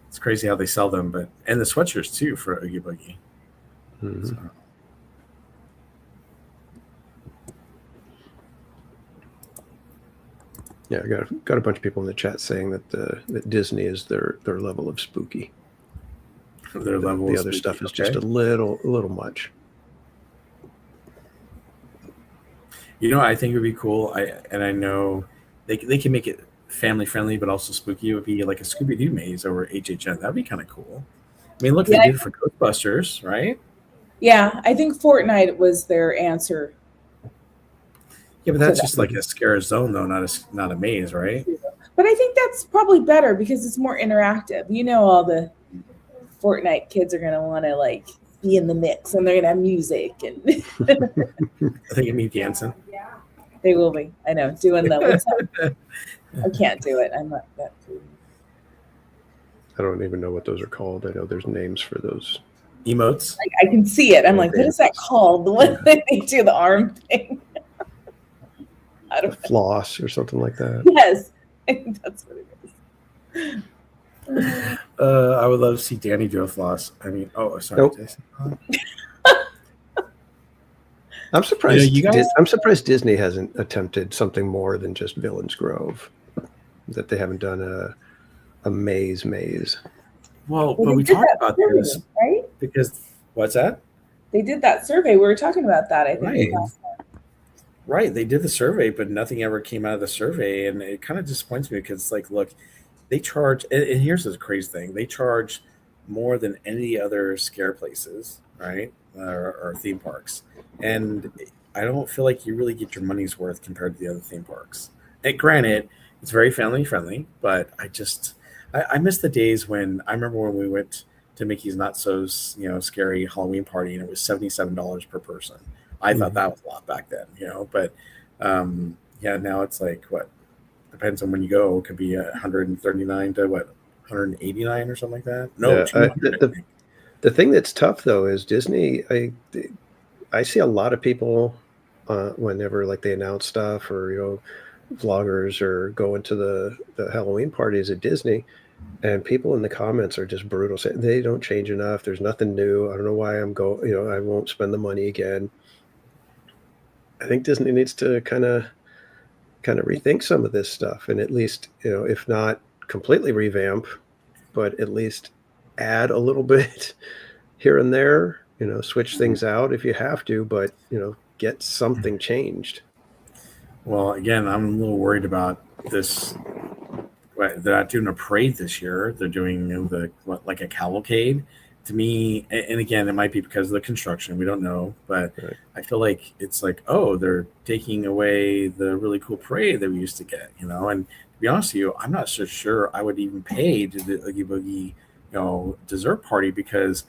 It's crazy how they sell them, and the sweatshirts too for Oogie Boogie. Mhm. So. Yeah, I got a bunch of people in the chat saying that that Disney is their level of spooky. Their level. The of other spooky. stuff is just a little much. You know, I think it would be cool. I know they can make it family friendly, but also spooky. It would be like a Scooby Doo maze over HHN. That'd be kind of cool. I mean, look, they did it for Ghostbusters, right? Yeah, I think Fortnite was their answer. Yeah, but that's just like a scare zone, though, not a maze, right? But I think that's probably better because it's more interactive. You know, all the Fortnite kids are gonna want to like be in the mix, and they're gonna have music, and I think it means dancing. they will be. I know, doing the. I can't do it. I'm not that cool. I don't even know what those are called. I know there's names for those emotes. Like, I can see it. I'm like, what is that called? The one that they do the arm thing. I don't know. Floss or something like that. Yes, I think that's what it is. I would love to see Danny do a floss. I mean, sorry. Nope. I'm surprised. I'm surprised Disney hasn't attempted something more than just Villains Grove. That they haven't done a maze. Well, but we talked about this, right? Because what's that? They did that survey. We were talking about that. I think. Right. Right. They did the survey, but nothing ever came out of the survey, and it kind of disappoints me because, like, look, they charge, and here's the crazy thing: they charge more than any other scare places, right, or theme parks, and I don't feel like you really get your money's worth compared to the other theme parks. And granted, it's very family friendly, but I miss the days when I remember when we went to Mickey's Not So Scary Halloween party, and it was $77 per person. I thought that was a lot back then, but now it's like what depends on when you go. It could be 139 to 189 or something like that. No, the thing that's tough though is Disney. I see a lot of people whenever like they announce stuff or vloggers or go into the Halloween parties at Disney, and people in the comments are just brutal. Saying they don't change enough. There's nothing new. I don't know why I'm going. I won't spend the money again. I think Disney needs to kind of rethink some of this stuff, and at least if not completely revamp, but at least add a little bit here and there. Switch things out if you have to, but get something changed. Well, again, I'm a little worried about this. They're not doing a parade this year. They're doing like a cavalcade. To me, and again, it might be because of the construction. We don't know, but right. I feel like it's like, they're taking away the really cool parade that we used to get, And to be honest with you, I'm not so sure I would even pay to the Oogie Boogie, dessert party because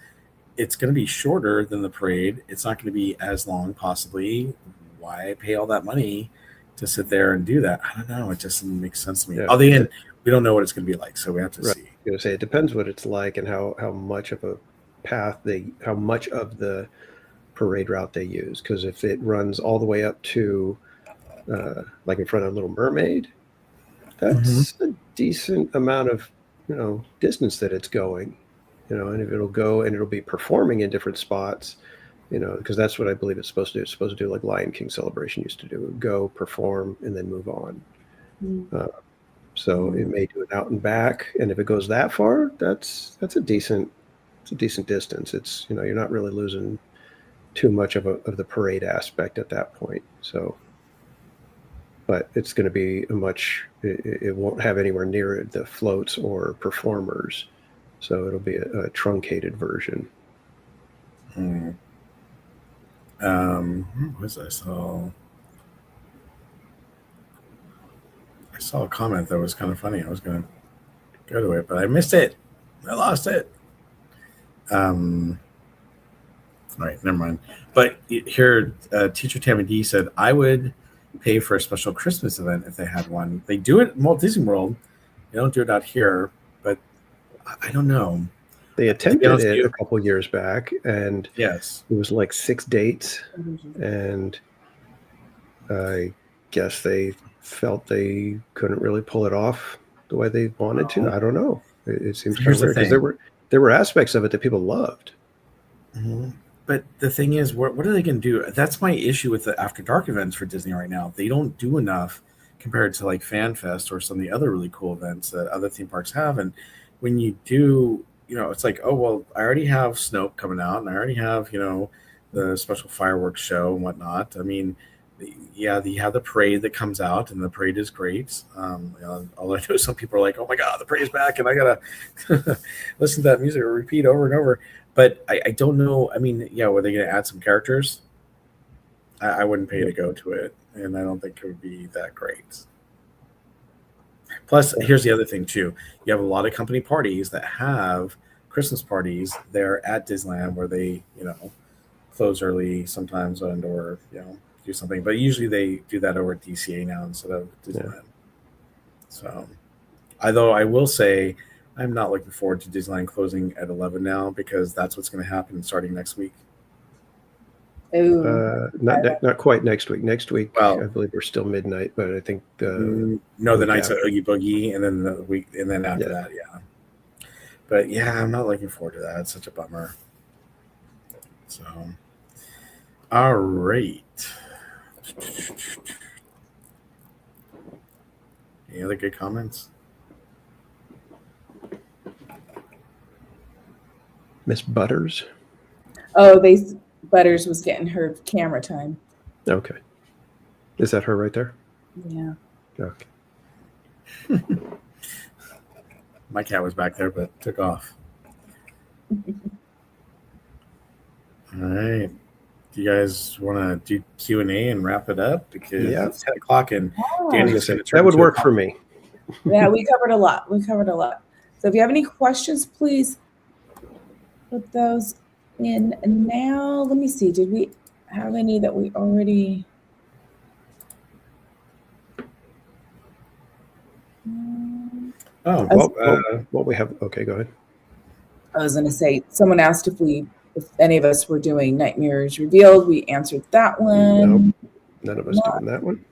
it's going to be shorter than the parade. It's not going to be as long, possibly. Why pay all that money to sit there and do that? I don't know. It just doesn't make sense to me. Yeah. We don't know what it's going to be like, so we have to see. I was going to say it depends what it's like and how much of a path how much of the parade route they use. Because if it runs all the way up to like in front of Little Mermaid, that's a decent amount of distance that it's going. And if it'll go and it'll be performing in different spots, because that's what I believe it's supposed to do. It's supposed to do like Lion King Celebration used to do: go, perform, and then move on. So it may do it out and back, and if it goes that far, that's a decent distance. It's you're not really losing too much of the parade aspect at that point. So, but it's going to be it won't have anywhere near the floats or performers, so it'll be a truncated version. What was I saw a comment that was kind of funny. I was going to go to it, but I missed it. I lost it. All right, never mind. But here, Teacher Tammy D said, I would pay for a special Christmas event if they had one. They do it at Walt Disney World. They don't do it out here, but I don't know. They attempted it a couple years back, and yes, it was like 6 dates, and I guess they felt they couldn't really pull it off the way they wanted to. I don't know. It seems kind Here's of the weird because thing. there were aspects of it that people loved. Mhm. But the thing is, what are they going to do? That's my issue with the After Dark events for Disney right now. They don't do enough compared to like FanFest or some of the other really cool events that other theme parks have. And when you do, it's like, oh, well, I already have Snoke coming out and I already have, the special fireworks show and whatnot. I mean, yeah, you have the parade that comes out, and the parade is great. Although I know some people are like, "Oh my God, the parade is back," and I gotta listen to that music or repeat over and over. But I don't know. I mean, yeah, were they going to add some characters? I wouldn't pay to go to it, and I don't think it would be that great. Plus, here's the other thing too: you have a lot of company parties that have Christmas parties there at Disneyland, where they, close early sometimes or do something, but usually they do that over at DCA now instead of Disneyland. Yeah. So, although I will say I'm not looking forward to Disneyland closing at 11 now, because that's what's going to happen starting next week. Not quite next week. Next week, well, I believe we're still midnight, but I think the nights of Oogie Boogie, and then the week, and then after that, yeah. But yeah, I'm not looking forward to that. It's such a bummer. So, all right. Any other good comments? Miss Butters? Oh, Butters was getting her camera time. Okay. Is that her right there? Yeah. Okay. My cat was back there, but took off. All right. Do you guys want to do Q&A and wrap it up? Because it's 10 o'clock and Danny's going to turn. That would work for me. Yeah, we covered a lot. So if you have any questions, please put those in now. Let me see. Did we have any that we already? What we have. Okay, go ahead. I was going to say, someone asked if any of us were doing Nightmares Revealed. We answered that one. Nope, none of us doing that one.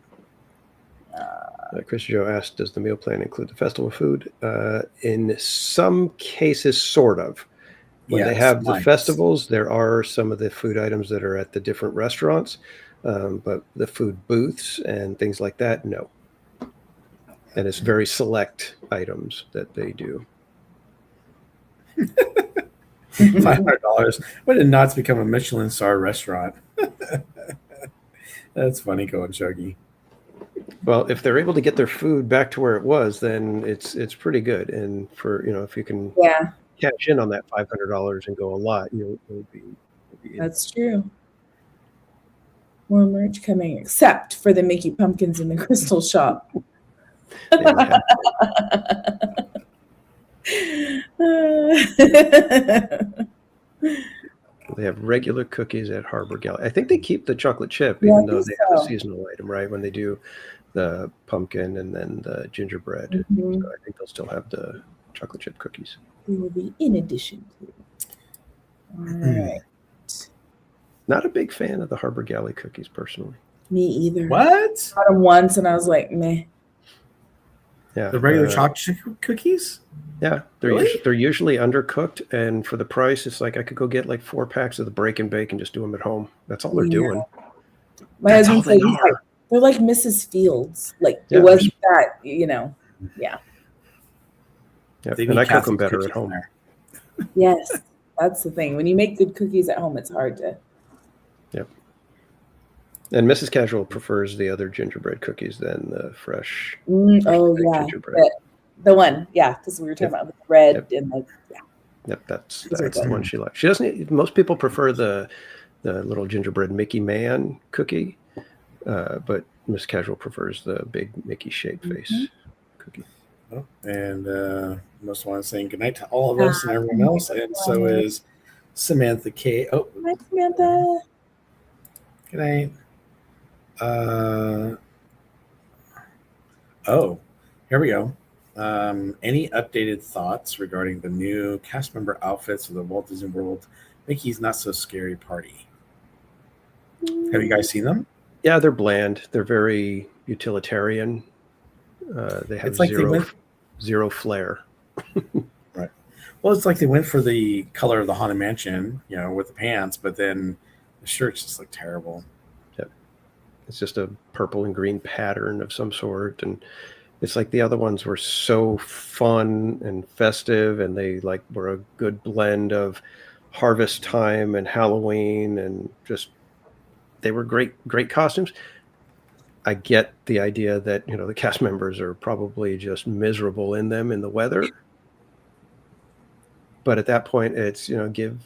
Chris Joe asked, does the meal plan include the festival food? In some cases, sort of. When they have the festivals, there are some of the food items that are at the different restaurants, but the food booths and things like that, no. And it's very select items that they do. $500. When did Knott's become a Michelin star restaurant? That's funny, going Chuggy. Well, if they're able to get their food back to where it was, then it's pretty good. And for if you can cash in on that $500 and go a lot, you'll be That's true. More merch coming, except for the Mickey pumpkins in the Crystal Shop. They have regular cookies at Harbor Galley. I think they keep the chocolate chip, even though they have a seasonal item, right? When they do the pumpkin and then the gingerbread. Mm-hmm. So I think they'll still have the chocolate chip cookies. They will be in addition to. All right. Not a big fan of the Harbor Galley cookies, personally. Me either. What? I had them once and I was like, meh. Yeah. The regular chocolate chip cookies? Yeah, they're usually undercooked, and for the price, it's like I could go get like 4 packs of the Break and Bake and just do them at home. That's all they're doing. My husband said they're like Mrs. Fields. Like it wasn't that, Yeah. Yeah, and I cook them better at home. Yes, that's the thing. When you make good cookies at home, it's hard to. Yep. And Mrs. Casual prefers the other gingerbread cookies than the fresh. Gingerbread. The one, because we were talking about the bread and the Yep, that's the one she likes. She doesn't. Most people prefer the little gingerbread Mickey Man cookie, but Miss Casual prefers the big Mickey shaped face cookie. Oh, and most want saying goodnight to all of us and everyone else, and so is Samantha K. Oh, hi Samantha. Good night. Here we go. Any updated thoughts regarding the new cast member outfits of the Walt Disney World Mickey's Not So Scary Party? Have you guys seen them? Yeah, they're bland. They're very utilitarian. They have zero flair. Well, it's like they went for the color of the Haunted Mansion, with the pants, but then the shirts just look terrible. Yep. It's just a purple and green pattern of some sort, and it's like the other ones were so fun and festive, and they like were a good blend of harvest time and Halloween, and just they were great costumes. I get the idea that the cast members are probably just miserable in them in the weather, but at that point it's give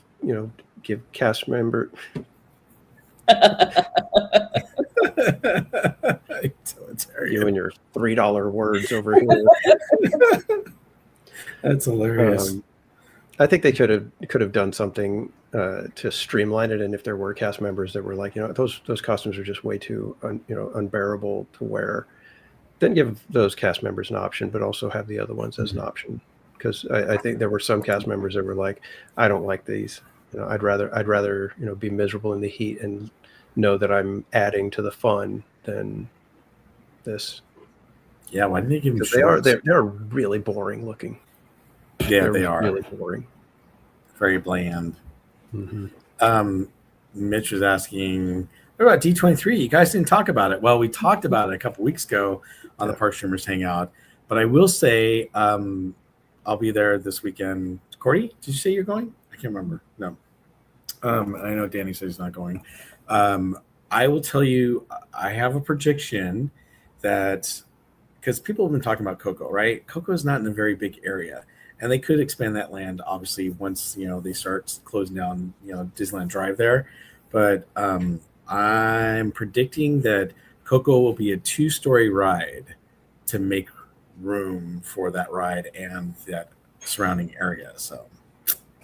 cast member you and your $3 words over here. That's hilarious. I think they could have done something to streamline it, and if there were cast members that were like, those costumes are just way too unbearable to wear, then give those cast members an option, but also have the other ones as an option. Because I think there were some cast members that were like, I don't like these. I'd rather be miserable in the heat and know that I'm adding to the fun than this. Yeah, why didn't they give them shorts? They're really boring looking. Yeah, they are really boring. Very bland. Mm-hmm. Mitch was asking, what about D23? You guys didn't talk about it. Well, we talked about it a couple weeks ago on the Park Streamers Hangout, but I will say I'll be there this weekend. Cordy, did you say you're going? I can't remember. No. I know Danny said he's not going. I will tell you, I have a prediction that, because people have been talking about Coco, right? Coco is not in a very big area, and they could expand that land, obviously, once they start closing down Disneyland Drive there. But I'm predicting that Coco will be a 2-story ride to make room for that ride and that surrounding area. So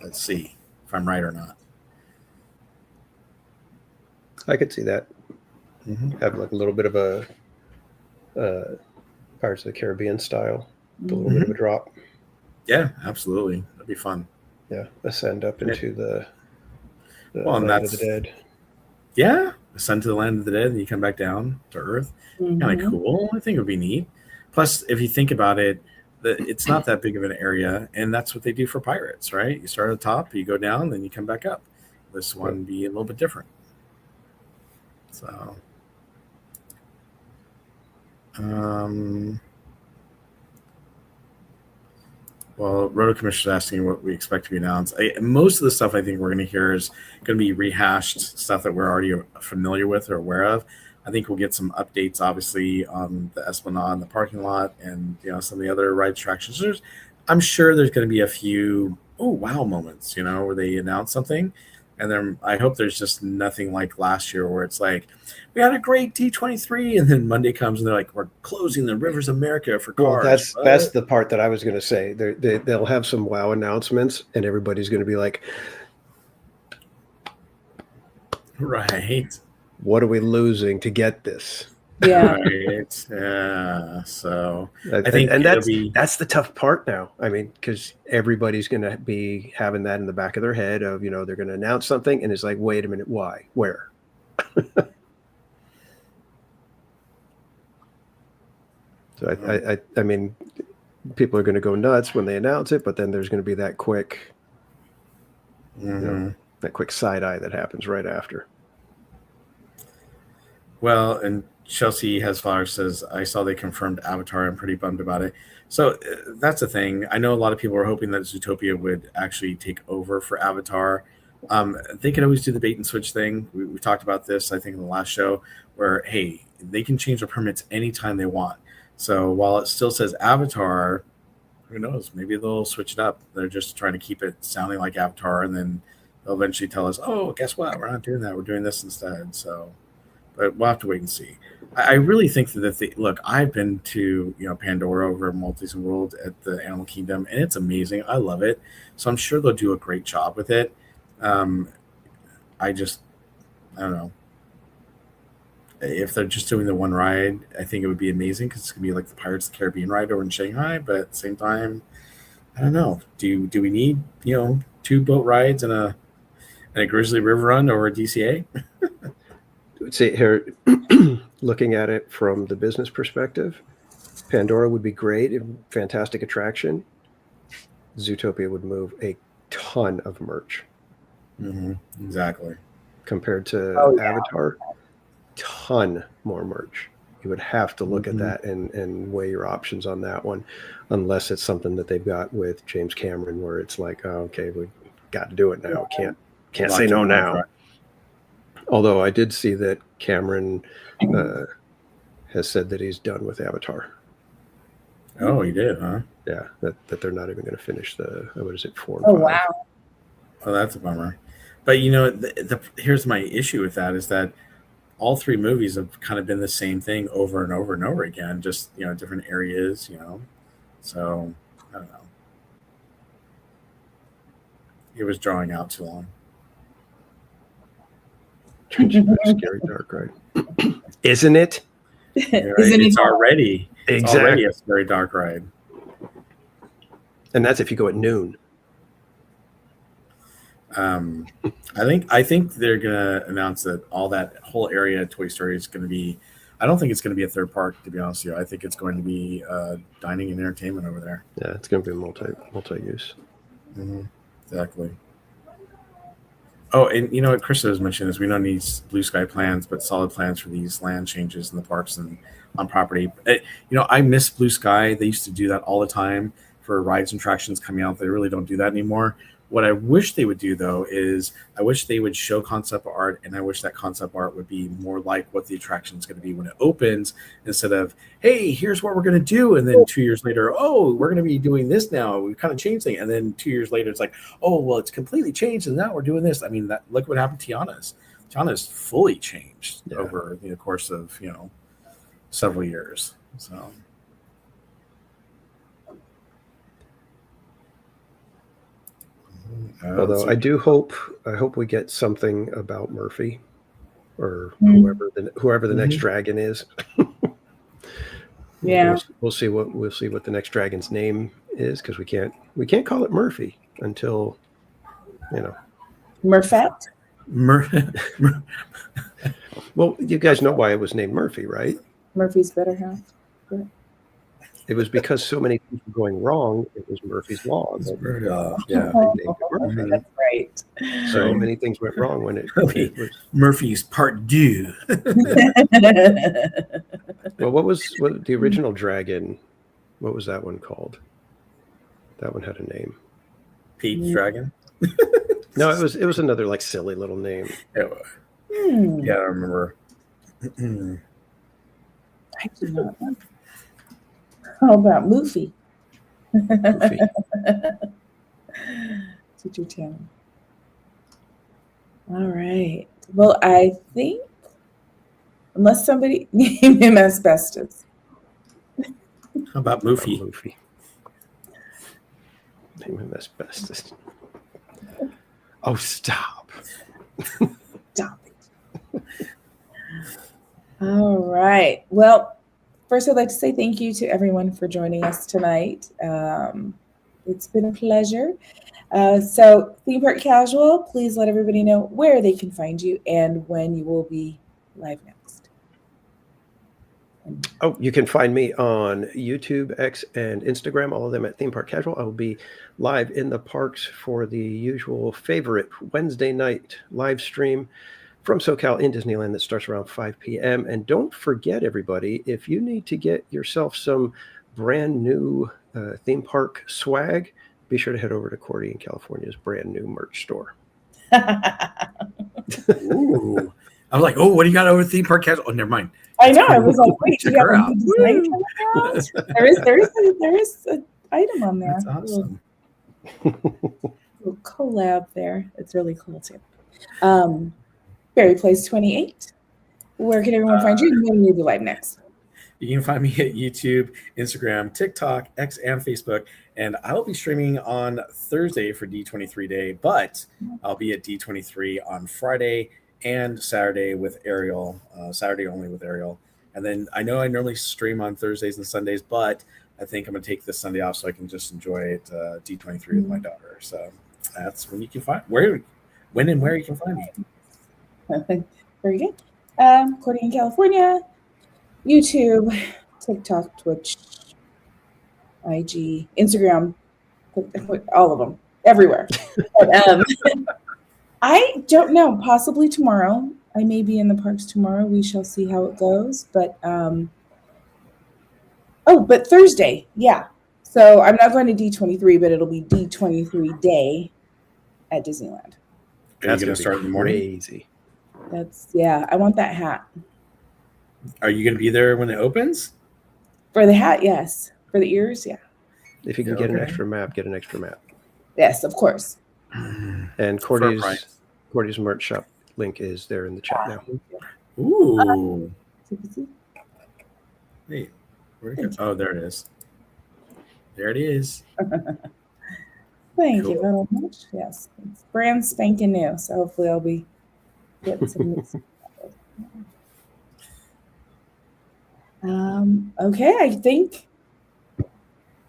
let's see if I'm right or not. I could see that. Have like a little bit of a Pirates of the Caribbean style, with a little bit of a drop. Yeah, absolutely. That'd be fun. Yeah, ascend up into the land of the dead. Yeah, ascend to the land of the dead, and you come back down to Earth. Kind of cool. I think it would be neat. Plus, if you think about it, it's not that big of an area, and that's what they do for pirates, right? You start at the top, you go down, then you come back up. This one would be a little bit different. So, well, Roto Commissioner is asking what we expect to be announced. Most of the stuff I think we're going to hear is going to be rehashed stuff that we're already familiar with or aware of. I think we'll get some updates, obviously, on the Esplanade and the parking lot and some of the other ride attractions. I'm sure there's going to be a few wow moments, where they announce something. And then I hope there's just nothing like last year where it's like, we had a great D23, and then Monday comes and they're like, we're closing the Rivers of America for cars. Well, that's the part that I was going to say. They'll have some wow announcements, and everybody's going to be like, right. What are we losing to get this? Yeah. Right. Yeah. So I think, and that's the tough part now. I mean, because everybody's going to be having that in the back of their head of, they're going to announce something, and it's like, wait a minute, why? Where? So I mean, people are going to go nuts when they announce it, but then there's going to be that quick, that quick side eye that happens right after. Well, and Chelsea Has Flowers says, I saw they confirmed Avatar. I'm pretty bummed about it. So that's the thing. I know a lot of people are hoping that Zootopia would actually take over for Avatar. They could always do the bait and switch thing. We talked about this, I think, in the last show, where, hey, they can change the permits anytime they want. So while it still says Avatar, who knows? Maybe they'll switch it up. They're just trying to keep it sounding like Avatar, and then they'll eventually tell us, oh, guess what? We're not doing that. We're doing this instead. So, but we'll have to wait and see. I really think that look, I've been to Pandora over at MonteZOOma World at the Animal Kingdom, and it's amazing. I love it. So I'm sure they'll do a great job with it. I don't know. If they're just doing the one ride, I think it would be amazing because it's gonna be like the Pirates of the Caribbean ride over in Shanghai. But at the same time, I don't know. Do we need 2 boat rides and a Grizzly River run over DCA? See here, looking at it from the business perspective, Pandora would be great, a fantastic attraction. Zootopia would move a ton of merch. Exactly. Compared to Avatar, ton more merch. You would have to look at that and weigh your options on that one, unless it's something that they've got with James Cameron where it's like, oh, okay, we've got to do it now. Can't say no now. Although I did see that Cameron has said that he's done with Avatar. Oh, he did, huh? Yeah, that they're not even going to finish the, what is it, 4 and 5. Wow. Oh, that's a bummer. But, here's my issue with that is that all 3 movies have kind of been the same thing over and over and over again, just, different areas, So, I don't know. It was drawing out too long. Scary dark ride. Isn't it? It's already a scary dark ride. And that's if you go at noon. I think they're gonna announce that all that whole area of Toy Story is gonna be. I don't think it's gonna be a third park, to be honest with you. I think it's going to be dining and entertainment over there. Yeah, it's going to be multi-use. Exactly. Oh, and what Krista was mentioning is we don't need blue sky plans, but solid plans for these land changes in the parks and on property. I miss blue sky. They used to do that all the time for rides and attractions coming out. They really don't do that anymore. What I wish they would do, though, is I wish they would show concept art, and I wish that concept art would be more like what the attraction is going to be when it opens, instead of, hey, here's what we're going to do, and then 2 years later, oh, we're going to be doing this now. We've kind of changed things. And then 2 years later, it's like, oh, well, it's completely changed, and now we're doing this. I mean, look what happened to Tiana's. Tiana's fully changed over the course of, several years. So... Although I hope we get something about Murphy or whoever the next dragon is. Yeah, we'll see what the next dragon's name is, because we can't call it Murphy until Murfette. Well, you guys know why it was named Murphy, right? Murphy's better half. It was because so many things were going wrong. It was Murphy's Law. Yeah, Murphy. That's right. So many things went wrong when it was Murphy's Part 2. Well, what the original dragon? What was that one called? That one had a name. Pete's Dragon. No, it was another like silly little name. Yeah, I remember. I do not know. How about Moofy? Teacher Town. All right. Well, I think, unless somebody named him Asbestos. How about Moofy? Name him Asbestos. Oh, stop. Stop it. All right. Well, first, I'd like to say thank you to everyone for joining us tonight. It's been a pleasure. So, Theme Park Casual, please let everybody know where they can find you and when you will be live next. Oh, you can find me on YouTube, X, and Instagram, all of them at Theme Park Casual. I will be live in the parks for the usual favorite Wednesday night live stream from SoCal in Disneyland that starts around 5 p.m. And don't forget, everybody, if you need to get yourself some brand new theme park swag, be sure to head over to Cordy in California's brand new merch store. Ooh. I was like, oh, what do you got over Theme Park Casual? Oh, never mind. I know. I was like, wait, check you got her out. There is an item on there. That's awesome. Little collab there. It's really cool too. Berry Place 28. Where can everyone find you? When will you be live next? You can find me at YouTube, Instagram, TikTok, X, and Facebook. And I will be streaming on Thursday for D23 Day, but I'll be at D23 on Friday and Saturday with Ariel, Saturday only with Ariel. And then I know I normally stream on Thursdays and Sundays, but I think I'm going to take this Sunday off so I can just enjoy it D23 with my daughter. So that's when you can find when and where you can find me. Very good. Cordy in California, YouTube, TikTok, Twitch, IG, Instagram, All of them, everywhere. But, I don't know. Possibly tomorrow. I may be in the parks tomorrow. We shall see how it goes. But but Thursday, yeah. So I'm not going to D23, but it'll be D23 day at Disneyland. Are you going to start in the morning? Crazy. I want that hat. Are you going to be there when it opens? For the hat, yes. For the ears, yeah. If you can get an extra map, get an extra map. Yes, of course. And Cordy's merch shop link is there in the chat now. Ooh. Wait, where'd it go? Oh, there it is. There it is. Thank you very much. Yes, it's brand spanking new, so hopefully I'll be getting some new stuff. Okay, I think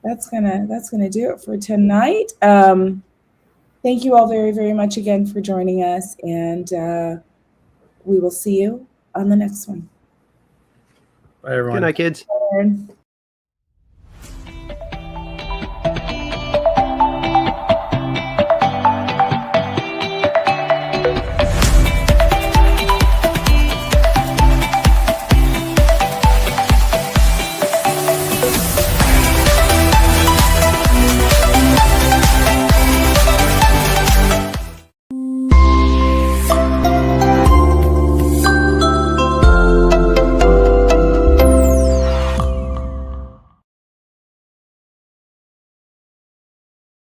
that's gonna do it for tonight. Thank you all very, very much again for joining us, and we will see you on the next one. Bye, everyone. Good night, kids. Bye.